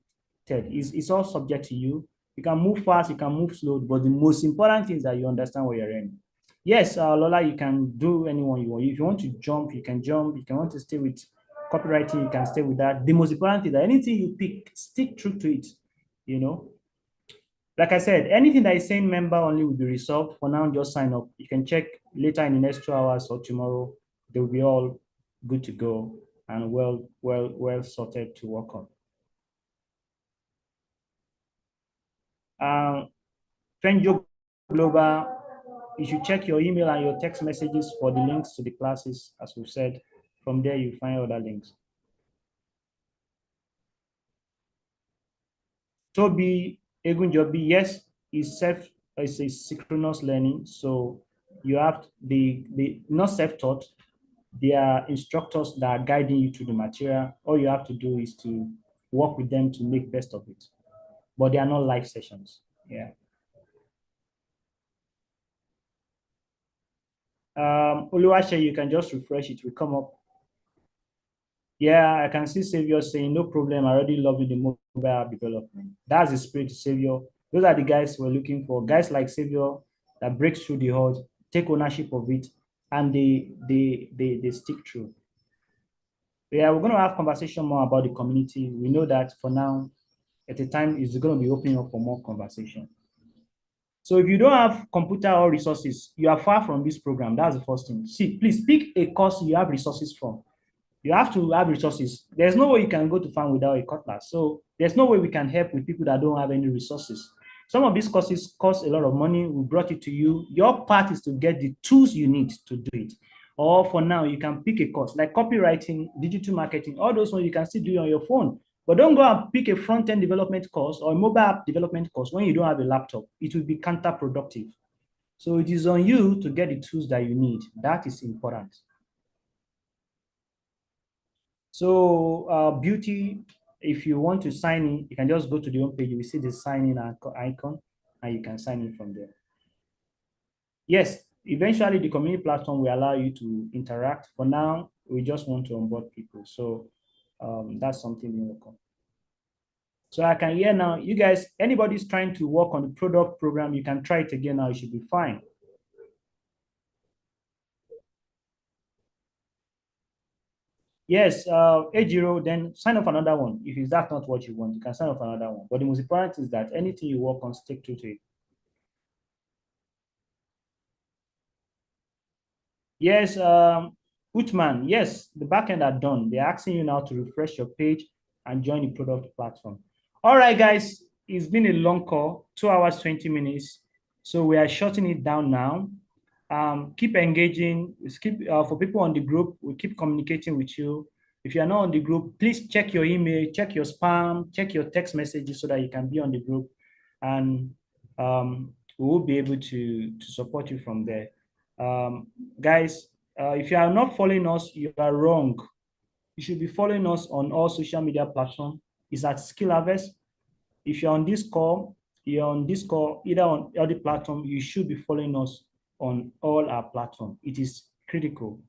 It's all subject to you. You can move fast, you can move slow, but the most important thing is that you understand what you're in. Yes, Lola, you can do anyone you want. If you want to jump, you can jump. If you want to stay with copywriting, you can stay with that. The most important thing is that anything you pick, stick true to it, you know. Like I said, anything that is saying member only will be resolved. For now, just sign up. You can check later in the next 2 hours or tomorrow. They will be all good to go and well sorted to work on. Fenjo Global, you should check your email and your text messages for the links to the classes, as we've said. From there, you find other links. Toby Egunjobi, yes, it's a synchronous learning. So you have the not self-taught, there are instructors that are guiding you through the material. All you have to do is to work with them to make best of it. But they are not live sessions. Yeah. Oluwache, you can just refresh it, will come up. Yeah, I can see Savior saying, no problem, I already love the mobile app development. That's the spirit of Savior. Those are the guys we're looking for. Guys like Savior that breaks through the odds, take ownership of it, and they stick through. Yeah, we're going to have conversation more about the community. We know that for now, at a time, it's going to be opening up for more conversation. So if you don't have computer or resources, you are far from this program. That's the first thing. See, please pick a course you have resources from. You have to have resources. There's no way you can go to farm without a cutlass. So there's no way we can help with people that don't have any resources. Some of these courses cost a lot of money. We brought it to you. Your part is to get the tools you need to do it. Or for now, you can pick a course like copywriting, digital marketing, all those ones you can still do on your phone. But don't go and pick a front-end development course or a mobile app development course when you don't have a laptop. It will be counterproductive. So it is on you to get the tools that you need. That is important. So Beauty, if you want to sign in, you can just go to the home page. You will see the sign in icon, and you can sign in from there. Yes, eventually the community platform will allow you to interact. For now, we just want to onboard people. So that's something we work on. So I can hear now, you guys, anybody's trying to work on the product program, you can try it again now, it should be fine. Yes, A0, then sign up another one. If that's not what you want, you can sign up another one. But the most important is that anything you work on, stick to it. Yes, Utman, yes, the backend are done. They're asking you now to refresh your page and join the product platform. All right, guys, it's been a long call, 2 hours, 20 minutes. So we are shutting it down now. Keep engaging. For people on the group, we keep communicating with you. If you are not on the group, please check your email, check your spam, check your text messages so that you can be on the group. And we will be able to support you from there. Guys, if you are not following us, you are wrong. You should be following us on all social media platforms. It's at Skill Harvest. If you're on this call, either on other platform, you should be following us on all our platforms. It is critical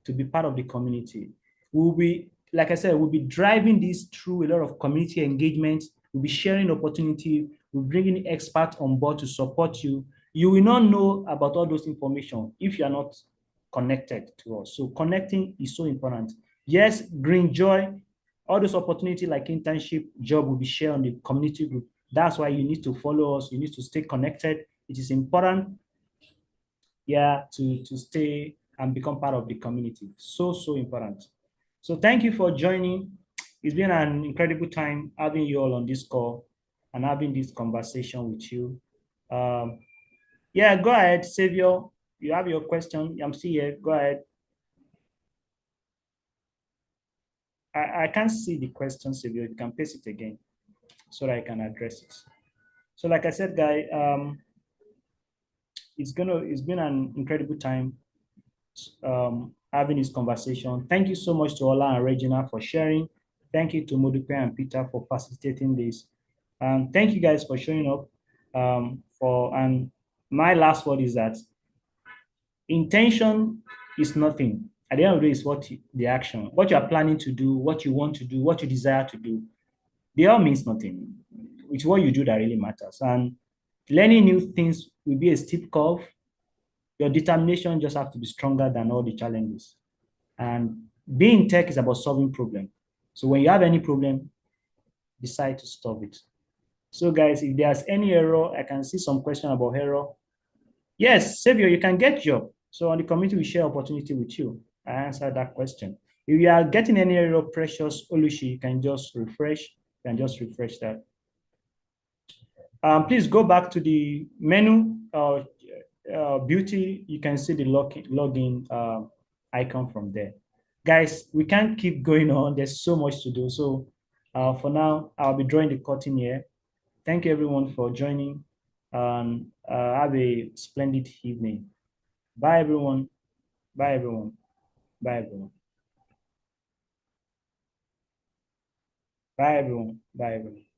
to be part of the community. We'll be, like I said, we'll be driving this through a lot of community engagement. We'll be sharing opportunity. We're bringing experts on board to support you. You will not know about all those information if you are not connected to us. So connecting is so important. Yes, Green Joy, all those opportunities like internship, job will be shared on the community group. That's why you need to follow us. You need to stay connected. It is important, yeah, to stay and become part of the community. So important. So thank you for joining. It's been an incredible time having you all on this call and having this conversation with you. Yeah, go ahead, Savior. You have your question. I'm still here. Go ahead. I can't see the question, Savior. You can paste it again so that I can address it. So like I said, guys, it's been an incredible time having this conversation. Thank you so much to Ola and Regina for sharing. Thank you to Modupe and Peter for facilitating this. Thank you guys for showing up. And my last word is that intention is nothing. At the end of the day, it's the action, what you are planning to do, what you want to do, what you desire to do. They all means nothing. It's what you do that really matters. And learning new things will be a steep curve. Your determination just have to be stronger than all the challenges. And being tech is about solving problems. So when you have any problem, decide to solve it. So guys, if there's any error, I can see some question about error. Yes, Savior, you can get job. So on the community, we share opportunity with you. I answered that question. If you are getting any error, Precious Olushi, you can just refresh. You can just refresh that. Please go back to the menu. Beauty, you can see the login icon from there. Guys, we can't keep going on. There's so much to do. So for now, I'll be drawing the curtain here. Thank you everyone for joining. Have a splendid evening. Bye everyone. Bye everyone. Bye everyone. Bye everyone. Bye everyone.